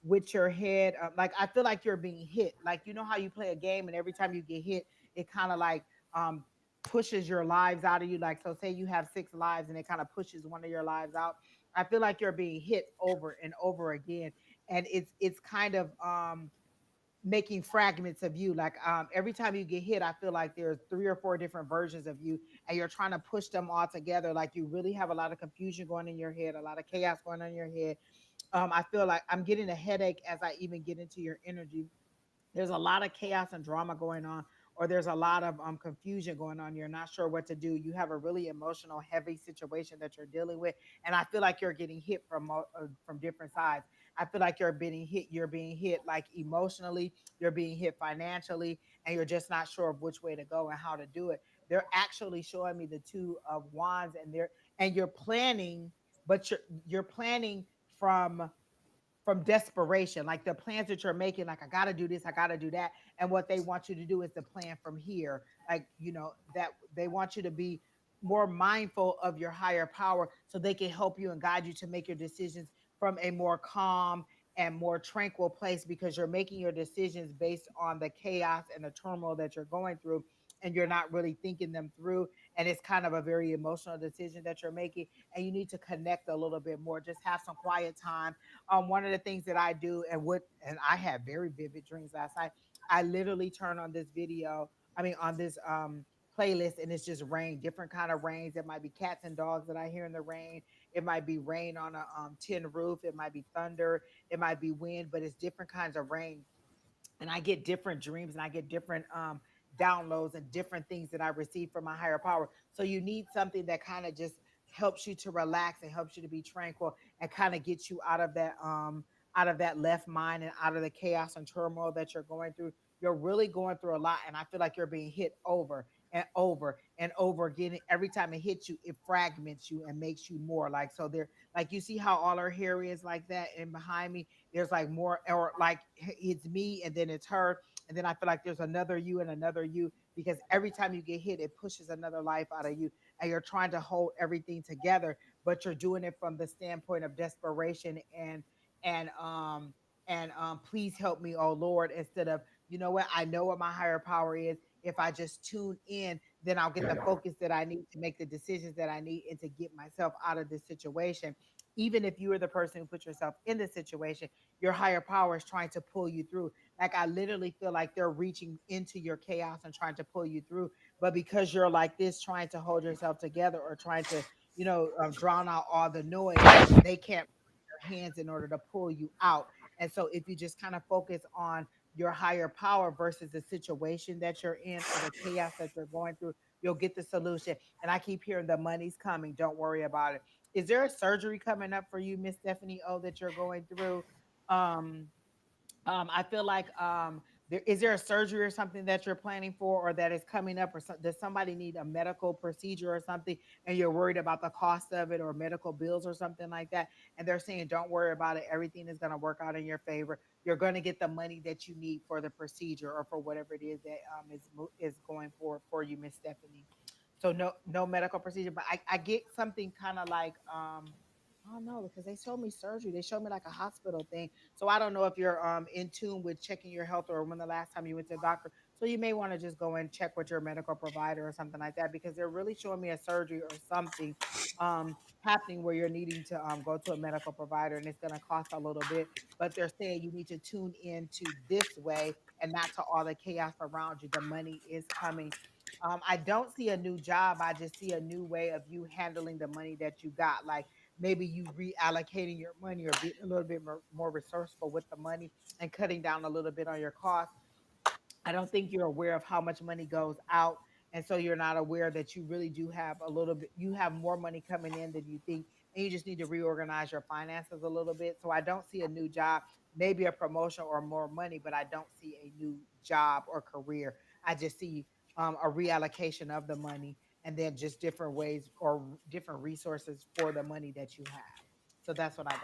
with your head. Like I feel like you're being hit. Like you know how you play a game, and every time you get hit, it kind of like um pushes your lives out of you. Like so, say you have 6 lives, and it kind of pushes one of your lives out. I feel like you're being hit over and over again, and it's kind of making fragments of you. Like every time you get hit, I feel like there's 3 or 4 different versions of you, and you're trying to push them all together. Like you really have a lot of confusion going in your head, a lot of chaos going on in your head. I feel like I'm getting a headache as I even get into your energy. There's a lot of chaos and drama going on, or there's a lot of confusion going on. You're not sure what to do. You have a really emotional heavy situation that you're dealing with, and I feel like you're getting hit from different sides. I feel like you're being hit like emotionally, you're being hit financially, and you're just not sure of which way to go and how to do it. They're actually showing me the 2 of Wands, and you're planning, but you're planning from desperation, like the plans that you're making, like I got to do this, I got to do that. And what they want you to do is the plan from here. Like, that they want you to be more mindful of your higher power so they can help you and guide you to make your decisions from a more calm and more tranquil place, because you're making your decisions based on the chaos and the turmoil that you're going through, and you're not really thinking them through, and it's kind of a very emotional decision that you're making, and you need to connect a little bit more. Just have some quiet time. One of the things that I do, and I had very vivid dreams last night. I literally turn on this video, on this playlist, and it's just rain, different kind of rains. It might be cats and dogs that I hear in the rain. It might be rain on a tin roof. It might be thunder. It might be wind, but it's different kinds of rain, and I get different dreams, and I get different downloads and different things that I receive from my higher power. So you need something that kind of just helps you to relax and helps you to be tranquil and kind of gets you out of that left mind and out of the chaos and turmoil that you're going through. You're really going through a lot, and I feel like you're being hit over and over and over again. Every time it hits you, it fragments you and makes you more like, so there, like you see how all her hair is like that, and behind me there's like more, or like it's me and then it's her, and then I feel like there's another you and another you, because every time you get hit, it pushes another life out of you, and you're trying to hold everything together, but you're doing it from the standpoint of desperation and please help me, oh Lord, instead of, you know what, I know what my higher power is. If I just tune in, then I'll get the focus that I need to make the decisions that I need and to get myself out of this situation. Even if you are the person who put yourself in this situation, your higher power is trying to pull you through. Like I literally feel like they're reaching into your chaos and trying to pull you through. But because you're like this, trying to hold yourself together, or trying to, drown out all the noise, they can't put their hands in order to pull you out. And so if you just kind of focus on your higher power versus the situation that you're in or the chaos that you're going through, you'll get the solution. And I keep hearing the money's coming. Don't worry about it. Is there a surgery coming up for you, Miss Stephanie O, that you're going through? Um, I feel like Is there a surgery or something that you're planning for, or that is coming up, or does somebody need a medical procedure or something, and you're worried about the cost of it, or medical bills or something like that? And they're saying, don't worry about it. Everything is going to work out in your favor. You're going to get the money that you need for the procedure or for whatever it is that is going for you, Miss Stephanie. So no medical procedure, but I get something kind of like I don't know, because they showed me surgery. They showed me like a hospital thing. So I don't know if you're in tune with checking your health, or when the last time you went to the doctor. So you may want to just go and check with your medical provider or something like that, because they're really showing me a surgery or something happening where you're needing to go to a medical provider, and it's going to cost a little bit. But they're saying you need to tune into this way and not to all the chaos around you. The money is coming. I don't see a new job. I just see a new way of you handling the money that you got. Like maybe you reallocating your money, or being a little bit more resourceful with the money and cutting down a little bit on your costs. I don't think you're aware of how much money goes out. And so you're not aware that you really do have a little bit, you have more money coming in than you think. And you just need to reorganize your finances a little bit. So I don't see a new job, maybe a promotion or more money, but I don't see a new job or career. I just see a reallocation of the money, and then just different ways or different resources for the money that you have. So that's what I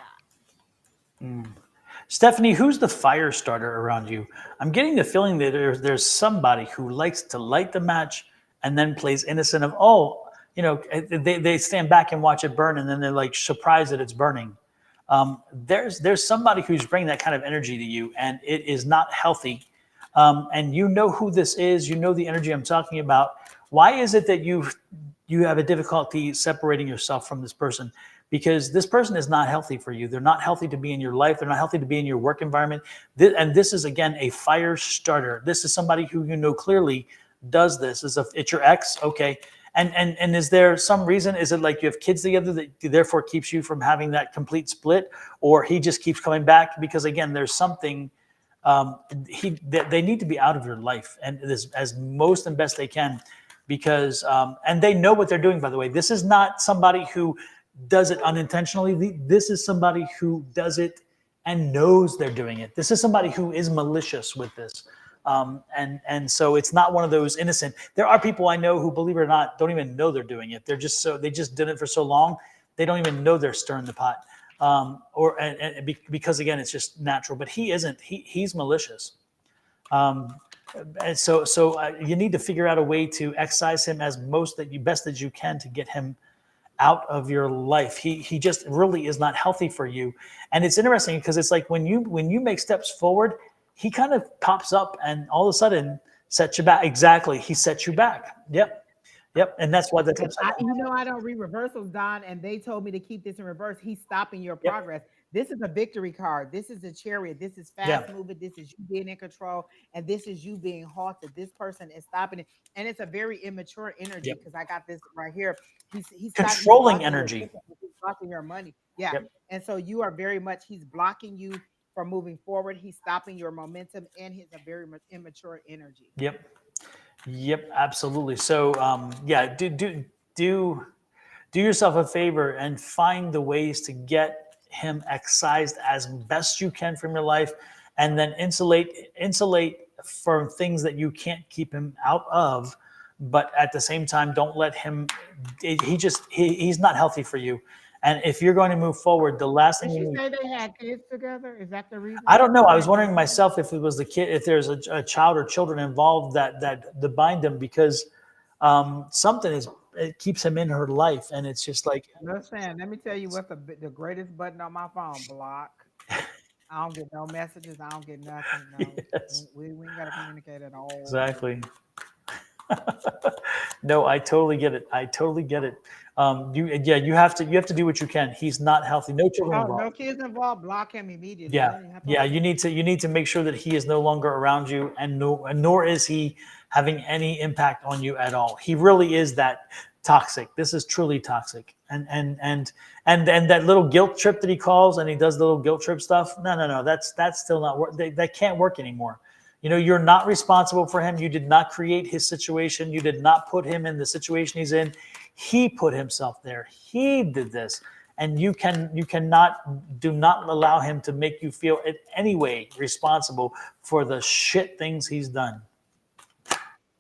got. Stephanie, who's the fire starter around you? I'm getting the feeling that there's somebody who likes to light the match and then plays innocent of, oh, they stand back and watch it burn, and then they're like surprised that it's burning. There's somebody who's bringing that kind of energy to you, and it is not healthy. And you know who this is. You know the energy I'm talking about. Why is it that you have a difficulty separating yourself from this person? Because this person is not healthy for you. They're not healthy to be in your life. They're not healthy to be in your work environment. And this is, again, a fire starter. This is somebody who you know clearly does this. It's your ex, okay. And is there some reason? Is it like you have kids together that therefore keeps you from having that complete split? Or he just keeps coming back? Because, again, there's something, they need to be out of your life, and as most and best they can. Because, and they know what they're doing, by the way. This is not somebody who does it unintentionally. This is somebody who does it and knows they're doing it. This is somebody who is malicious with this. And so it's not one of those innocent. There are people I know who, believe it or not, don't even know they're doing it. They just did it for so long, they don't even know they're stirring the pot. Because, again, it's just natural. But he isn't. He's malicious. And so you need to figure out a way to excise him as best as you can to get him out of your life. He just really is not healthy for you. And it's interesting because it's like when you make steps forward, he kind of pops up and all of a sudden sets you back. Exactly, he sets you back. Yep. And that's why the tips. I don't read reversals, Don, and they told me to keep this in reverse. He's stopping your progress. This is a victory card. This is a chariot. This is fast moving. This is you being in control, and this is you being halted. This person is stopping it, and it's a very immature energy because I got this right here. He's controlling energy. He's blocking your money. And so you are very much. He's blocking you from moving forward. He's stopping your momentum, and he's a very immature energy. Yep, absolutely. So, do yourself a favor and find the ways to get him excised as best you can from your life, and then insulate from things that you can't keep him out of. But at the same time, don't let him. He's not healthy for you. And if you're going to move forward, the last thing. Did she say they had kids together? Is that the reason? I don't know. I was wondering myself if it was the kid, if there's a child or children involved that bind them, because it keeps him in her life, and it's just like. Listen, let me tell you what's the greatest button on my phone: block. I don't get no messages. I don't get nothing. No, Yes. we ain't got to communicate at all. Exactly. No, I totally get it. You have to do what you can. He's not healthy. No children involved. No kids involved. Block him immediately. Yeah. You need to make sure that he is no longer around you, and nor is he having any impact on you at all. He really is that toxic. This is truly toxic. And that little guilt trip that he calls, and he does the little guilt trip stuff. No. That's still not work. That can't work anymore. You're not responsible for him. You did not create his situation. You did not put him in the situation he's in. He put himself there. He did this. and you cannot do not allow him to make you feel in any way responsible for the shit things he's done.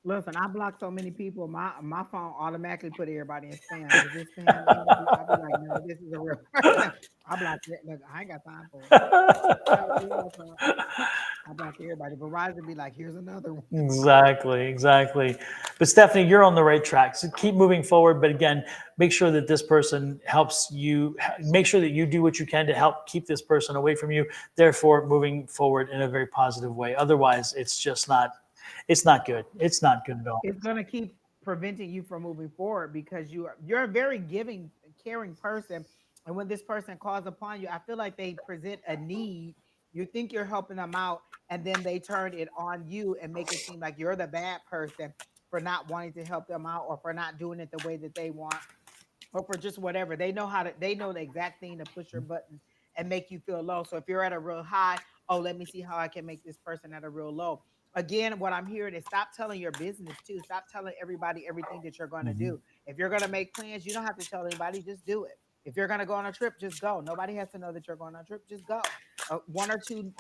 Listen, I block so many people. My phone automatically put everybody in spam. Is this spam, Angie? I'll be like, no, this is a real person. I block it. Look, I ain't got time for it. I block everybody. Verizon be like, here's another one. Exactly. But Stephanie, you're on the right track. So keep moving forward. But again, make sure that this person helps you. Make sure that you do what you can to help keep this person away from you. Therefore, moving forward in a very positive way. Otherwise, it's just not. It's not good. It's not good at all. It's gonna keep preventing you from moving forward because you're a very giving, caring person. And when this person calls upon you, I feel like they present a need. You think you're helping them out, and then they turn it on you and make it seem like you're the bad person for not wanting to help them out or for not doing it the way that they want or for just whatever. They know the exact thing to push your buttons and make you feel low. So if you're at a real high, oh, let me see how I can make this person at a real low. Again, what I'm hearing is stop telling your business too. Stop telling everybody everything that you're going to do. If you're going to make plans, you don't have to tell anybody, just do it. If you're going to go on a trip, just go. Nobody has to know that you're going on a trip, just go. One or two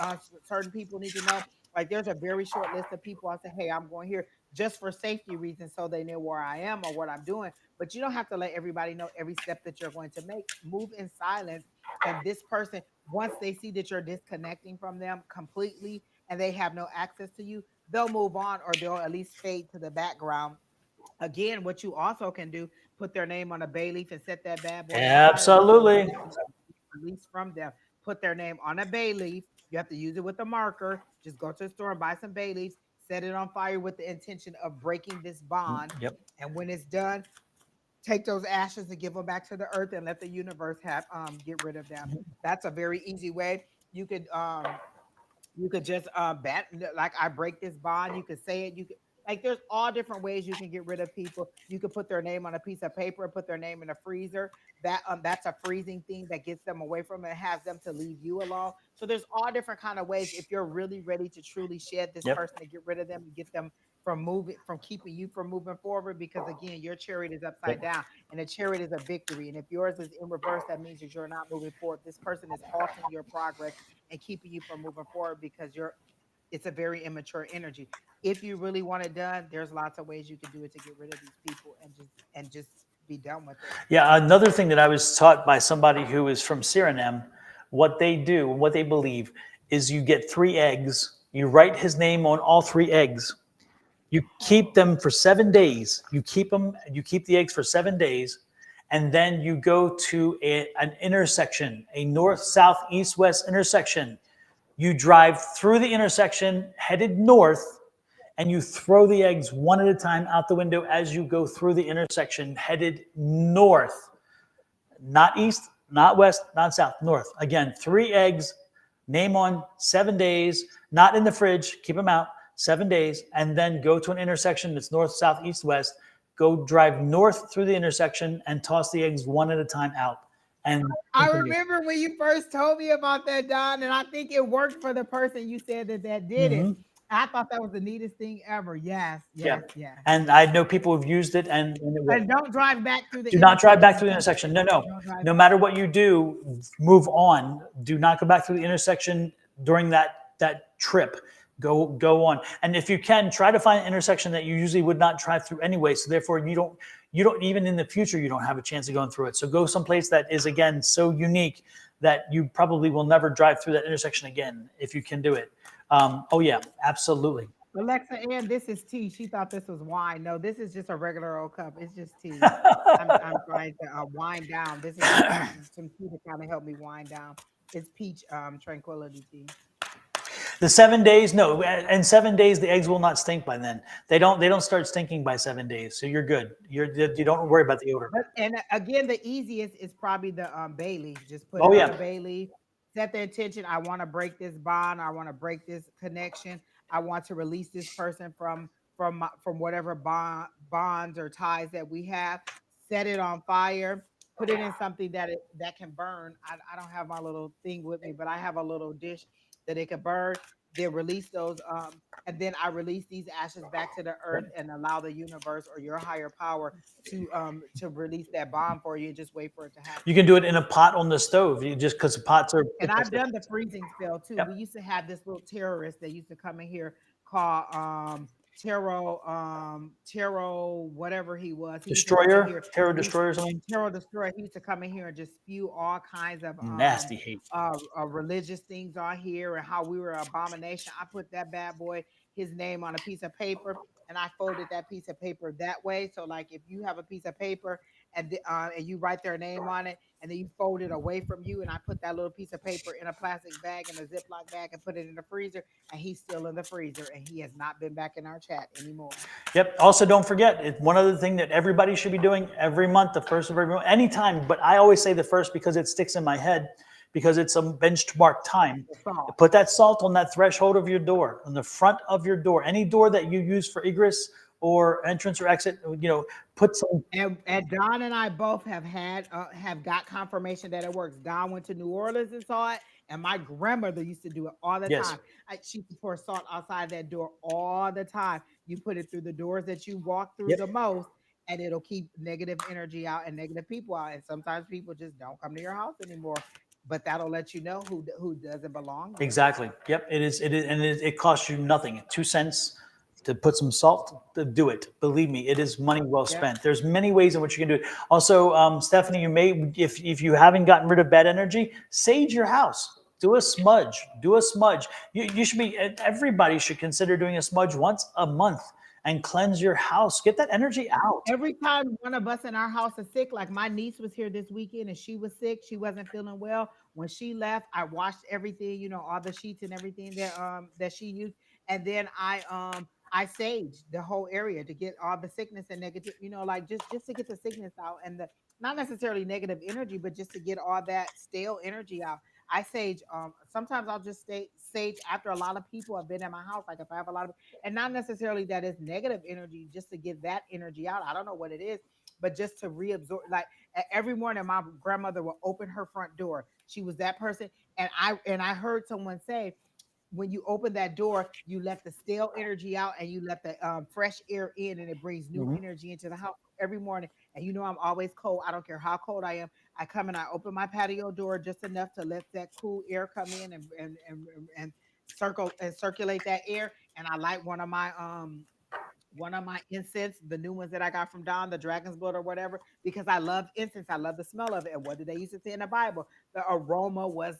certain people need to know. Like there's a very short list of people. I say, hey, I'm going here just for safety reasons so they know where I am or what I'm doing. But you don't have to let everybody know every step that you're going to make. Move in silence. And this person, once they see that you're disconnecting from them completely and they have no access to you, they'll move on or they'll at least fade to the background. Again, what you also can do, put their name on a bay leaf and set that bad boy on fire. Absolutely. Release from them. Put their name on a bay leaf. You have to use it with a marker. Just go to the store and buy some bay leaves. Set it on fire with the intention of breaking this bond. Yep. And when it's done, take those ashes and give them back to the earth and let the universe have get rid of them. That's a very easy way. You could just bat like I break this bond. You could say it. You could like there's all different ways you can get rid of people. You could put their name on a piece of paper and put their name in a freezer. That's a freezing thing that gets them away from it and has them to leave you alone. So there's all different kind of ways if you're really ready to truly shed this Yep. person to get rid of them and get them from moving from keeping you from moving forward because again your chariot is upside down and a chariot is a victory and if yours is in reverse that means that you're not moving forward. This person is halting your progress and keeping you from moving forward because it's a very immature energy. If you really want it done, there's lots of ways you can do it to get rid of these people and just be done with it. Yeah, another thing that I was taught by somebody who is from Suriname, what they do, what they believe, is you get 3 eggs, you write his name on all 3 eggs, you keep them for 7 days, you keep the eggs for 7 days, and then you go to an intersection, a north, south, east, west intersection. You drive through the intersection, headed north, and you throw the eggs one at a time out the window as you go through the intersection, headed north. Not east, not west, not south, north. Again, 3 eggs, name on, 7 days, not in the fridge, keep them out, 7 days, and then go to an intersection that's north, south, east, west. Go drive north through the intersection and toss the eggs one at a time out. And I remember when you first told me about that, Don, and I think it worked for the person you said that did it. I thought that was the neatest thing ever. Yes. And I know people who've used it and it worked. And don't drive back through the Do not drive back through the intersection. No. No matter what you do, move on. Do not go back through the intersection during that trip. Go on. And if you can, try to find an intersection that you usually would not drive through anyway. So therefore you don't even in the future, you don't have a chance of going through it. So go someplace that is again so unique that you probably will never drive through that intersection again if you can do it. Oh yeah, absolutely. Alexa, and this is tea. She thought this was wine. No, this is just a regular old cup. It's just tea. I'm trying to wind down. This is some tea to kind of help me wind down. It's peach tranquility tea. The 7 days, no. In 7 days, the eggs will not stink by then. They don't start stinking by 7 days. So you're good. You don't worry about the odor. And again, the easiest is probably the bay leaf. Just put it on the bay leaf. Set the intention. I want to break this bond. I want to break this connection. I want to release this person from whatever bonds or ties that we have. Set it on fire. Put it in something that can burn. I don't have my little thing with me, but I have a little dish that it can burn. then release those. And then I release these ashes back to the earth and allow the universe or your higher power to release that bomb for you. Just wait for it to happen. You can do it in a pot on the stove. You just because pots are. And I've done the freezing spell too. Yep. We used to have this little terrorist that used to come in here called Tarot, whatever he was. He used to come in Destroyer, here. Tarot Destroyer or something. Tarot Destroyer. He used to come in here and just spew all kinds of Nasty hate. religious things on here and how we were an abomination. I put that bad boy, his name on a piece of paper, and I folded that piece of paper that way. So like if you have a piece of paper and you write their name on it, and then you fold it away from you, and I put that little piece of paper in a plastic bag, in a Ziploc bag, and put it in the freezer, and he's still in the freezer, and he has not been back in our chat anymore. Yep. Also, don't forget, one other thing that everybody should be doing every month, the first of every month, anytime, but I always say the first because it sticks in my head, because it's a benchmark time. Put that salt on that threshold of your door, on the front of your door, any door that you use for egress or entrance or exit, put some. And Don and I both have got confirmation that it works. Don went to New Orleans and saw it, and my grandmother used to do it all the time. She used to pour salt outside that door all the time. You put it through the doors that you walk through the most, and it'll keep negative energy out and negative people out. And sometimes people just don't come to your house anymore. But that'll let you know who doesn't belong there. Exactly. Yep. It is, and it costs you nothing. 2 cents. To put some salt, to do it. Believe me, it is money well spent. There's many ways in which you can do it. Also, Stephanie, you may, if you haven't gotten rid of bad energy, sage your house. Do a smudge. Do a smudge. You should be. Everybody should consider doing a smudge once a month and cleanse your house. Get that energy out. Every time one of us in our house is sick, like my niece was here this weekend and she was sick. She wasn't feeling well. When she left, I washed everything, all the sheets and everything that she used, and then I saged the whole area to get all the sickness and negative, like just to get the sickness out and the not necessarily negative energy, but just to get all that stale energy out. I sage. Sometimes I'll just sage after a lot of people have been in my house. Like if I have a lot of, and not necessarily that it's negative energy, just to get that energy out. I don't know what it is, but just to reabsorb. Like every morning, my grandmother will open her front door. She was that person, and I heard someone say, when you open that door, you let the stale energy out and you let the fresh air in, and it brings new energy into the house every morning. And I'm always cold. I don't care how cold I am. I come and I open my patio door just enough to let that cool air come in and circulate that air. And I light one of my incense, the new ones that I got from Don, the Dragon's Blood or whatever, because I love incense. I love the smell of it. And what did they used to say in the Bible? The aroma was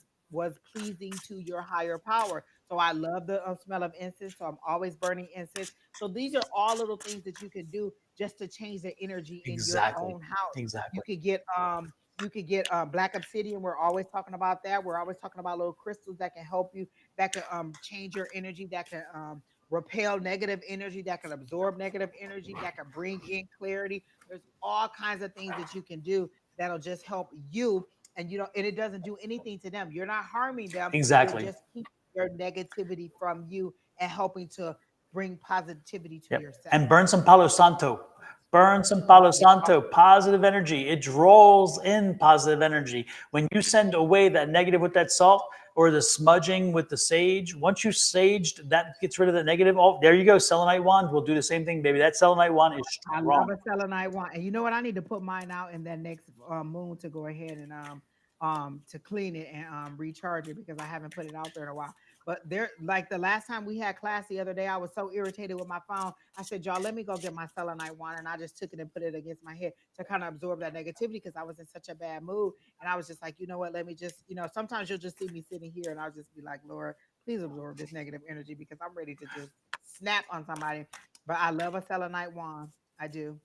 pleasing to your higher power. So I love the smell of incense. So I'm always burning incense. So these are all little things that you can do just to change the energy in your own house. Exactly. You could get black obsidian. We're always talking about that. We're always talking about little crystals that can help you, that can change your energy, that can repel negative energy, that can absorb negative energy, that can bring in clarity. There's all kinds of things that you can do that'll just help you. And and it doesn't do anything to them. You're not harming them. Exactly. You're just keeping their negativity from you and helping to bring positivity to yourself. And burn some Palo Santo. Burn some Palo Santo, positive energy. It draws in positive energy. When you send away that negative with that salt or the smudging with the sage, once you saged, that gets rid of the negative. Oh, there you go. Selenite wand will do the same thing, baby. That selenite wand is strong. I love a selenite wand. And you know what? I need to put mine out in that next moon to go ahead and to clean it and recharge it, because I haven't put it out there in a while. But like the last time we had class the other day, I was so irritated with my phone. I said, y'all, let me go get my selenite wand. And I just took it and put it against my head to kind of absorb that negativity, because I was in such a bad mood. And I was just like, you know what, let me just, sometimes you'll just see me sitting here and I'll just be like, Lord, please absorb this negative energy, because I'm ready to just snap on somebody. But I love a selenite wand. I do.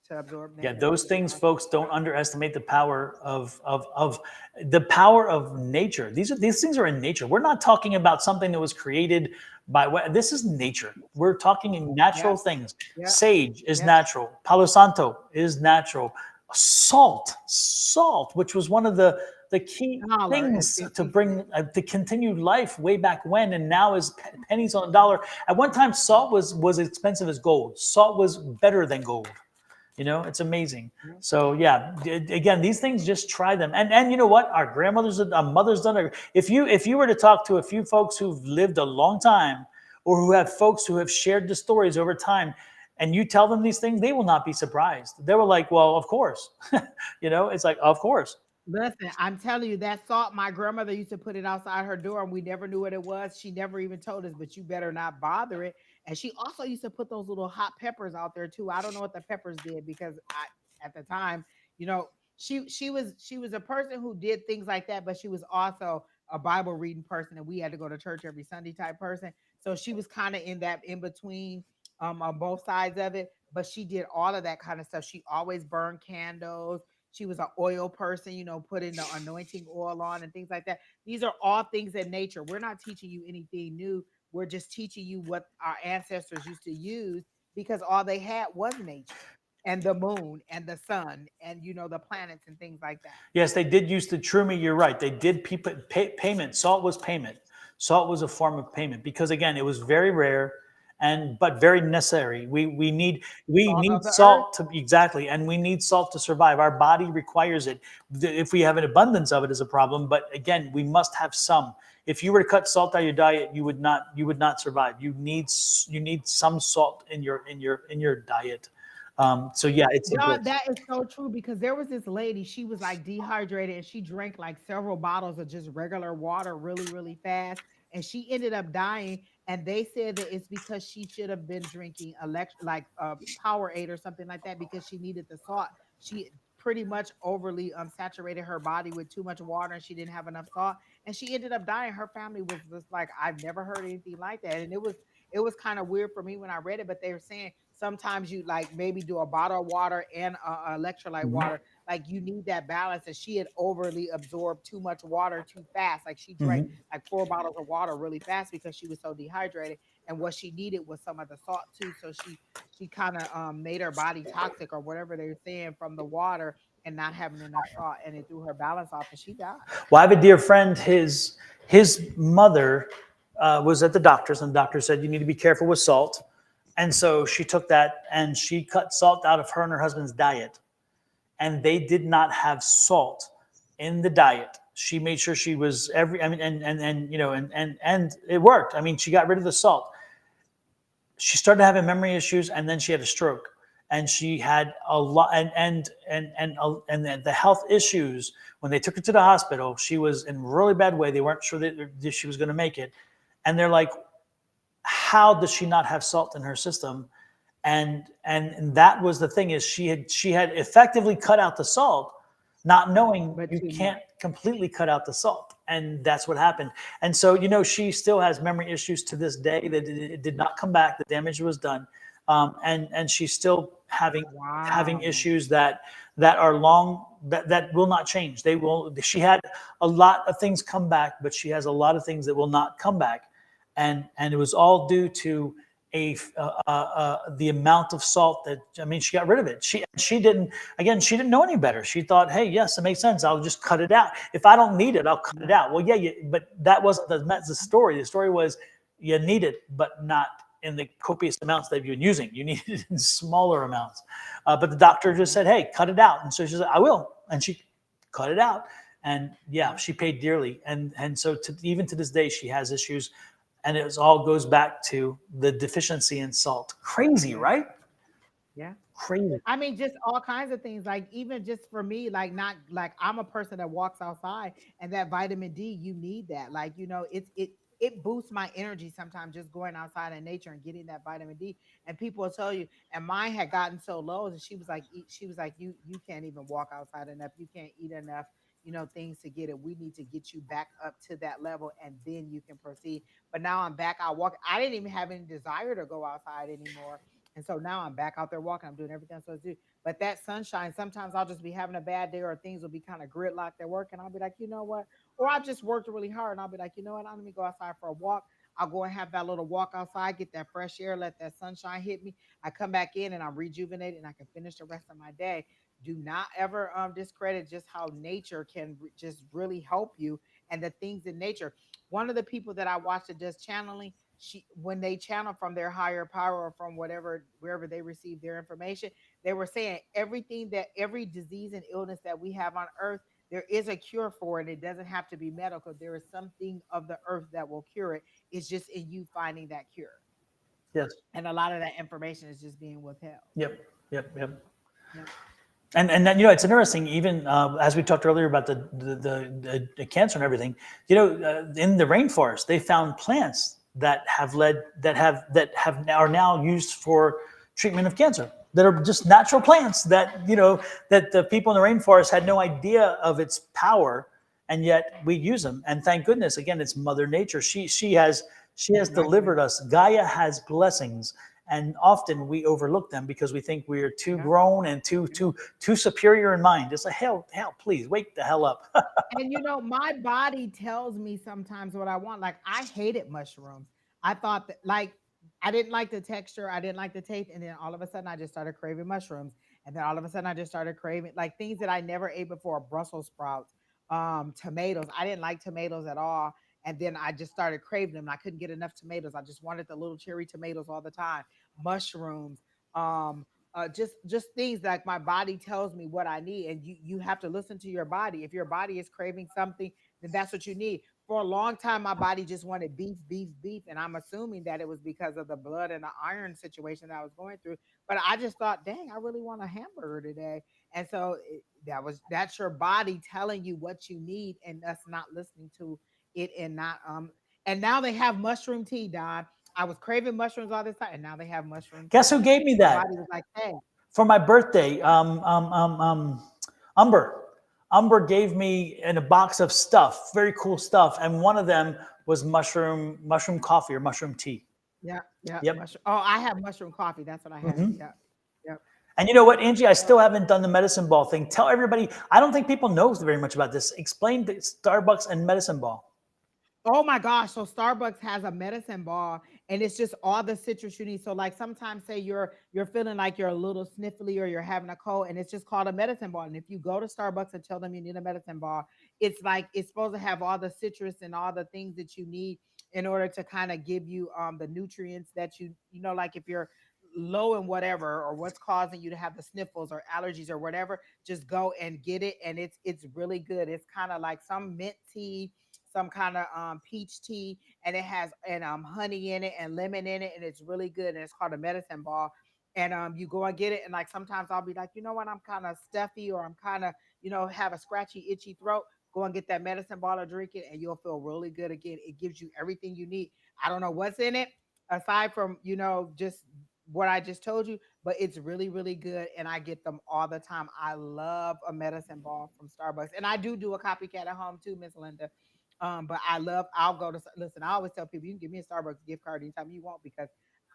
To absorb. Yeah, those things, folks, don't underestimate the power of the power of nature. These things are in nature. We're not talking about something that was created by this is nature. We're talking in natural things. Sage is natural. Palo Santo is natural. Salt, which was one of the key things to bring the continued life way back when, and now is pennies on a dollar. At one time, salt was expensive as gold. Salt was better than gold. It's amazing. So yeah, again, these things, just try them. And you know what? Our grandmothers, our mothers done it. If you were to talk to a few folks who've lived a long time, or who have folks who have shared the stories over time, and you tell them these things, they will not be surprised. They were like, well, of course. It's like, of course. Listen, I'm telling you, that salt, my grandmother used to put it outside her door and we never knew what it was. She never even told us, but you better not bother it. And she also used to put those little hot peppers out there too. I don't know what the peppers did because at the time, you know, she was a person who did things like that, but she was also a Bible reading person and we had to go to church every Sunday type person. So she was kind of in that in between on both sides of it, but she did all of that kind of stuff. She always burned candles. She was an oil person, putting the anointing oil on and things like that. These are all things in nature. We're not teaching you anything new. We're just teaching you what our ancestors used to use because all they had was nature and the moon and the sun and the planets and things like that. Yes, they did use the Trumi. You're right. They did payment. Salt was payment. Salt was a form of payment because, again, it was very rare, but very necessary. We need Salt of the earth. salt to exactly, and we need salt to survive. Our body requires it. If we have an abundance of it, is a problem. But again, we must have some. If you were to cut salt out of your diet, you would not survive. You need some salt in your diet. So yeah, it's a Y'all, good. that is so true because there was this lady, she was like dehydrated and she drank like several bottles of just regular water really, really fast. And she ended up dying. And they said that it's because she should have been drinking like Powerade or something like that because she needed the salt. She pretty much overly saturated her body with too much water and she didn't have enough salt. And she ended up dying. Her family was just like, I've never heard anything like that. And it was kind of weird for me when I read it, but they were saying sometimes you like maybe do a bottle of water and electrolyte Mhm. water. Like you need that balance. And she had overly absorbed too much water too fast. Like she drank Mhm. like 4 bottles of water really fast because she was so dehydrated. And what she needed was some of the salt too. So she kind of made her body toxic or whatever they were saying from the water and not having enough salt, and it threw her balance off, and she died. Well, I have a dear friend. His mother was at the doctor's, and the doctor said you need to be careful with salt. And so she took that and she cut salt out of her and her husband's diet, and they did not have salt in the diet. She made sure she was every. I mean, and it worked. I mean, she got rid of the salt. She started having memory issues, and then she had a stroke, and she had a lot, and the health issues. When they took her to the hospital, she was in a really bad way. They weren't sure that she was going to make it, and they're like, how does she not have salt in her system? And that was the thing, is she had effectively cut out the salt, not knowing But you too can't much. completely cut out the salt. And that's what happened. And so, she still has memory issues to this day. That it did not come back. The damage was done. And she's still having Wow. issues that are long, that will not change. She had a lot of things come back, but she has a lot of things that will not come back. And it was all due to the amount of salt that, I mean, she got rid of it. She didn't know any better. She thought, hey, yes, it makes sense. I'll just cut it out. If I don't need it, I'll cut it out. Well, yeah, but that wasn't the story. The story was you need it, but not in the copious amounts that you've been using. You need it in smaller amounts. But the doctor just Yeah. said, hey, cut it out. And so she said, I will. And she cut it out. And yeah, Yeah. she paid dearly. And so even to this day, she has issues, and it all goes back to the deficiency in salt. Crazy, Yeah. right? Yeah. Crazy. I mean, just all kinds of things. Like even just for me, like not like I'm a person that walks outside, and that vitamin D, you need that. Like it boosts my energy sometimes just going outside in nature and getting that vitamin D. And people will tell you, and mine had gotten so low, and she was like, you can't even walk outside enough. You can't eat enough. Things to get it. We need to get you back up to that level, and then you can proceed. But now I'm back out walking. I didn't even have any desire to go outside anymore, and so now I'm back out there walking. I'm doing everything I'm supposed to do. But that sunshine, sometimes I'll just be having a bad day or things will be kind of gridlocked at work. And I'll be like, you know what? Or I just worked really hard and I'll be like, you know what? Let me go outside for a walk. I'll go and have that little walk outside, get that fresh air, let that sunshine hit me. I come back in and I'm rejuvenated and I can finish the rest of my day. Do not ever discredit just how nature can just really help you and the things in nature. One of the people that I watched that does channeling, when they channel from their higher power or from whatever wherever they receive their information, they were saying every disease and illness that we have on earth, there is a cure for it. It doesn't have to be medical. There is something of the earth that will cure it. It's just in you finding that cure. Yes. And a lot of that information is just being withheld. Yep. Yep. Yep. Yep. And then, it's interesting, even as we talked earlier about the cancer and everything, in the rainforest, they found plants that are now used for treatment of cancer, that are just natural plants that, that the people in the rainforest had no idea of its power, and yet we use them. And thank goodness, again, it's Mother Nature. She has delivered us. Gaia has blessings. And often we overlook them because we think we are too grown and too superior in mind. It's like, hell, please wake the hell up. And my body tells me sometimes what I want. Like, I hated mushrooms. I thought that, like, I didn't like the texture, I didn't like the taste, and then all of a sudden I just started craving mushrooms. And then all of a sudden I just started craving like things that I never ate before, Brussels sprouts, tomatoes. I didn't like tomatoes at all. And then I just started craving them. I couldn't get enough tomatoes. I just wanted the little cherry tomatoes all the time. Mushrooms, just things like my body tells me what I need, and you have to listen to your body. If your body is craving something, then that's what you need. For a long time, my body just wanted beef, beef, beef, and I'm assuming that it was because of the blood and the iron situation that I was going through. But I just thought, dang, I really want a hamburger today, and so that's your body telling you what you need, and us not listening to it, and not And now they have mushroom tea, Don. I was craving mushrooms all this time, and now they have mushroom Guess tea. who gave me My that body was like, hey, for my birthday? Umber. Umber gave me in a box of stuff, very cool stuff, and one of them was mushroom coffee or mushroom tea. yeah, yeah, Yep. mushroom. Oh, I have mushroom coffee. That's what I have. Hmm. Yeah, yep. And you know what, Angie? I still haven't done the medicine ball thing. Tell everybody. I don't think people know very much about this. Explain the Starbucks and medicine ball. Oh my gosh. So Starbucks has a medicine ball, and it's just all the citrus you need. So like sometimes say you're feeling like you're a little sniffly or you're having a cold, and it's just called a medicine ball. And if you go to Starbucks and tell them you need a medicine ball, it's like it's supposed to have all the citrus and all the things that you need in order to kind of give you the nutrients that like if you're low in whatever or what's causing you to have the sniffles or allergies or whatever, just go and get it. And it's really good. It's kind of like some mint tea, some kind of peach tea, and it has honey in it and lemon in it, and it's really good. And it's called a medicine ball. And you go and get it, and like sometimes I'll be like, you know what, I'm kind of stuffy, or I'm kind of have a scratchy, itchy throat. Go and get that medicine ball or drink it, and you'll feel really good again. It gives you everything you need. I don't know what's in it aside from just what I just told you, but it's really, really good, and I get them all the time. I love a medicine ball from Starbucks, and I do a copycat at home too, Miss Linda. But I'll go to listen. I always tell people you can give me a Starbucks gift card anytime you want, because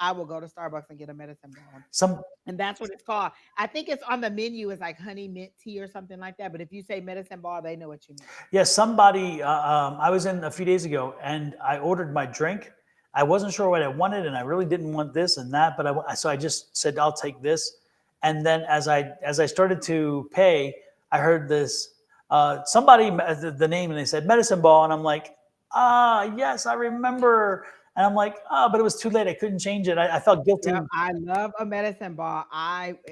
I will go to Starbucks and get a medicine ball. Some And that's what it's called. I think it's on the menu is like honey mint tea or something like that. But if you say medicine ball, they know what you mean. Yeah, somebody, I was in a few days ago and I ordered my drink. I wasn't sure what I wanted and I really didn't want this and that, but so I just said, I'll take this. And then as I started to pay, I heard this, somebody, the name, and they said medicine ball. And I'm like, yes, I remember. And I'm like, but it was too late. I couldn't change it. I felt guilty. Yep, I love a medicine ball.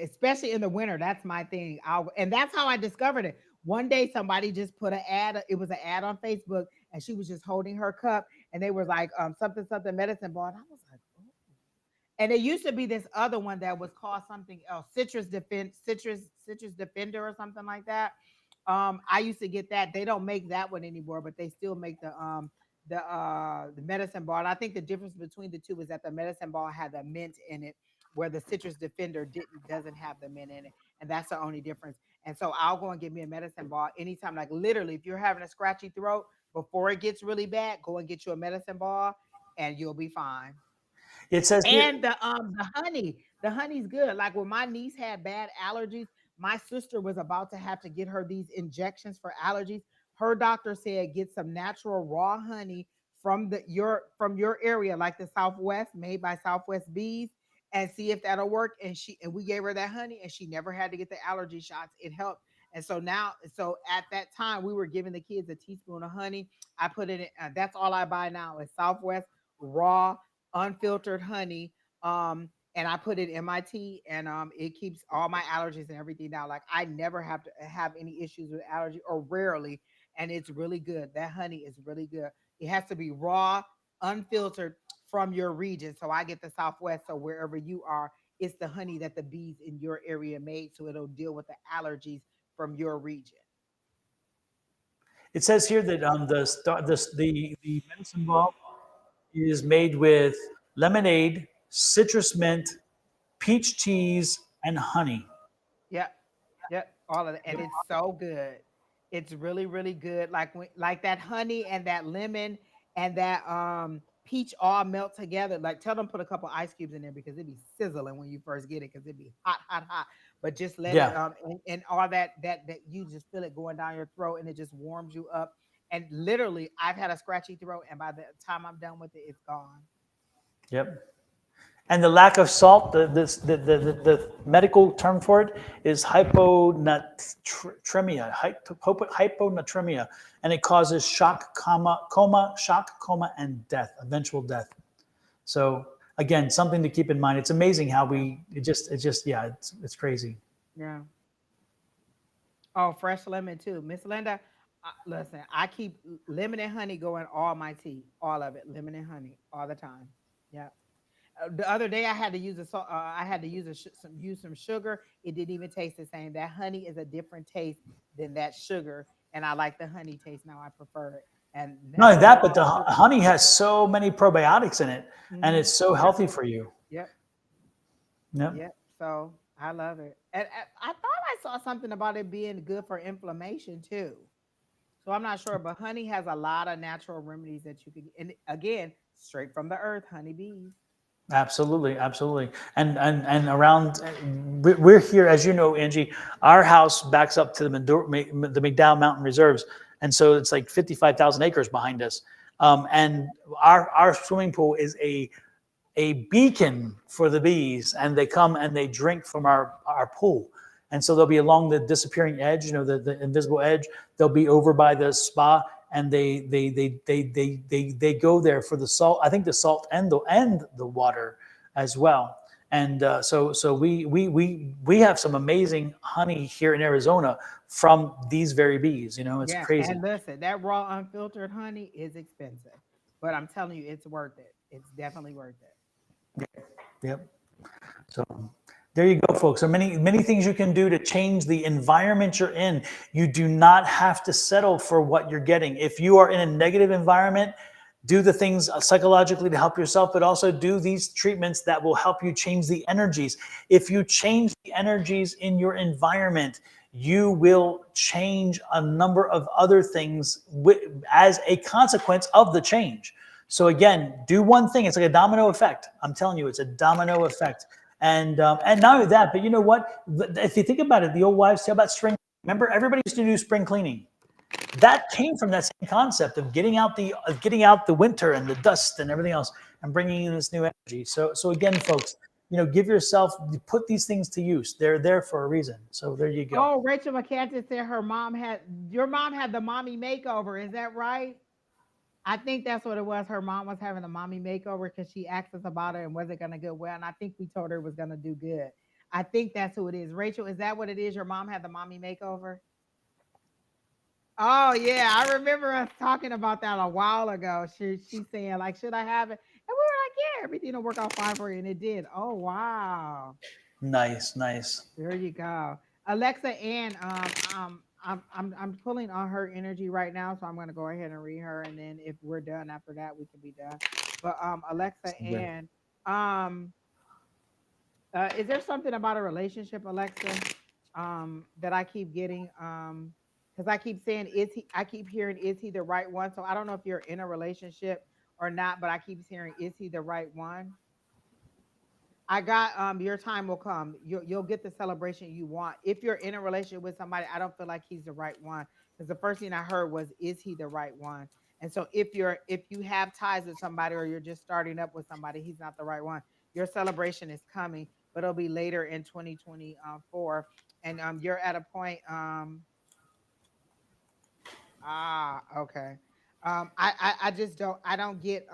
Especially in the winter, that's my thing. And that's how I discovered it. One day, somebody just put an ad. It was an ad on Facebook, and she was just holding her cup, and they were like, something, something medicine ball. And I was like, oh. And it used to be this other one that was called something else, citrus defender or something like that. I used to get that. They don't make that one anymore, but they still make the medicine ball. And I think the difference between the two is that the medicine ball had the mint in it, where the citrus defender doesn't have the mint in it, and that's the only difference. And so I'll go and get me a medicine ball anytime. Like literally, if you're having a scratchy throat before it gets really bad, go and get you a medicine ball, and you'll be fine. It says here, And the honey's good. Like when my niece had bad allergies, my sister was about to have to get her these injections for allergies. Her doctor said get some natural raw honey from your area, like the Southwest, made by Southwest Bees, and see if that'll work. And we gave her that honey, and she never had to get the allergy shots. It helped. And so at that time, we were giving the kids a teaspoon of honey. I put it in. That's all I buy now is Southwest raw unfiltered honey. and I put it in my tea, and it keeps all my allergies and everything down. Like I never have to have any issues with allergy, or rarely, and it's really good. That honey is really good. It has to be raw, unfiltered from your region. So I get the Southwest, so wherever you are, it's the honey that the bees in your area made, so it'll deal with the allergies from your region. It says here that the medicine ball is made with lemonade, citrus mint, peach cheese, and honey. Yep. Yep, all of it, and it's so good. It's really, really good. Like like that honey and that lemon and that peach all melt together. Like tell them put a couple ice cubes in there because it'd be sizzling when you first get it because it'd be hot, hot, hot. But just let it Yeah. and all that you just feel it going down your throat and it just warms you up. And literally, I've had a scratchy throat, and by the time I'm done with it, it's gone. Yep. And the lack of salt, the medical term for it is hyponatremia, hyponatremia, and it causes shock, coma, and death, eventual death. So again, something to keep in mind. It's amazing how yeah, it's crazy. Yeah. Oh, fresh lemon too, Miss Linda. Listen, I keep lemon and honey going all my tea, all of it, lemon and honey, all the time. Yeah. The other day I had to use I had to use use some sugar. It didn't even taste the same. That honey is a different taste than that sugar, and I like the honey taste now. I prefer it, and Not that's only the that, but raw the sugar. honey has so many probiotics in it, and Hmm. it's so Yep, healthy for you. yep, Yep. yep. So I love it, and I thought I saw something about it being good for inflammation too. So I'm not sure, but honey has a lot of natural remedies that you can, and again, straight from the earth, honeybees. Absolutely, absolutely, and around we're here, as you know, Angie. Our house backs up to the McDowell Mountain Reserves, and so it's like 55,000 acres behind us. And our swimming pool is a beacon for the bees, and they come and they drink from our pool. And so they'll be along the disappearing edge, the invisible edge. They'll be over by the spa, and they go there for the salt. I think the salt and the water as well. And so we have some amazing honey here in Arizona from these very bees. It's Yeah, crazy. and listen, that raw unfiltered honey is expensive, but I'm telling you, it's worth it. It's definitely worth it. Yep. So there you go, folks. There are many things you can do to change the environment you're in. You do not have to settle for what you're getting. If you are in a negative environment, do the things psychologically to help yourself, but also do these treatments that will help you change the energies. If you change the energies in your environment, you will change a number of other things as a consequence of the change. So again, do one thing. It's like a domino effect. I'm telling you, it's a domino effect. And not only that, but you know what? If you think about it, the old wives' tale about spring. Remember, everybody used to do spring cleaning. That came from that same concept of getting out the winter and the dust and everything else, and bringing in this new energy. So again, folks, give yourself, put these things to use. They're there for a reason. So there you go. Oh, Rachel McCanton said your mom had the mommy makeover. Is that right? I think that's what it was. Her mom was having a mommy makeover because she asked us about her and was it going to go well. And I think we told her it was going to do good. I think that's who it is. Rachel, is that what it is? Your mom had the mommy makeover? Oh yeah, I remember us talking about that a while ago. She's saying like, should I have it? And we were like, yeah, everything will work out fine for you, and it did. Oh wow, Nice, nice. there you go, Alexa. And I'm pulling on her energy right now, so I'm gonna go ahead and read her, and then if we're done after that, we can be done. But Alexa Yeah. and um, is there something about a relationship, Alexa, that I keep getting? Because I keep saying, I keep hearing, is he the right one? So I don't know if you're in a relationship or not, but I keep hearing, is he the right one? I got your time will come. You'll get the celebration you want. If you're in a relationship with somebody, I don't feel like he's the right one. Because the first thing I heard was, is he the right one? And so if you have ties with somebody or you're just starting up with somebody, he's not the right one. Your celebration is coming, but it'll be later in 2024. And you're at a point, okay. I just don't get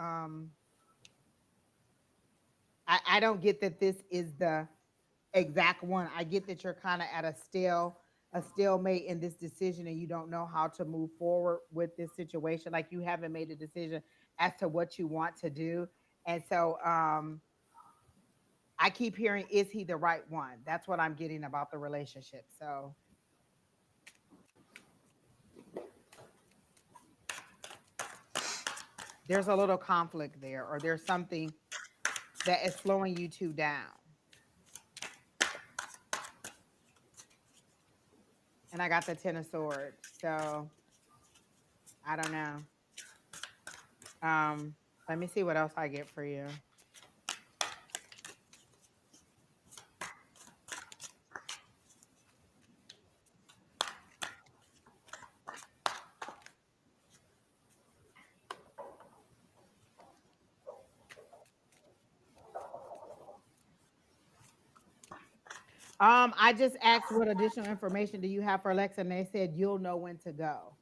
I don't get that this is the exact one. I get that you're kind of at a stalemate in this decision and you don't know how to move forward with this situation. Like you haven't made a decision as to what you want to do. And so I keep hearing, is he the right one? That's what I'm getting about the relationship. So there's a little conflict there, or there's something that is slowing you two down. And I got the 10 of Swords. So I don't know. Let me see what else I get for you. I just asked what additional information do you have for Alexa, and they said you'll know when to go.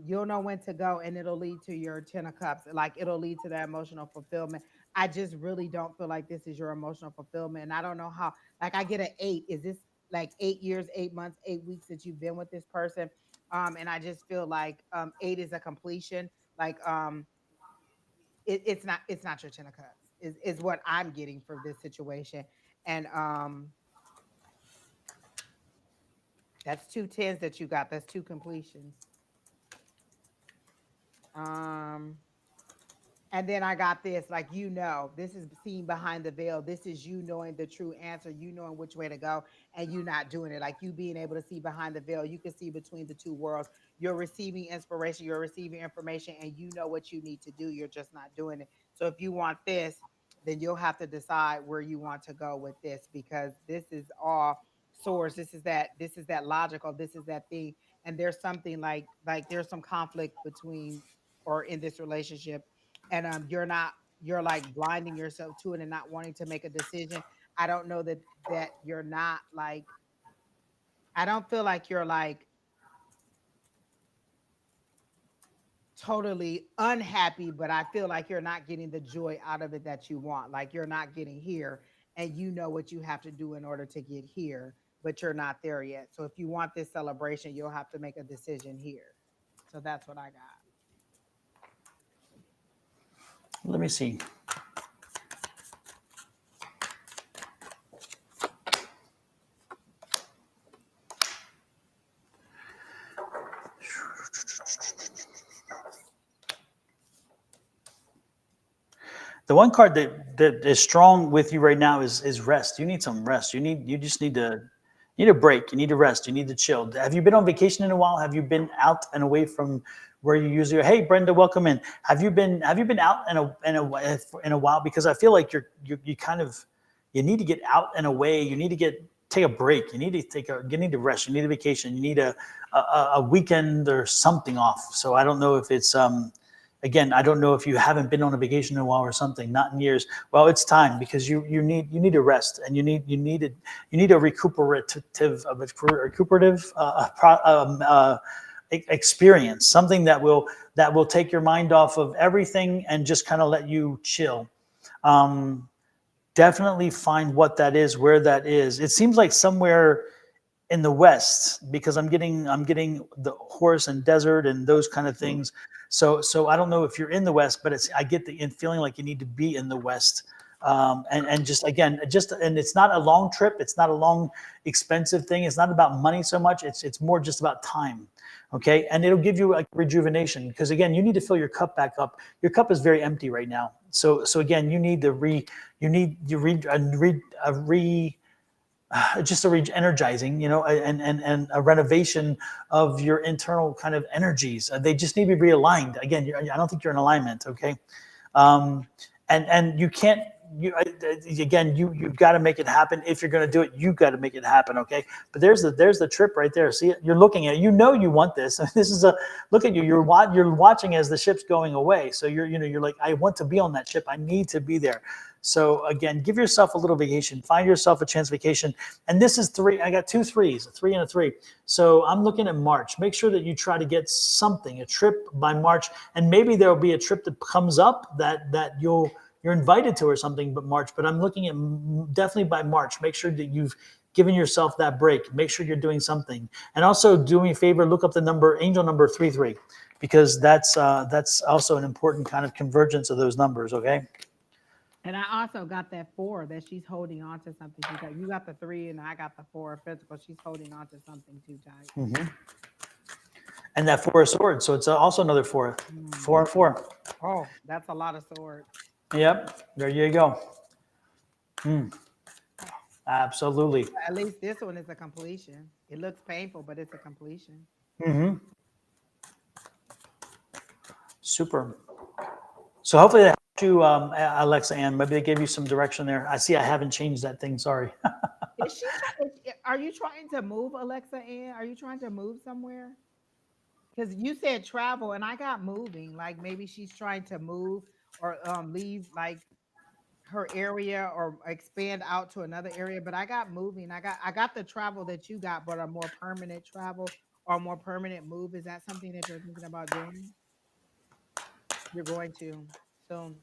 You'll know when to go, and it'll lead to your 10 of Cups. Like it'll lead to that emotional fulfillment. I just really don't feel like this is your emotional fulfillment, and I don't know how. Like I get an 8. Is this like 8 years, 8 months, 8 weeks that you've been with this person? And I just feel like 8 is a completion. Like it's not your 10 of Cups. Is what I'm getting for this situation, and that's 2 10s that you got. That's 2 completions. And then I got this, like, this is seeing behind the veil. This is you knowing the true answer, you knowing which way to go, and you not doing it. Like you being able to see behind the veil. You can see between the two worlds. You're receiving inspiration, you're receiving information, and you know what you need to do. You're just not doing it. So if you want this, then you'll have to decide where you want to go with this, because this is all source. This is that logical, this is that thing. And there's something like there's some conflict between or in this relationship, and you're like blinding yourself to it and not wanting to make a decision. I don't know that you're not like, I don't feel like you're like totally unhappy, but I feel like you're not getting the joy out of it that you want. Like you're not getting here, and you know what you have to do in order to get here, but you're not there yet. So if you want this celebration, you'll have to make a decision here. So that's what I got. Let me see. The one card that is strong with you right now is rest. You need some rest. You just need a break. You need to rest. You need to chill. Have you been on vacation in a while? Have you been out and away from where you usually are? Hey, Brenda, welcome in. Have you been out in a while? Because I feel like you need to get out and away. You need to take a break. You need to rest. You need a vacation. You need a weekend or something off. So I don't know if it's again, I don't know if you haven't been on a vacation in a while or something, not in years. Well, it's time, because you need to rest, and you need a recuperative experience, something that will take your mind off of everything and just kind of let you chill. Definitely find what that is, where that is. It seems like somewhere in the West, because I'm getting the horse and desert and those kind of things. So I don't know if you're in the West, but I get the feeling like you need to be in the West. And it's not a long trip. It's not a long, expensive thing. It's not about money so much. It's more just about time. Okay. And it'll give you a rejuvenation, because again, you need to fill your cup back up. Your cup is very empty right now. So again, you need just a re-energizing, and a renovation of your internal kind of energies. They just need to be realigned. Again, I don't think you're in alignment, okay? And you can't. You've got to make it happen. If you're going to do it, you've got to make it happen, okay? But there's the trip right there. See, you're looking at it. You know you want this. This is look at you. You're watching as the ship's going away. So you're like, I want to be on that ship. I need to be there. So again, give yourself a little vacation. Find yourself a chance vacation. And this is 3. I got 2 3s, a 3 and a 3. So I'm looking at March. Make sure that you try to get something, a trip by March, and maybe there will be a trip that comes up that you're you're invited to or something, but March. But I'm looking at definitely by March. Make sure that you've given yourself that break. Make sure you're doing something, and also do me a favor, look up the number, angel number 33, because that's also an important kind of convergence of those numbers. Okay. And I also got that 4 that she's holding on to something too tight. You got the 3 and I got the 4 of Pentacles. She's holding on to something too tight. Mm-hmm. And that 4 of Swords, so it's also another 4, 4 and 4. Oh, that's a lot of swords. Yep, there you go. Absolutely. At least this one is a completion. It looks painful, but it's a completion. Mm-hmm. Super. So hopefully that helped you, Alexa Ann. Maybe they gave you some direction there. I see I haven't changed that thing. Sorry. Are you trying to move, Alexa Ann? Are you trying to move somewhere? Because you said travel and I got moving. Like maybe she's trying to move or leave like her area or expand out to another area. But I got moving. I got the travel that you got, but a more permanent travel or a more permanent move. Is that something that you're thinking about doing? You're going to. So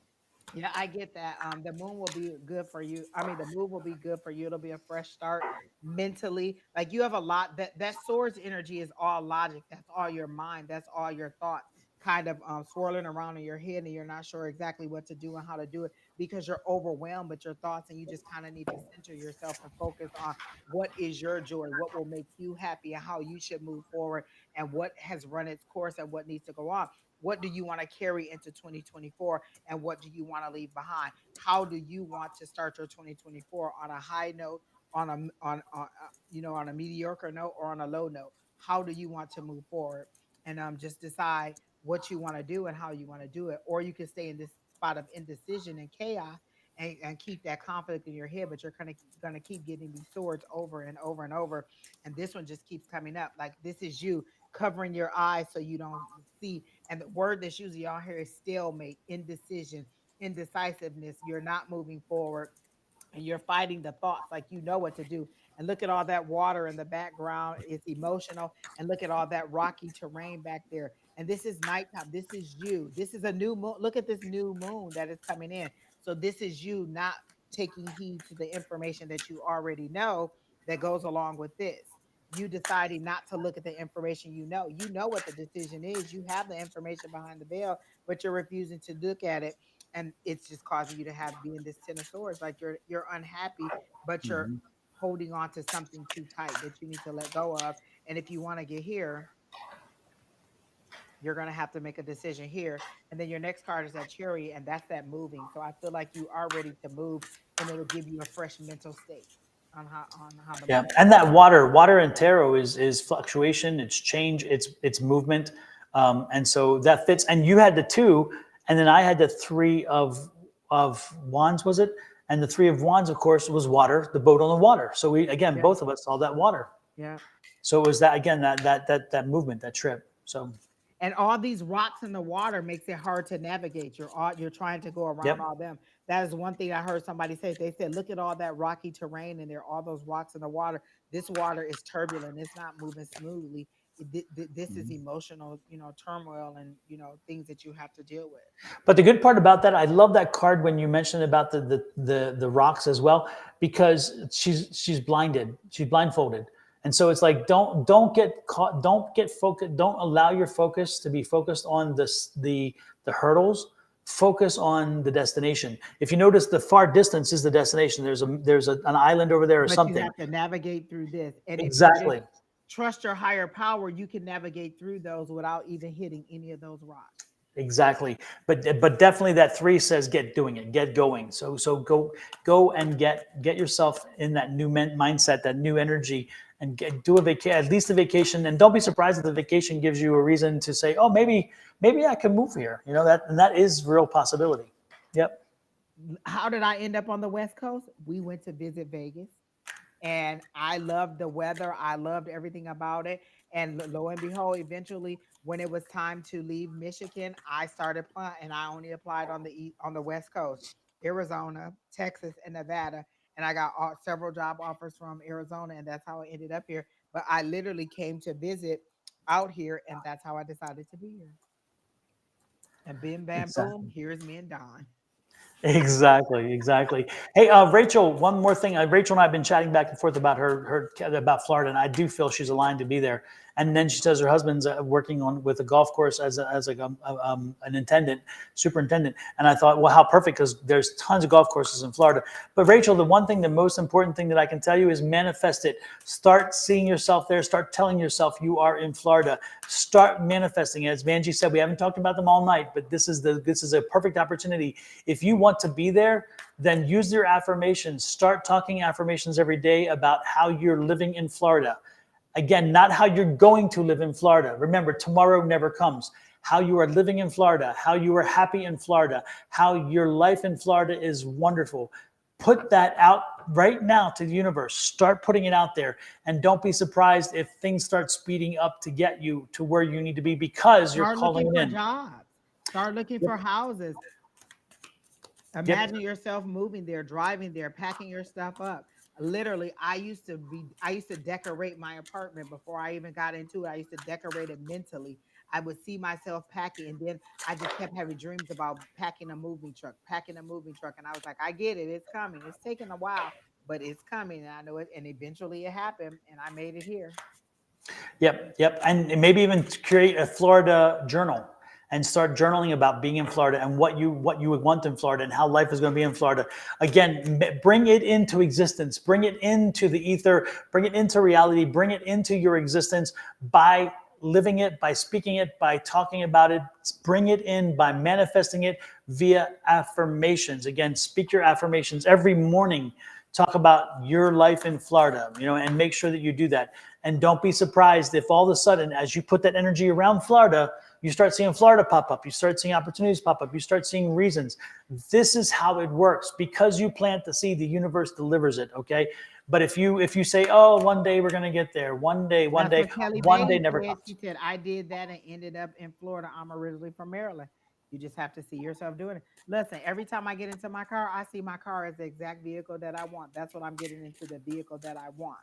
yeah, I get that. The moon will be good for you. I mean, the move will be good for you. It'll be a fresh start mentally. Like you have a lot that swords energy is all logic. That's all your mind. That's all your thoughts kind of swirling around in your head, and you're not sure exactly what to do and how to do it because you're overwhelmed with your thoughts, and you just kind of need to center yourself and focus on what is your joy, what will make you happy, and how you should move forward, and what has run its course and what needs to go on. What do you want to carry into 2024? And what do you want to leave behind? How do you want to start your 2024 on a high note, on a mediocre note, or on a low note? How do you want to move forward? And just decide what you want to do and how you want to do it. Or you can stay in this spot of indecision and chaos and keep that conflict in your head, but you're kind of going to keep getting these swords over and over and over. And this one just keeps coming up. Like this is you covering your eyes so you don't see. And the word that's usually on here is stalemate, indecision, indecisiveness. You're not moving forward and you're fighting the thoughts like you know what to do. And look at all that water in the background. It's emotional. And look at all that rocky terrain back there. And this is nighttime. This is you. This is a new moon. Look at this new moon that is coming in. So this is you not taking heed to the information that you already know that goes along with this. You deciding not to look at the information you know. You know what the decision is. You have the information behind the veil, but you're refusing to look at it, and it's just causing you to be in this 10 of swords, like you're unhappy, but you're Mm-hmm. holding on to something too tight that you need to let go of. And if you want to get here, you're going to have to make a decision here. And then your next card is that Chariot, and that's that moving. So I feel like you are ready to move, and it'll give you a fresh mental state on how to Yeah, move. and that water in tarot is fluctuation, it's change, it's movement, and so that fits. And you had the 2, and then I had the 3 of wands, was it? And the 3 of wands, of course, was water, the boat on the water. So we again, Yeah. both of us saw that water. Yeah. So it was that again, that movement, that trip. So And all these rocks in the water makes it hard to navigate. You're trying to go around yep, all them. That is one thing I heard somebody say. They said, look at all that rocky terrain and there are all those rocks in the water. This water is turbulent. It's not moving smoothly. This is emotional, turmoil and things that you have to deal with. but the good part about that, I love that card when you mentioned about the rocks as well, because she's blinded, she's blindfolded, and so it's like don't get caught, don't get focused, don't allow your focus to be focused on the hurdles. Focus on the destination. If you notice, the far distance is the destination. There's an island over there or But you something. have to navigate through this. And if you just Exactly. trust your higher power, you can navigate through those without even hitting any of those rocks. Exactly, but definitely that 3 says get doing it, get going. So go and get yourself in that new mindset, that new energy, and do at least a vacation. And don't be surprised if the vacation gives you a reason to say, oh, maybe I can move here. That is real possibility. Yep. How did I end up on the West Coast? We went to visit Vegas. And I loved the weather. I loved everything about it. And lo and behold, eventually, when it was time to leave Michigan, I started applying, and I only applied on the West Coast, Arizona, Texas, and Nevada. And I got several job offers from Arizona, and that's how I ended up here. But I literally came to visit out here, and that's how I decided to be here. And bim, bam, boom, Exactly. here's me and Don. Exactly. Hey, Rachel, one more thing. Rachel and I have been chatting back and forth about about Florida, and I do feel she's aligned to be there. And then she says her husband's working on with a golf course as an intendant, superintendent. And I thought, well, how perfect, because there's tons of golf courses in Florida. But Rachel, the one thing, the most important thing that I can tell you is manifest it. Start seeing yourself there. Start telling yourself you are in Florida. Start manifesting it. As Angie said, we haven't talked about them all night, but this is a perfect opportunity. If you want to be there, then use your affirmations. Start talking affirmations every day about how you're living in Florida. Again, not how you're going to live in Florida. Remember, tomorrow never comes. How you are living in Florida, how you are happy in Florida, how your life in Florida is wonderful. Put that out right now to the universe. Start putting it out there. And don't be surprised if things start speeding up to get you to where you need to be, because you're calling looking in. for jobs. Start looking for houses. Imagine yourself moving there, driving there, packing your stuff up. Literally, I used to decorate my apartment before I even got into it. I used to decorate it mentally. I would see myself packing, and then I just kept having dreams about packing a moving truck. And I was like, I get it. It's coming. It's taking a while, but it's coming. And I know it. And eventually it happened, and I made it here. Yep. And maybe even create a Florida journal and start journaling about being in Florida and what you would want in Florida and how life is going to be in Florida. Again, bring it into existence, bring it into the ether, bring it into reality, bring it into your existence by living it, by speaking it, by talking about it. Bring it in by manifesting it via affirmations. Again, speak your affirmations every morning. Talk about your life in Florida, and make sure that you do that. And don't be surprised if all of a sudden, as you put that energy around Florida, you start seeing Florida pop up. You start seeing opportunities pop up. You start seeing reasons. This is how it works. Because you plant the seed, the universe delivers it. Okay. But if you say, oh, one day we're going to get there. One day never comes. She said, I did that and ended up in Florida. I'm originally from Maryland. You just have to see yourself doing it. Listen, every time I get into my car, I see my car as the exact vehicle that I want. That's what I'm getting into, the vehicle that I want.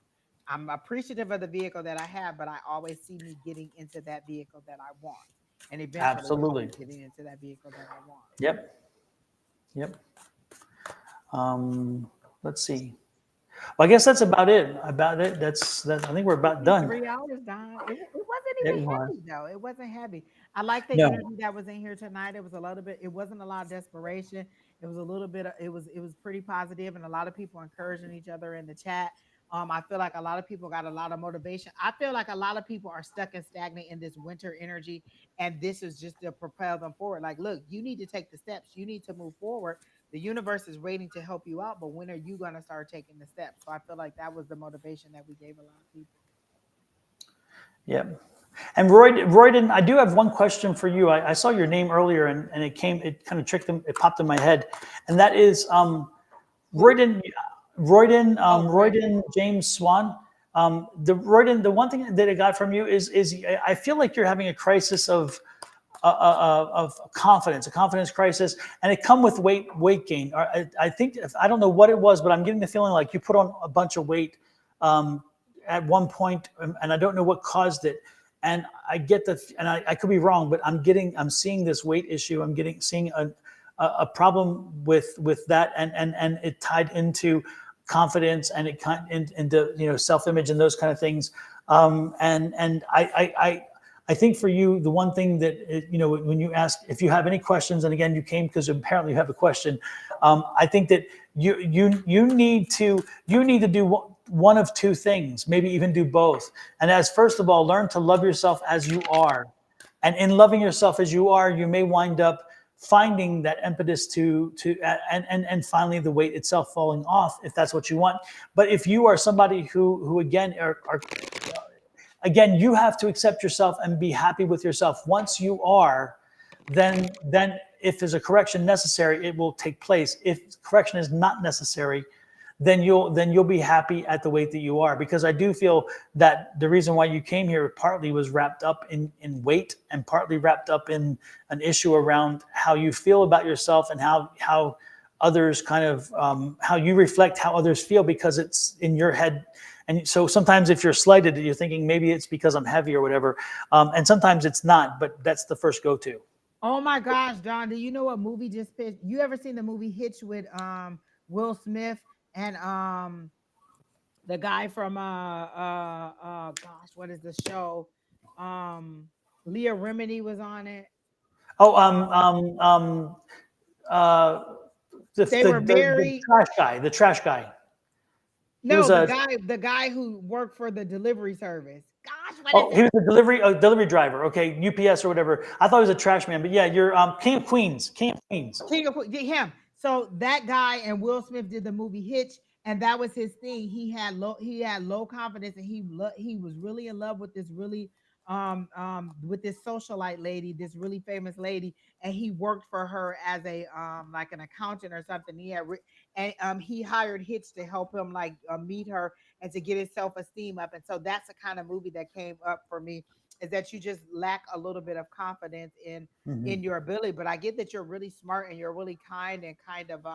I'm appreciative of the vehicle that I have, but I always see me getting into that vehicle that I want. And eventually Absolutely getting into that vehicle that I want. Yep. Let's see. Well, I guess that's about it. That's I think we're about done. 3 hours, Don. It wasn't even heavy, though. It wasn't heavy. I like the energy that was in here tonight. It was a little bit. It wasn't a lot of desperation. It was a little bit. It was pretty positive, and a lot of people encouraging each other in the chat. I feel like a lot of people got a lot of motivation. I feel like a lot of people are stuck and stagnant in this winter energy, and this is just to propel them forward. Like, look, you need to take the steps. You need to move forward. The universe is waiting to help you out, but when are you going to start taking the steps? So I feel like that was the motivation that we gave a lot of people. Yep. And Royden, I do have one question for you. I saw your name earlier, and it kind of tricked them. It popped in my head, and that is Royden James Swan. The one thing that I got from you is I feel like you're having a crisis of confidence, a confidence crisis, and it come with weight gain. I think, I don't know what it was, but I'm getting the feeling like you put on a bunch of weight at one point, and I don't know what caused it. And I get and I could be wrong, but I'm seeing this weight issue. I'm seeing a problem with that, and it tied into confidence, and it into self-image and those kind of things. And I think for you, the one thing that, when you ask if you have any questions, and again, you came because apparently you have a question. I think that you need to do one of two things, maybe even do both. And as first of all, learn to love yourself as you are. And in loving yourself as you are, you may wind up finding that impetus and finally the weight itself falling off, if that's what you want. But if you are somebody who again again, you have to accept yourself and be happy with yourself. Once you are, then if there's a correction necessary, it will take place. If correction is not necessary, then you'll be happy at the weight that you are. Because I do feel that the reason why you came here partly was wrapped up in weight, and partly wrapped up in an issue around how you feel about yourself, and how others kind of how you reflect how others feel, because it's in your head. And so sometimes if you're slighted, you're thinking maybe it's because I'm heavy or whatever. And sometimes it's not, but that's the first go-to. Oh my gosh, Don, do you know what movie just pitched? You ever seen the movie Hitch with Will Smith and the guy from gosh, what is the show? Um Leah Remini was on it. Oh, uh, They were the married. trash guy, the trash guy. He No, was a the guy who worked for the delivery service. Gosh, what is oh, he it? was a delivery driver. Okay, UPS or whatever. I thought he was a trash man, but yeah, you're King of Queens, King of Queens. King of him. So that guy and Will Smith did the movie Hitch, and that was his thing. He had low confidence, and he was really in love with this really with this socialite lady, this really famous lady, and he worked for her as a like an accountant or something. And he hired Hitch to help him like meet her and to get his self esteem up. And so that's the kind of movie that came up for me, is that you just lack a little bit of confidence Mhm. in your ability. But I get that you're really smart and you're really kind and kind of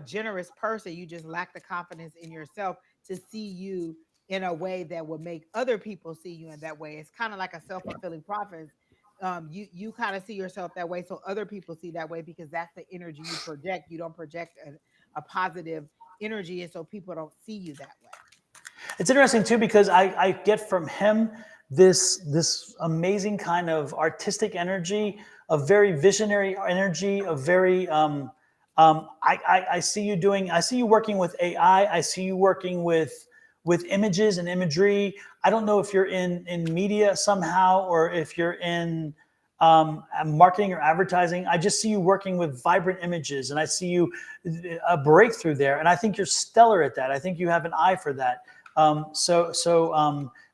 generous person. You just lack the confidence in yourself to see you in a way that would make other people see you in that way. It's kind of like a self-fulfilling prophet. You kind of see yourself that way, so other people see that way, because that's the energy you project. You don't project a positive energy, and so people don't see you that way. It's interesting too because I get from him this amazing kind of artistic energy, a very visionary energy, a very I see you doing, I see you working with AI, I see you working with images and imagery. I don't know if you're in media somehow or if you're in marketing or advertising. I just see you working with vibrant images, and I see you a breakthrough there. And I think you're stellar at that. I think you have an eye for that.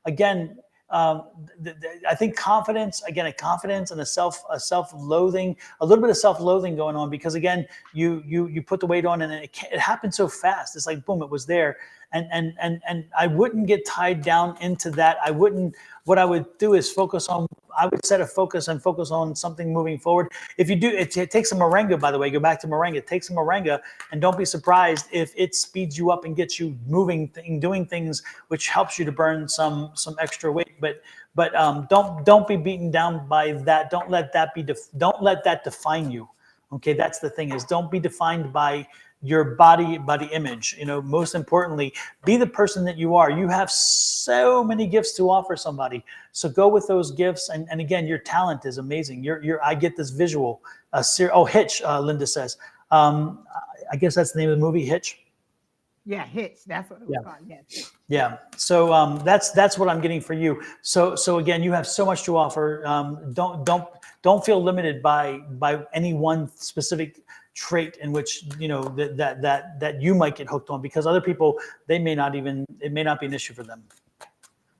Again, I think confidence, again, a confidence and a self-loathing, a little bit of self-loathing going on, because again, you put the weight on, and it happened so fast. It's like boom, it was there, and I wouldn't get tied down into that. I wouldn't. What I would do is focus on. I would set a focus and focus on something moving forward. If you do, it takes a moringa, by the way, go back to moringa. It takes a moringa, and don't be surprised if it speeds you up and gets you moving, doing things, which helps you to burn some extra weight. But don't be beaten down by that. Don't let that don't let that define you. Okay, that's the thing, is don't be defined by your body image. You know, most importantly, be the person that you are. You have so many gifts to offer somebody, so go with those gifts. And again, your talent is amazing. I get this visual. Hitch, Linda says. I guess that's the name of the movie, Hitch. Yeah, Hitch. That's what it was Yeah. called. Yes, Hitch. Yeah. So that's what I'm getting for you. So again, you have so much to offer. Don't feel limited by any one specific trait in which that you might get hooked on, because other people, it may not be an issue for them.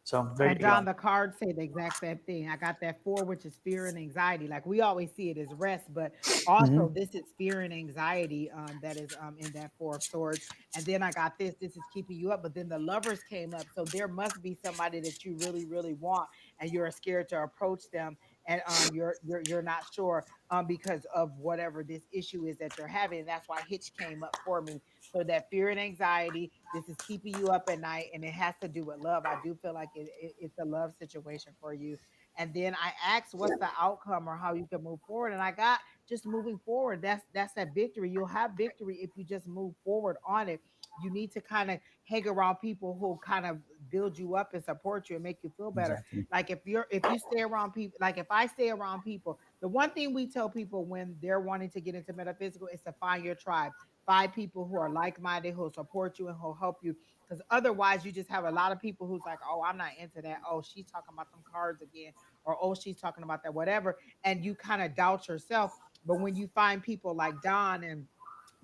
So there And you go. Don, the cards say the exact same thing. I got that 4, which is fear and anxiety. Like we always see it as rest, but also Hmm. this is fear and anxiety that is in that 4 of swords. And then I got this. This is keeping you up. But then the lovers came up, so there must be somebody that you really, really want, and you're scared to approach them, and you're not sure because of whatever this issue is that you're having. And that's why Hitch came up for me. So that fear and anxiety, this is keeping you up at night, and it has to do with love. I do feel like it's a love situation for you. And then I asked, what's the outcome or how you can move forward? And I got just moving forward. That's that victory. You'll have victory if you just move forward on it. You need to kind of hang around people who kind of build you up and support you and make you feel better. Exactly. Like if you stay around people, like if I stay around people, the one thing we tell people when they're wanting to get into metaphysical is to find your tribe. Find people who are like-minded, who'll support you and who'll help you. Because otherwise, you just have a lot of people who's like, "Oh, I'm not into that. Oh, she's talking about them cards again," or "Oh, she's talking about that whatever," and you kind of doubt yourself. But when you find people like Don and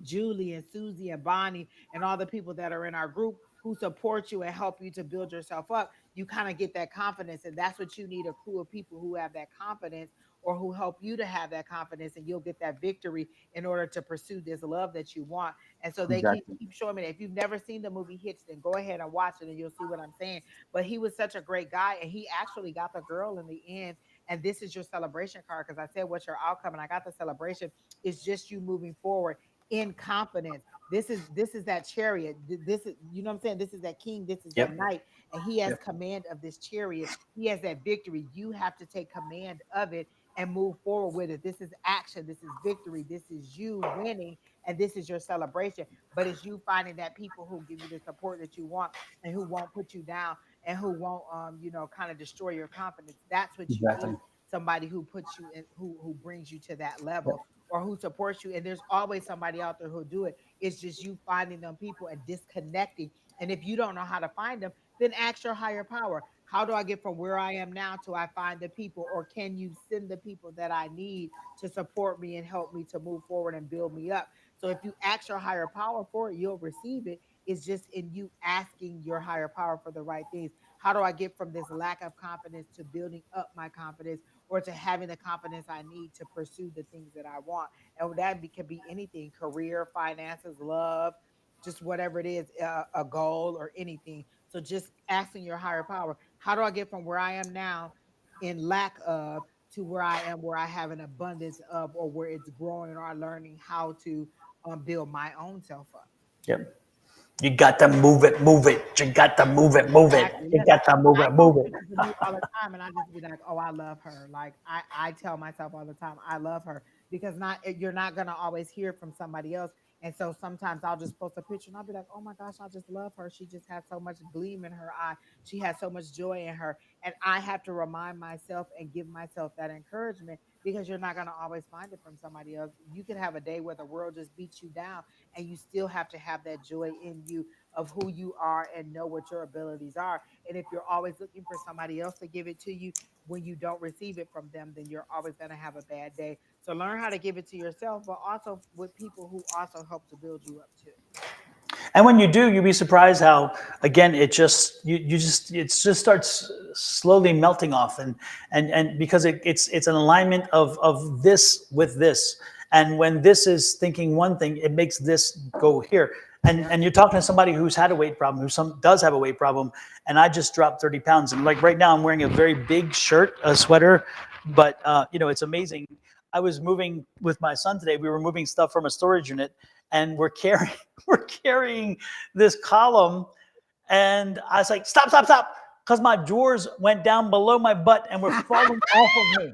Julie and Susie and Bonnie and all the people that are in our group who support you and help you to build yourself up, you kind of get that confidence. And that's what you need, a crew of people who have that confidence or who help you to have that confidence, and you'll get that victory in order to pursue this love that you want. And so they Exactly. keep showing me that. If you've never seen the movie Hitch, then go ahead and watch it and you'll see what I'm saying. But he was such a great guy, and he actually got the girl in the end. And this is your celebration card, because I said, what's your outcome? And I got the celebration. It's just you moving forward in confidence. This is that chariot. This is, you know what I'm saying? This is that king, this is that Yep. knight, and he has Yep. command of this chariot. He has that victory. You have to take command of it and move forward with it. This is action. This is victory. This is you winning, and this is your celebration. But it's you finding that people who give you the support that you want and who won't put you down and who won't, kind of destroy your confidence. That's what you Exactly. need. Somebody who puts you in, who brings you to that Yep. level, or who supports you. And there's always somebody out there who'll do it. It's just you finding them people and disconnecting. And if you don't know how to find them, then ask your higher power. How do I get from where I am now to I find the people? Or can you send the people that I need to support me and help me to move forward and build me up? So if you ask your higher power for it, you'll receive it. It's just in you asking your higher power for the right things. How do I get from this lack of confidence to building up my confidence, or to having the confidence I need to pursue the things that I want? And could be anything: career, finances, love, just whatever it is, a goal or anything. So just asking your higher power, how do I get from where I am now in lack of to where I am, where I have an abundance of, or where it's growing, or I'm learning how to build my own self up. Yep. You got to move it, move it. You got to move it, move it. Exactly. You Listen, got to move I it, post move it. pictures of me all the time, and I just be like, "Oh, I love her." Like I tell myself all the time, "I love her," because you're not gonna always hear from somebody else. And so sometimes I'll just post a picture and I'll be like, "Oh my gosh, I just love her. She just has so much gleam in her eye. She has so much joy in her." And I have to remind myself and give myself that encouragement, because you're not gonna always find it from somebody else. You could have a day where the world just beats you down, and you still have to have that joy in you of who you are and know what your abilities are. And if you're always looking for somebody else to give it to you, when you don't receive it from them, then you're always going to have a bad day. So learn how to give it to yourself, but also with people who also help to build you up too. And when you do, you'll be surprised how, again, it just starts slowly melting off, and because it's an alignment of this with this, and when this is thinking one thing, it makes this go here. And you're talking to somebody who's had a weight problem, does have a weight problem, and I just dropped 30 pounds, and like right now I'm wearing a very big shirt, a sweater, but it's amazing. I was moving with my son today. We were moving stuff from a storage unit, and we're carrying we're carrying this column, and I was like, stop, stop, stop, because my drawers went down below my butt and were falling off of me.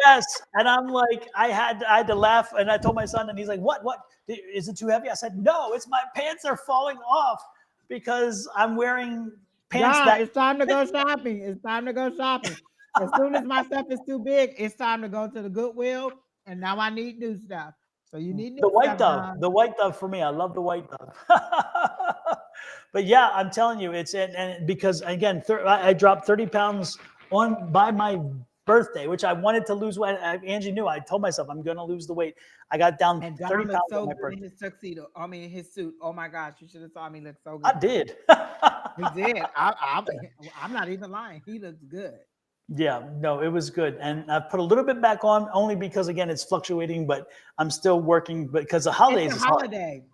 Yes, and I'm like, I had to laugh, and I told my son, and he's like, what? Is it too heavy? I said, no, it's my pants are falling off because I'm wearing pants John, that. it's time to go shopping. It's time to go shopping. As soon as my stuff is too big, it's time to go to the Goodwill. And now I need new stuff. So you need new The white stuff, dove, John. the white dove for me. I love the white dove. But yeah, I'm telling you, and because again, I dropped 30 pounds by my birthday, which I wanted to lose weight. Angie knew. I told myself I'm going to lose the weight. I got down And 30 John looks pounds on so my good in birthday. his tuxedo. I mean, his suit. Oh my gosh, you should have saw me look so I good. did. He did. I'm not even lying. He looks good. Yeah, no, it was good. And I put a little bit back on only because, again, it's fluctuating, but I'm still working. But because the It's holidays a is hard. holiday.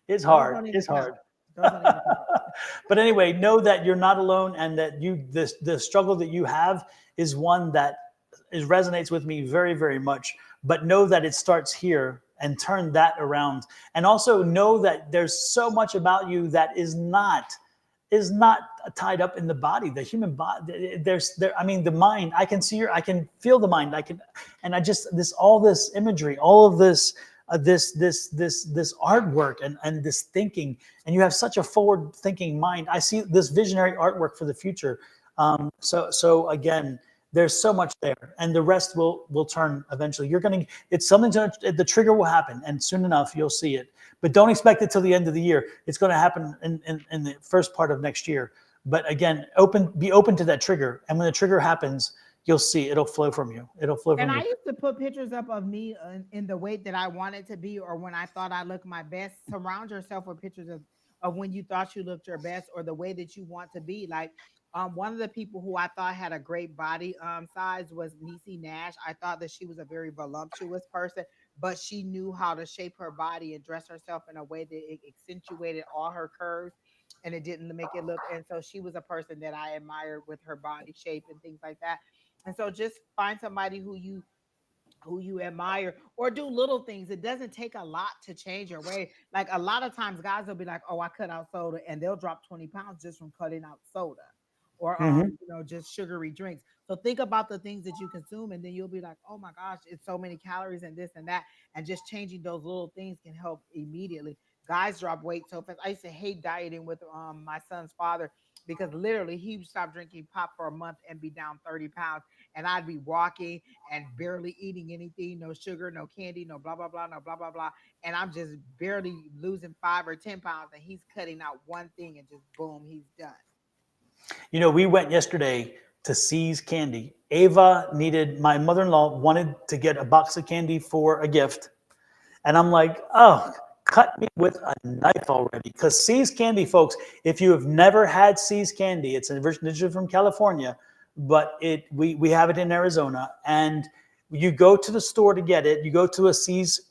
It's Those hard. don't even It's hard. count. Those don't even count. But anyway, know that you're not alone, and that the struggle that you have is one that resonates with me very, very much. But know that it starts here, and turn that around. And also know that there's so much about you that is not tied up in the body, the human body. I mean, the mind. I can see I can feel the mind. And I just all this imagery, all of this, this artwork, and this thinking, and you have such a forward thinking mind. I see this visionary artwork for the future. So again, there's so much there, and the rest will turn eventually. It's something the trigger will happen, and soon enough you'll see it. But don't expect it till the end of the year. It's going to happen in the first part of next year. But again, be open to that trigger, and when the trigger happens, you'll see it'll flow from you. It'll flow And from I you. used to put pictures up of me in the weight that I wanted to be, or when I thought I looked my best. Surround yourself with pictures of when you thought you looked your best, or the way that you want to be. Like one of the people who I thought had a great body size was Niecy Nash. I thought that she was a very voluptuous person, but she knew how to shape her body and dress herself in a way that it accentuated all her curves, and it didn't make it look. And so she was a person that I admired with her body shape and things like that. And so just find somebody who you who you admire, or do little things. It doesn't take a lot to change your way. Like a lot of times guys will be like, oh, I cut out soda, and they'll drop 20 pounds just from cutting out soda, or Hmm. just sugary drinks. So think about the things that you consume, and then you'll be like, oh my gosh, it's so many calories and this and that. And just changing those little things can help immediately. Guys drop weight so fast. I used to hate dieting with my son's father, because literally he would stop drinking pop for a month and be down 30 pounds, and I'd be walking and barely eating anything, no sugar, no candy, no blah blah blah, no blah blah blah, and I'm just barely losing 5 or 10 pounds, and he's cutting out one thing, and just boom, he's done. You know, we went yesterday to C's Candy. Ava needed, my mother-in-law wanted to get a box of candy for a gift. And I'm like, oh, cut me with a knife already. Because C's Candy, folks, if you have never had C's Candy, it's a version from California, but we have it in Arizona. And you go to the store to get it. You go to a C's,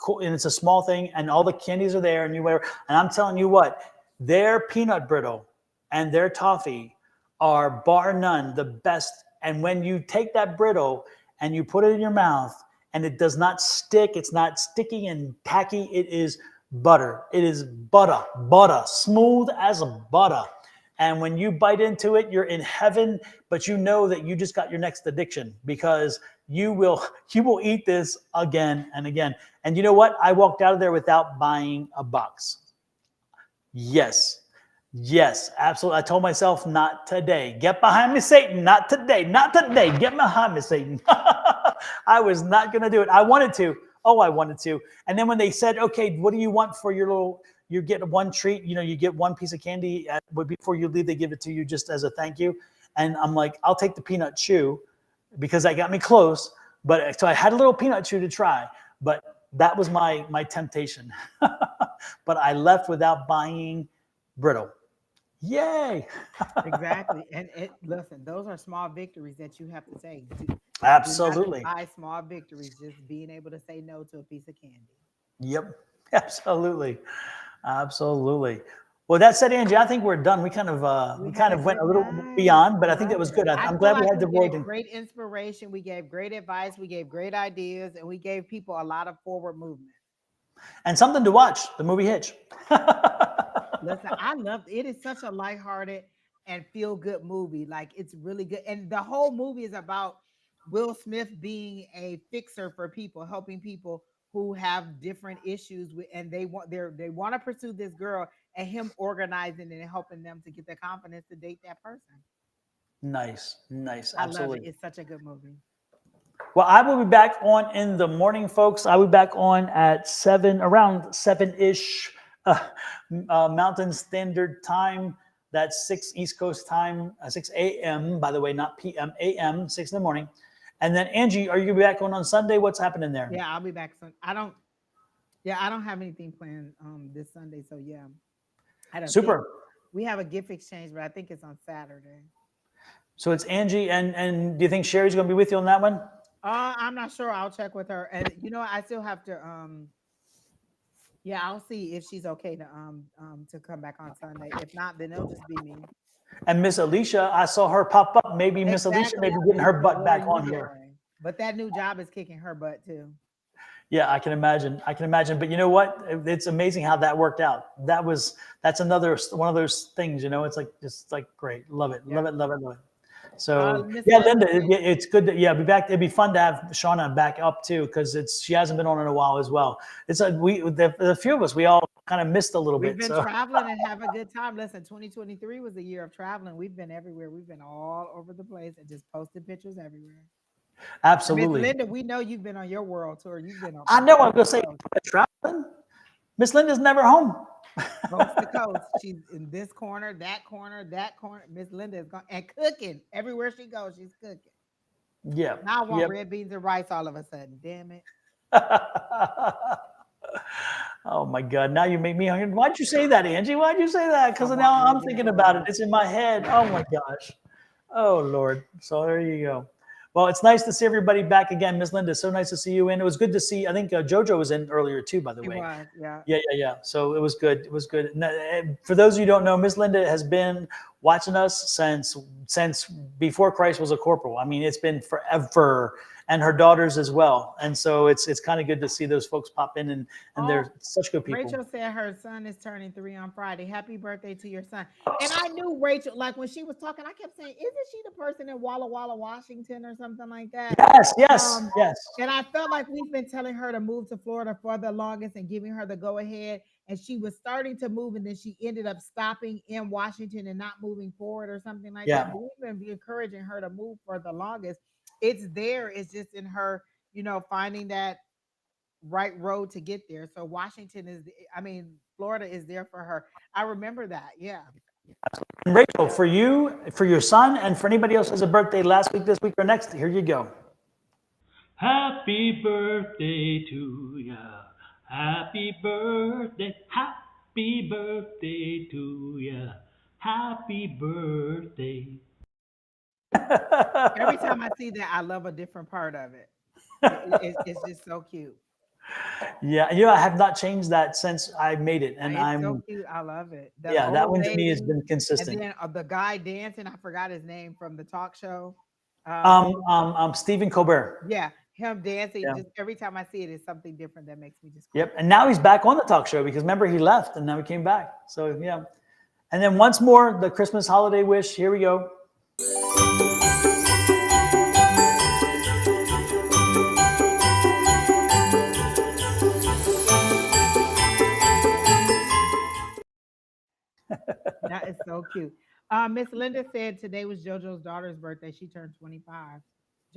and it's a small thing, and all the candies are there. And I'm telling you what, their peanut brittle and their toffee are bar none the best. And when you take that brittle and you put it in your mouth, and it does not stick, it's not sticky and tacky, it is butter. It is butter, smooth as a butter. And when you bite into it, you're in heaven, but you know that you just got your next addiction, because you will eat this again and again. And you know what? I walked out of there without buying a box. Yes. Yes, absolutely. I told myself, not today. Get behind me, Satan. Not today. Not today. Get behind me, Satan. I was not going to do it. I wanted to. Oh, I wanted to. And then when they said, okay, what do you want for your little, you get one treat, you get one piece of candy before you leave, they give it to you just as a thank you. And I'm like, I'll take the peanut chew, because that got me close. But so I had a little peanut chew to try, but that was my temptation. But I left without buying brittle. Yay. Exactly. And listen, those are small victories that you have to take. Do not Absolutely. despise small victories, just being able to say no to a piece of candy. Yep. Absolutely. Absolutely. Well, that said, Angie, I think we're done. We kind of Had a went good a little night. beyond, but I I think that love was it. good. I I'm feel glad we like had we the gave void. great inspiration, we gave great advice, we gave great ideas, and we gave people a lot of forward movement. And something to watch, the movie Hitch. Listen, I love it. Is such a lighthearted and feel good movie. Like it's really good. And the whole movie is about Will Smith being a fixer for people, helping people who have different issues with, and they want to pursue this girl, and him organizing and helping them to get the confidence to date that person. Nice. Nice. I love it. Absolutely. It's such a good movie. Well, I will be back on in the morning, folks. I will be back on at 7, around 7-ish Mountain Standard Time. That's 6 East Coast time, 6 a.m., by the way, not p.m., a.m., 6 in the morning. And then, Angie, are you going to be back on Sunday? What's happening there? Yeah, I'll be back soon. I don't have anything planned this Sunday. So yeah. I don't think Super. we have a gift exchange, but I think it's on Saturday. So it's Angie, and do you think Sherry's going to be with you on that one? I'm not sure. I'll check with her. And I still have to yeah, I'll see if she's okay to come back on Sunday. If not, then it'll just be me. And Miss Alicia, I saw her pop up. Maybe Miss Alicia, Exactly. maybe getting her What butt are back you on here. doing? But that new job is kicking her butt too. Yeah, I can imagine. I can imagine. But you know what? It's amazing how that worked out. That's another one of those things. It's like just like great. Love it. Yeah. Love it. Love it. Love it. So Miss yeah, Linda, Linda, it's good to be back. It'd be fun to have Shauna back up too, because she hasn't been on in a while as well. It's like the few of us, we all kind of missed a little we've bit. been So traveling and having a good time. Listen, 2023 was a year of traveling. We've been everywhere. We've been all over the place and just posted pictures everywhere. Miss absolutely. Linda, we know you've been on your world tour. You've been on I know. I'm coast gonna to say coast. traveling. Miss Linda's never home. Coast to coast. She's in this corner, that corner, that corner. Miss Linda is going and cooking. Everywhere she goes, she's cooking. Yeah. Now I want Yep. red beans and rice all of a sudden. Damn it. Oh my God! Now you make me hungry. Why'd you say that, Angie? Why'd you say that? I Because want now red I'm beans thinking and about it. rice. It's in my head. Oh my gosh. Oh Lord. So there you go. Well, it's nice to see everybody back again, Miss Linda. So nice to see you in. It was good to see. I think JoJo was in earlier too, by the She way. was, yeah. Yeah. So it was good. It was good. For those of you who don't know, Miss Linda has been watching us since before Christ was a corporal. I mean, it's been forever, and her daughters as well. And so it's kind of good to see those folks pop in, and they're such good people. Rachel said her son is turning 3 on Friday. Happy birthday to your son. And I knew Rachel, like when she was talking, I kept saying, isn't she the person in Walla Walla, Washington or something like that? Yes. And I felt like we've been telling her to move to Florida for the longest and giving her the go ahead. And she was starting to move, and then she ended up stopping in Washington and not moving forward or something like that. But we've been encouraging her to move for the longest. It's there. It's just in her, finding that right road to get there. So Florida is there for her. I remember that. Yeah. And Rachel, for you, for your son, and for anybody else who has a birthday last week, this week, or next, here you go. Happy birthday to ya. Happy birthday to ya. Happy birthday. Every time I see that, I love a different part of it. It's just so cute. Yeah, I have not changed that since I made it, and It's so cute. I love it. That one to me has been consistent. And then the guy dancing, I forgot his name from the talk show. Stephen Colbert. Yeah, him dancing. Yeah. Just every time I see it, it's something different that makes me just. Yep, and now he's back on the talk show because remember he left and now he came back. So yeah, and then once more the Christmas holiday wish. Here we go. That is so cute. Miss Linda said today was JoJo's daughter's birthday. She turned 25.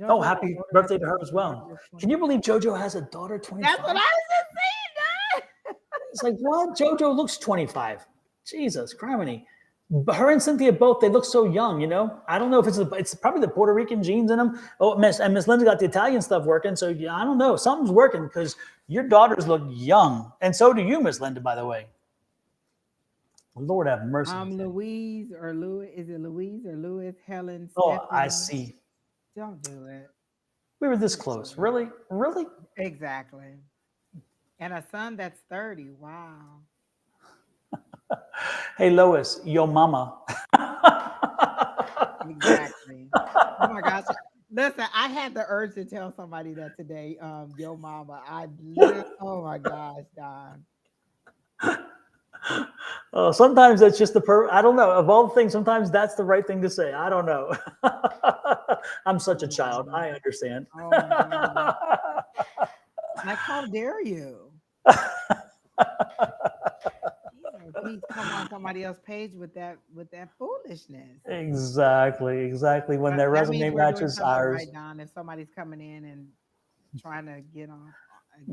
JoJo, happy birthday to her as well. Can you believe JoJo has a daughter 25? That's what I was just saying. It's like, what? JoJo looks 25. Jesus, criminy. Her and Cynthia both, they look so young, I don't know if it's probably the Puerto Rican genes in them. Oh, Miss Linda got the Italian stuff working. So yeah, I don't know. Something's working because your daughters look young. And so do you, Miss Linda, by the way. Lord have mercy. Louise or Louis. Is it Louise or Louis? Helen. Oh, Stephanie? I see. Don't do it. We were this close. Really? Really? Exactly. And a son that's 30. Wow. Hey, Lois, yo mama. Exactly. Oh my gosh. Listen, I had the urge to tell somebody that today. Yo mama. Oh my gosh, Don. Oh, sometimes that's just I don't know. Of all the things, sometimes that's the right thing to say. I don't know. I'm such a child. I understand. Oh my God. Like, how dare you? Please come on somebody else's page with that foolishness. Exactly. When their resume matches ours. Right, Don, if somebody's coming in and trying to get on.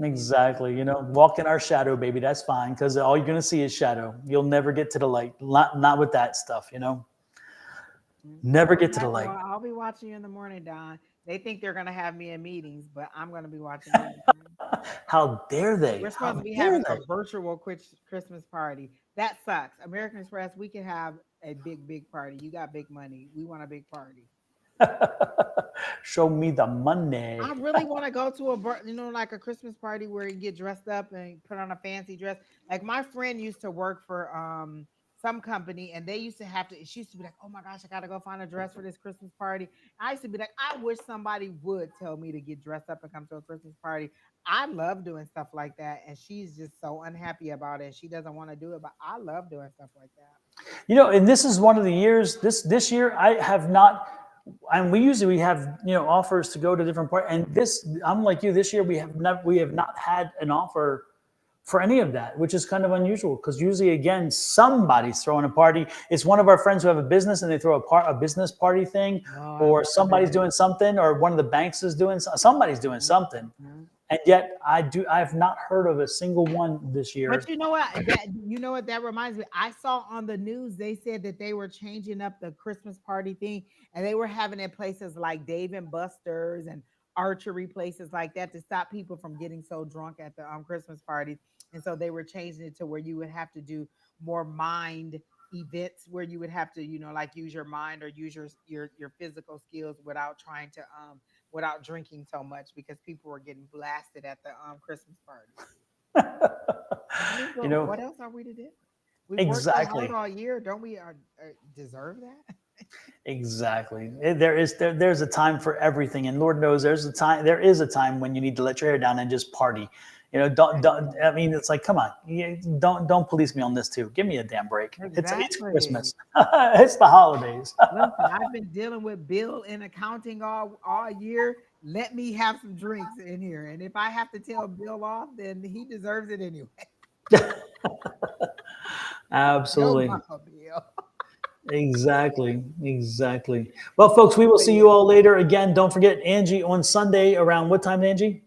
Exactly. Walk in our shadow, baby. That's fine because all you're going to see is shadow. You'll never get to the light. Not with that stuff, Never get to the light. Well, I'll be watching you in the morning, Don. They think they're going to have me in meetings, but I'm going to be watching you. How dare they? We're supposed to be having a virtual Christmas party. That sucks. American Express, we can have a big party. You got big money. We want a big party. Show me the money. I really want to go to like a Christmas party where you get dressed up and put on a fancy dress. Like my friend used to work for some company, and they used to she used to be like, oh my gosh, I gotta go find a dress for this Christmas party. I used to be like, I wish somebody would tell me to get dressed up and come to a Christmas party. I love doing stuff like that, and she's just so unhappy about it. She doesn't want to do it, but I love doing stuff like that. And this is one of the years. This year I have not. And we have offers to go to different parties. And I'm like you. This year we have not had an offer for any of that, which is kind of unusual because usually, again, somebody's throwing a party. It's one of our friends who have a business and they throw a business party thing, or somebody's doing something, or one of the banks is doing somebody's doing something. And yet I have not heard of a single one this year. But you know what? That reminds me. I saw on the news, they said that they were changing up the Christmas party thing, and they were having it places like Dave and Buster's and archery places like that to stop people from getting so drunk at the Christmas parties. And so they were changing it to where you would have to do more mind events where you would have to, like use your mind or use your physical skills without trying to without drinking so much because people were getting blasted at the Christmas party. What else are we to do? We've worked so hard Exactly. all year. Don't we deserve that? Exactly. There's a time for everything, and Lord knows there is a time when you need to let your hair down and just party. Don't. I mean, it's like, come on, don't police me on this too. Give me a damn break. It's Exactly. Christmas. It's the holidays. Listen, I've been dealing with bill and accounting all year. Let me have some drinks in here. And if I have to tell Bill off, then he deserves it anyway. Yo, Absolutely. Papa Bill. Exactly. Well, folks, we will see you all later. Again, don't forget Angie on Sunday around what time, Angie?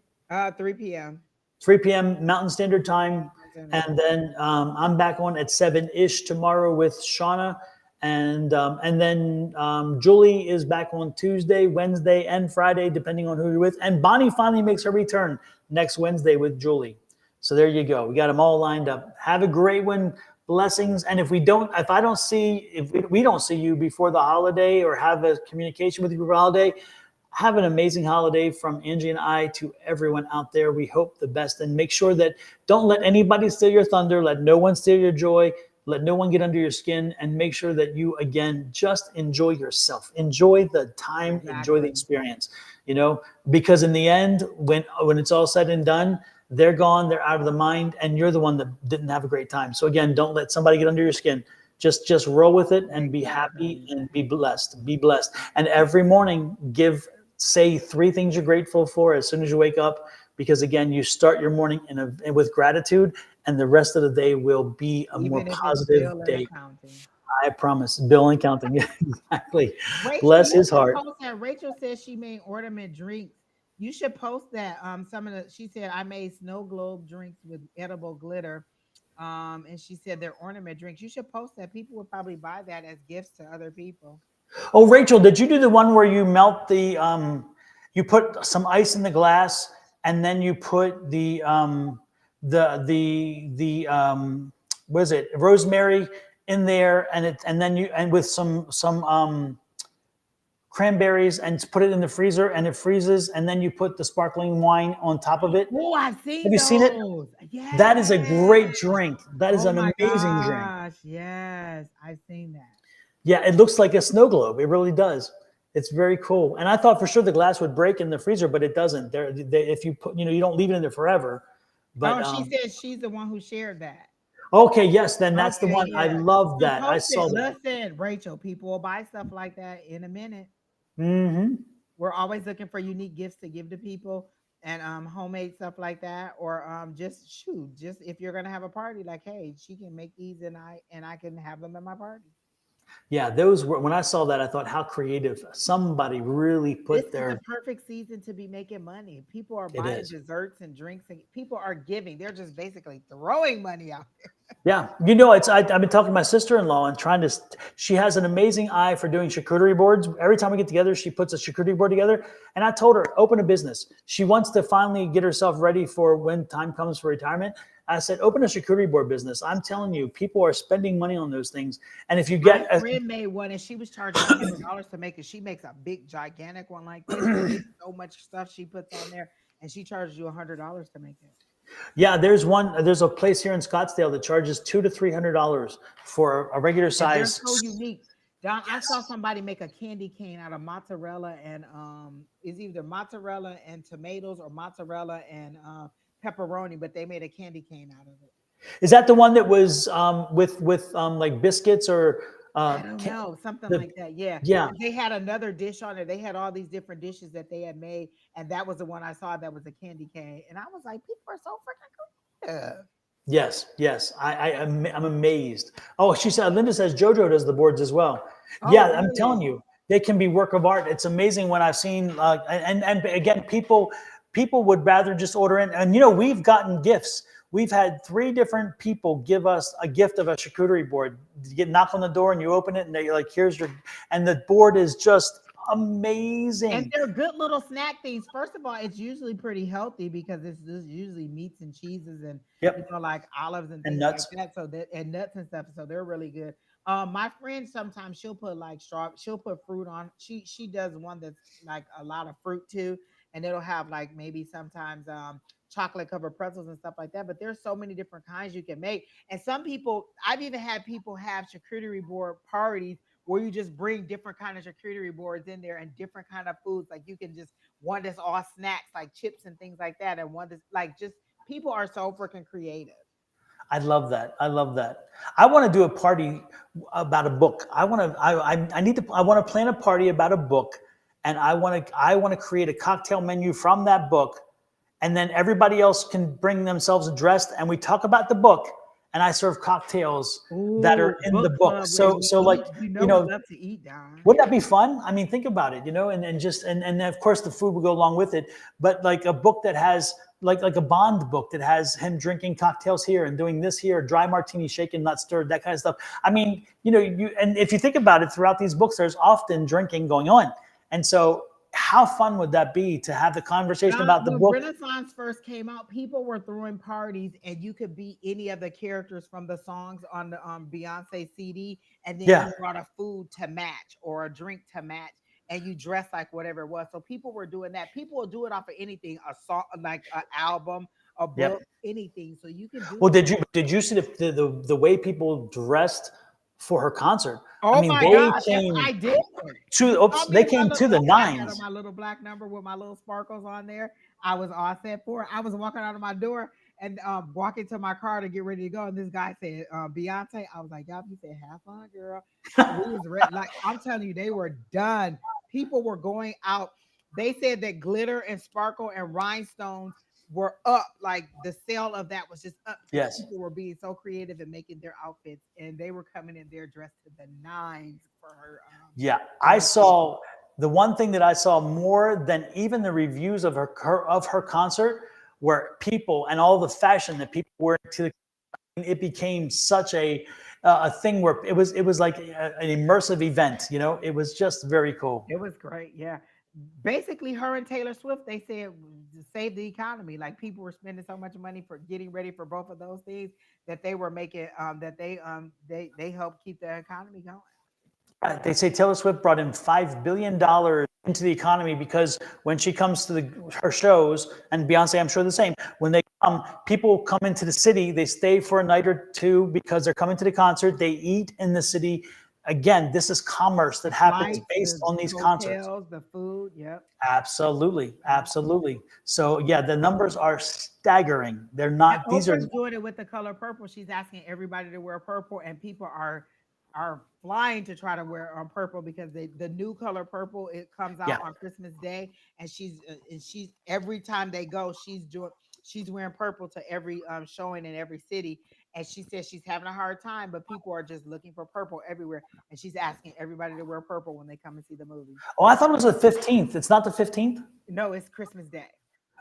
3 p.m. 3 p.m. Mountain Standard Time. And then I'm back on at 7-ish tomorrow with Shauna. And then Julie is back on Tuesday, Wednesday, and Friday, depending on who you're with. And Bonnie finally makes her return next Wednesday with Julie. So there you go. We got them all lined up. Have a great one. Blessings. And if we don't see you before the holiday or have a communication with you before the holiday, have an amazing holiday from Angie and I to everyone out there. We hope the best, and make sure that don't let anybody steal your thunder. Let no one steal your joy. Let no one get under your skin, and make sure that you, again, just enjoy yourself. Enjoy the time, enjoy the experience, because in the end, when it's all said and done, they're gone, they're out of the mind, and you're the one that didn't have a great time. So again, don't let somebody get under your skin. Just roll with it and be happy and be blessed. Be blessed. And every morning, say 3 things you're grateful for as soon as you wake up, because again, you start your morning with gratitude, and the rest of the day will be a more positive day. I promise. Bill and counting. Exactly. Bless his heart. Rachel says she made ornament drinks. You should post that. She said I made snow globe drinks with edible glitter. And she said they're ornament drinks. You should post that. People would probably buy that as gifts to other people. Oh, Rachel, did you do the one where you melt you put some ice in the glass, and then you put what is it, rosemary in there, and with some cranberries, and put it in the freezer, and it freezes, and then you put the sparkling wine on top of it. Oh, I've seen Have you seen it? Yes. That is a great drink. That is an amazing drink. Yes, I've seen that. Yeah, it looks like a snow globe. It really does. It's very cool. And I thought for sure the glass would break in the freezer, but it doesn't. If you put, you don't leave it in there forever. But she said she's the one who shared that. Okay, yes, then that's the one. Yeah. I love that. I saw that. Listen, Rachel, people will buy stuff like that in a minute. Mm-hmm. We're always looking for unique gifts to give to people, and homemade stuff like that, or just if you're gonna have a party, like, hey, she can make these, and I can have them at my party. Yeah, those were, when I saw that, I thought, how creative. Somebody really put This is the perfect season to be making money. People are buying desserts and drinks, and people are giving. They're just basically throwing money out there. Yeah, I've been talking to my sister-in-law and she has an amazing eye for doing charcuterie boards. Every time we get together, she puts a charcuterie board together. And I told her, open a business. She wants to finally get herself ready for when time comes for retirement. I said, open a charcuterie board business. I'm telling you, people are spending money on those things. And if you get my friend made one, and she was charging $100 to make it. She makes a big, gigantic one like this. So much stuff she puts on there, and she charges you $100 to make it. Yeah, there's a place here in Scottsdale that charges $200 to $300 for a regular size. They're so unique. Don, I saw somebody make a candy cane out of mozzarella and it's either mozzarella and tomatoes or mozzarella and pepperoni, but they made a candy cane out of it. Is that the one that was with like biscuits or I don't know, something like that? Yeah. They had another dish on it. They had all these different dishes that they had made, and that was the one I saw that was a candy cane. And I was like, people are so freaking creative. Yes. I'm amazed. Oh, she said, Linda says JoJo does the boards as well. Oh, yeah, really? I'm telling you, they can be work of art. It's amazing when I've seen, and again, people would rather just order in. And, we've gotten gifts. We've had 3 different people give us a gift of a charcuterie board. You get knocked on the door and you open it and they're like, and the board is just amazing. And they're good little snack things. First of all, it's usually pretty healthy because it's usually meats and cheeses and like olives and things nuts. Like that. And nuts and stuff. So they're really good. My friend, sometimes she'll put fruit on. She does one that's like a lot of fruit too. and it'll have like maybe sometimes chocolate covered pretzels and stuff like that. But there's so many different kinds you can make. And some people, I've even had people have charcuterie board parties where you just bring different kind of charcuterie boards in there and different kind of foods. Like you can just one that's all snacks like chips and things like that, and one that's like just people are so freaking creative. I love that. I love that. I want to do a party about a book. I need to, I want to plan a party about a book, and I want to create a cocktail menu from that book, and then everybody else can bring themselves dressed, and we talk about the book, and I serve cocktails that are Ooh, in the book book. club where we So like, eat. You you know we know, love to eat, Don. wouldn't that be fun? I mean, think about it, and just and of course the food will go along with it. But like a book that has like a Bond book that has him drinking cocktails here and doing this here, dry martini, shaken, not stirred, that kind of stuff. I mean, and if you think about it, throughout these books, there's often drinking going on, and so how fun would that be to have the conversation Don, about the when book? Renaissance first came out, people were throwing parties, and you could be any of the characters from the songs on the Beyonce CD, and then Yeah, you brought a food to match or a drink to match, and you dress like whatever it was. So people were doing that. People will do it off of anything, a song, like an album, a yep. book, anything. So you can do Well, it. did you see the way people dressed for her concert? I Oh mean, my they gosh, yes, came I did. to, You saw oops, me they in my came little, to the I had on nines. my little black number with my little sparkles on there. I was all set for it. I was walking out of my door and walking to my car to get ready to go. And this guy said, Beyonce. I was like, yup. He said, have fun, girl. We was ready. Like, I'm telling you, they were done. People were going out. They said that glitter and sparkle and rhinestones were up. Like the sale of that was just up because Yes. people were being so creative and making their outfits, and they were coming in there dressed to the nines for her. Yeah, For I her concert. saw the one thing that I saw more than even the reviews of her concert were people and all the fashion that people were to the. It became such a thing where it was like an immersive event. It was just very cool. It was great. Yeah. Basically, her and Taylor Swift, they said to save the economy. Like people were spending so much money for getting ready for both of those things that they were making that they helped keep the economy going. They say Taylor Swift brought in $5 billion into the economy because when she comes to her shows, and Beyonce, I'm sure the same. When they come, people come into the city. They stay for a night or two because they're coming to the concert. They eat in the city. Again, this is commerce that The happens flights, based the on these concerts. hotels, the food. Yep. Absolutely, Mhm. absolutely. So yeah, the numbers are staggering. They're And not. These are Oprah's doing it with the color purple. She's asking everybody to wear purple, and people are flying to try to wear purple because the new color purple it comes yeah. out on Christmas Day, and she's every time they go, she's wearing purple to every showing in every city, and she says she's having a hard time, but people are just looking for purple everywhere, and she's asking everybody to wear purple when they come and see the movie. Oh, I thought it was the 15th. It's not the 15th. No, it's Christmas Day.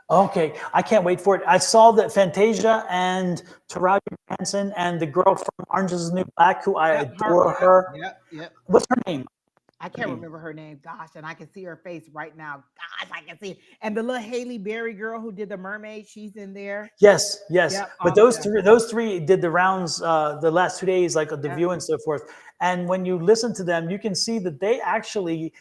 Okay, I can't wait for it. I saw that Fantasia and Taraji Henson and the girl from Orange Is the New Black, who I Yep, her. adore Yep, her. yep, yep. What's her name? I can't remember her name. Gosh, and I can see her face right now. Gosh, I can see it. And the little Haley Berry girl who did the mermaid, she's in there. Yes, yes. Yep, But all of those them. three, those three did the rounds the last 2 days, like the Yep, View and so forth. And when you listen to them, you can see that they actually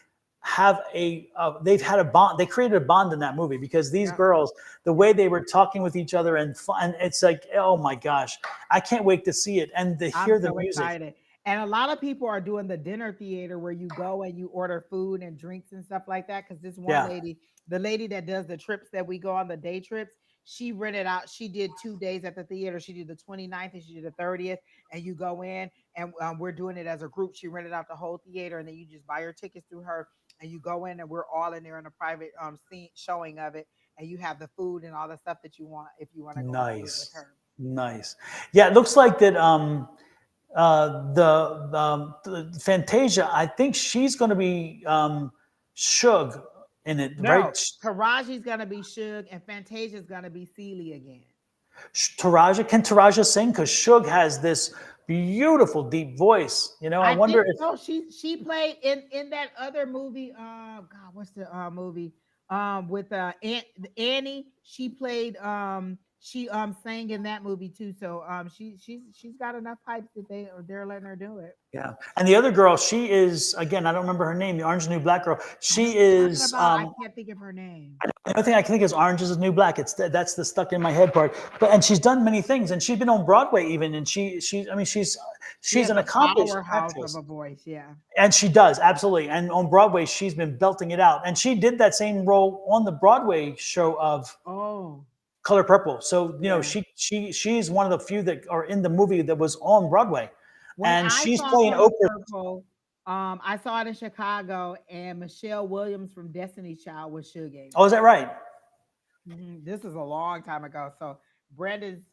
have they've had a bond. They created a bond in that movie because these yep. girls, the way they were talking with each other and fun, it's like, oh my gosh, I can't wait to see it and to I'm hear the so music. excited. And a lot of people are doing the dinner theater where you go and you order food and drinks and stuff like that. Because this one Yeah. lady, the lady that does the trips that we go on, the day trips, she rented out, she did 2 days at the theater. She did the 29th and she did the 30th. And you go in and we're doing it as a group. She rented out the whole theater and then you just buy your tickets through her and you go in and we're all in there in a private scene showing of it. And you have the food and all the stuff that you want if you want to go and do it with Nice. her. Nice. Yeah, it looks like that the Fantasia, I think she's going to be Suge in it, right? No, Taraji's gonna be Suge and Fantasia's gonna be Celie again. Taraja, can Taraja sing? Because Suge has this beautiful deep voice. I I wonder think if, so. She played in that other movie. God, what's the movie? With Annie. She played she sang in that movie too. So she's got enough pipes that they're letting her do it. Yeah. And the other girl, she is, again, I don't remember her name, the Orange is the New Black girl. She Talking is, about, I can't think of her name. the only thing I can think is Orange is the New Black. That's the stuck in my head part. But and she's done many things, and she's been on Broadway even, and I mean she's Has an a accomplished powerhouse actress. of a voice. Yeah. And she does, absolutely. And on Broadway, she's been belting it out. And she did that same role on the Broadway show of Oh. Color Purple. So, you know, Yeah. she's one of the few that are in the movie that was on Broadway. When And I she's saw playing Color Oprah. Purple, I saw it in Chicago, and Michelle Williams from Destiny's Child was Suge. Oh, is that right? This is a long time ago. So Brandon's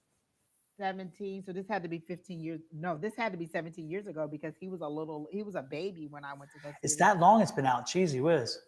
17. So this had to be 15 years. No, this had to be 17 years ago because he was a baby when I went to go see It's it. that long it's been out. Cheesy whiz.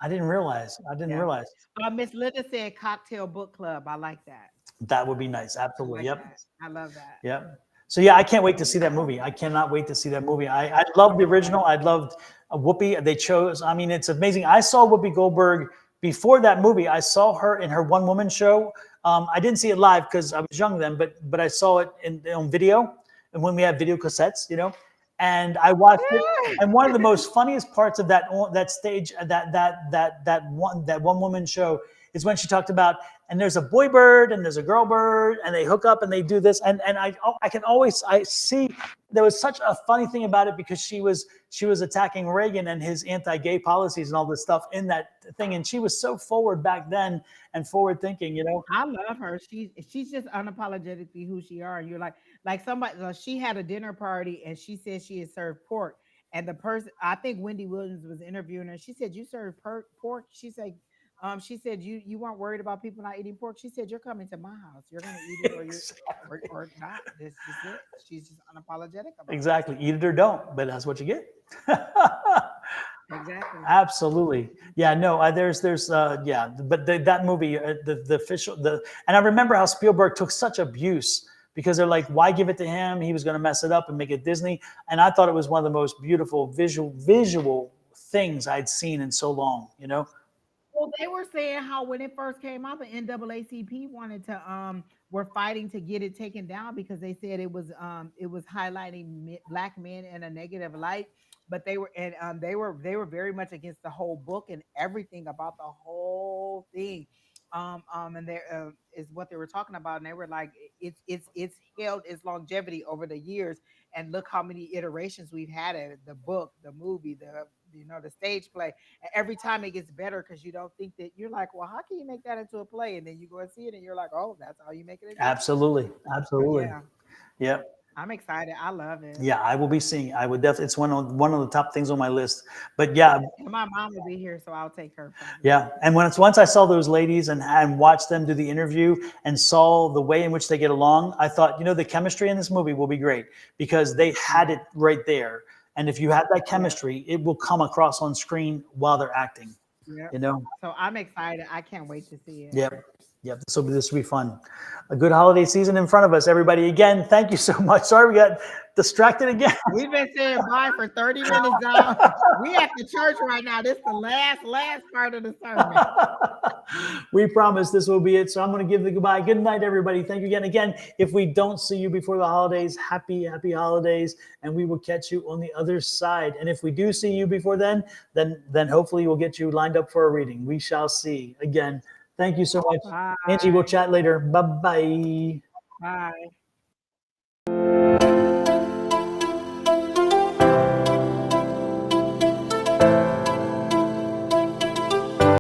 I didn't realize. Yeah. Miss Linda said cocktail book club. I like that. That would be nice. I Absolutely. like Yep. that. I love that. Yep. So yeah, I can't wait to see that movie. I cannot wait to see that movie. I love the original. I loved Whoopi. They chose. I mean, it's amazing. I saw Whoopi Goldberg before that movie. I saw her in her one woman show. I didn't see it live because I was young then, but I saw it on video, and when we had video cassettes, you know, and I watched it. And one of the most funniest parts of that stage, that one woman show is when she talked about, and there's a boy bird and there's a girl bird and they hook up and they do this. And I see there was such a funny thing about it because she was attacking Reagan and his anti-gay policies and all this stuff in that thing. And she was so forward back then and forward thinking, you know. I love her. She's just unapologetically who she are. And you're like somebody, she had a dinner party and she said she had served pork. And the person, I think Wendy Williams was interviewing her. She said, "You serve pork?" She said, you weren't worried about people not eating pork. She said, "You're coming to my house. You're going to eat it or not. This is it." She's just unapologetic about Exactly. Eat it or don't, but that's what you get. Exactly. Absolutely. Yeah, no, but that movie, the official, and I remember how Spielberg took such abuse because they're like, why give it to him? He was going to mess it up and make it Disney. And I thought it was one of the most beautiful visual things I'd seen in so long, you know? Well, they were saying how when it first came out, the NAACP wanted to were fighting to get it taken down because they said it was highlighting black men in a negative light. But they were very much against the whole book and everything about the whole thing. And there is what they were talking about, and they were like, it's held its longevity over the years, and look how many iterations we've had of it, the book, the movie, the stage play. And every time it gets better because you don't think that you're like, well, how can you make that into a play? And then you go and see it, and you're like, oh, that's how you make it. Absolutely. Yeah. Yep. I'm excited. I love it. Yeah, I will be seeing. I would definitely. It's one of the top things on my list. But yeah, and my mom will be here, so I'll take her. Yeah, and once I saw those ladies and watched them do the interview and saw the way in which they get along, I thought, you know, the chemistry in this movie will be great because they had it right there. And if you have that chemistry, it will come across on screen while they're acting. Yeah. You know. So I'm excited. I can't wait to see it. Yep. This will be fun. A good holiday season in front of us, everybody. Again, thank you so much. Sorry we got distracted again. We've been saying bye for 30 minutes now. We at the church right now. This is the last part of the sermon. We promise this will be it. So I'm going to give the goodbye. Good night, everybody. Thank you again. Again, if we don't see you before the holidays, happy holidays, and we will catch you on the other side. And if we do see you before then hopefully we'll get you lined up for a reading. We shall see. Again, thank you so much. Bye. Angie, we'll chat later. Bye-bye. Bye.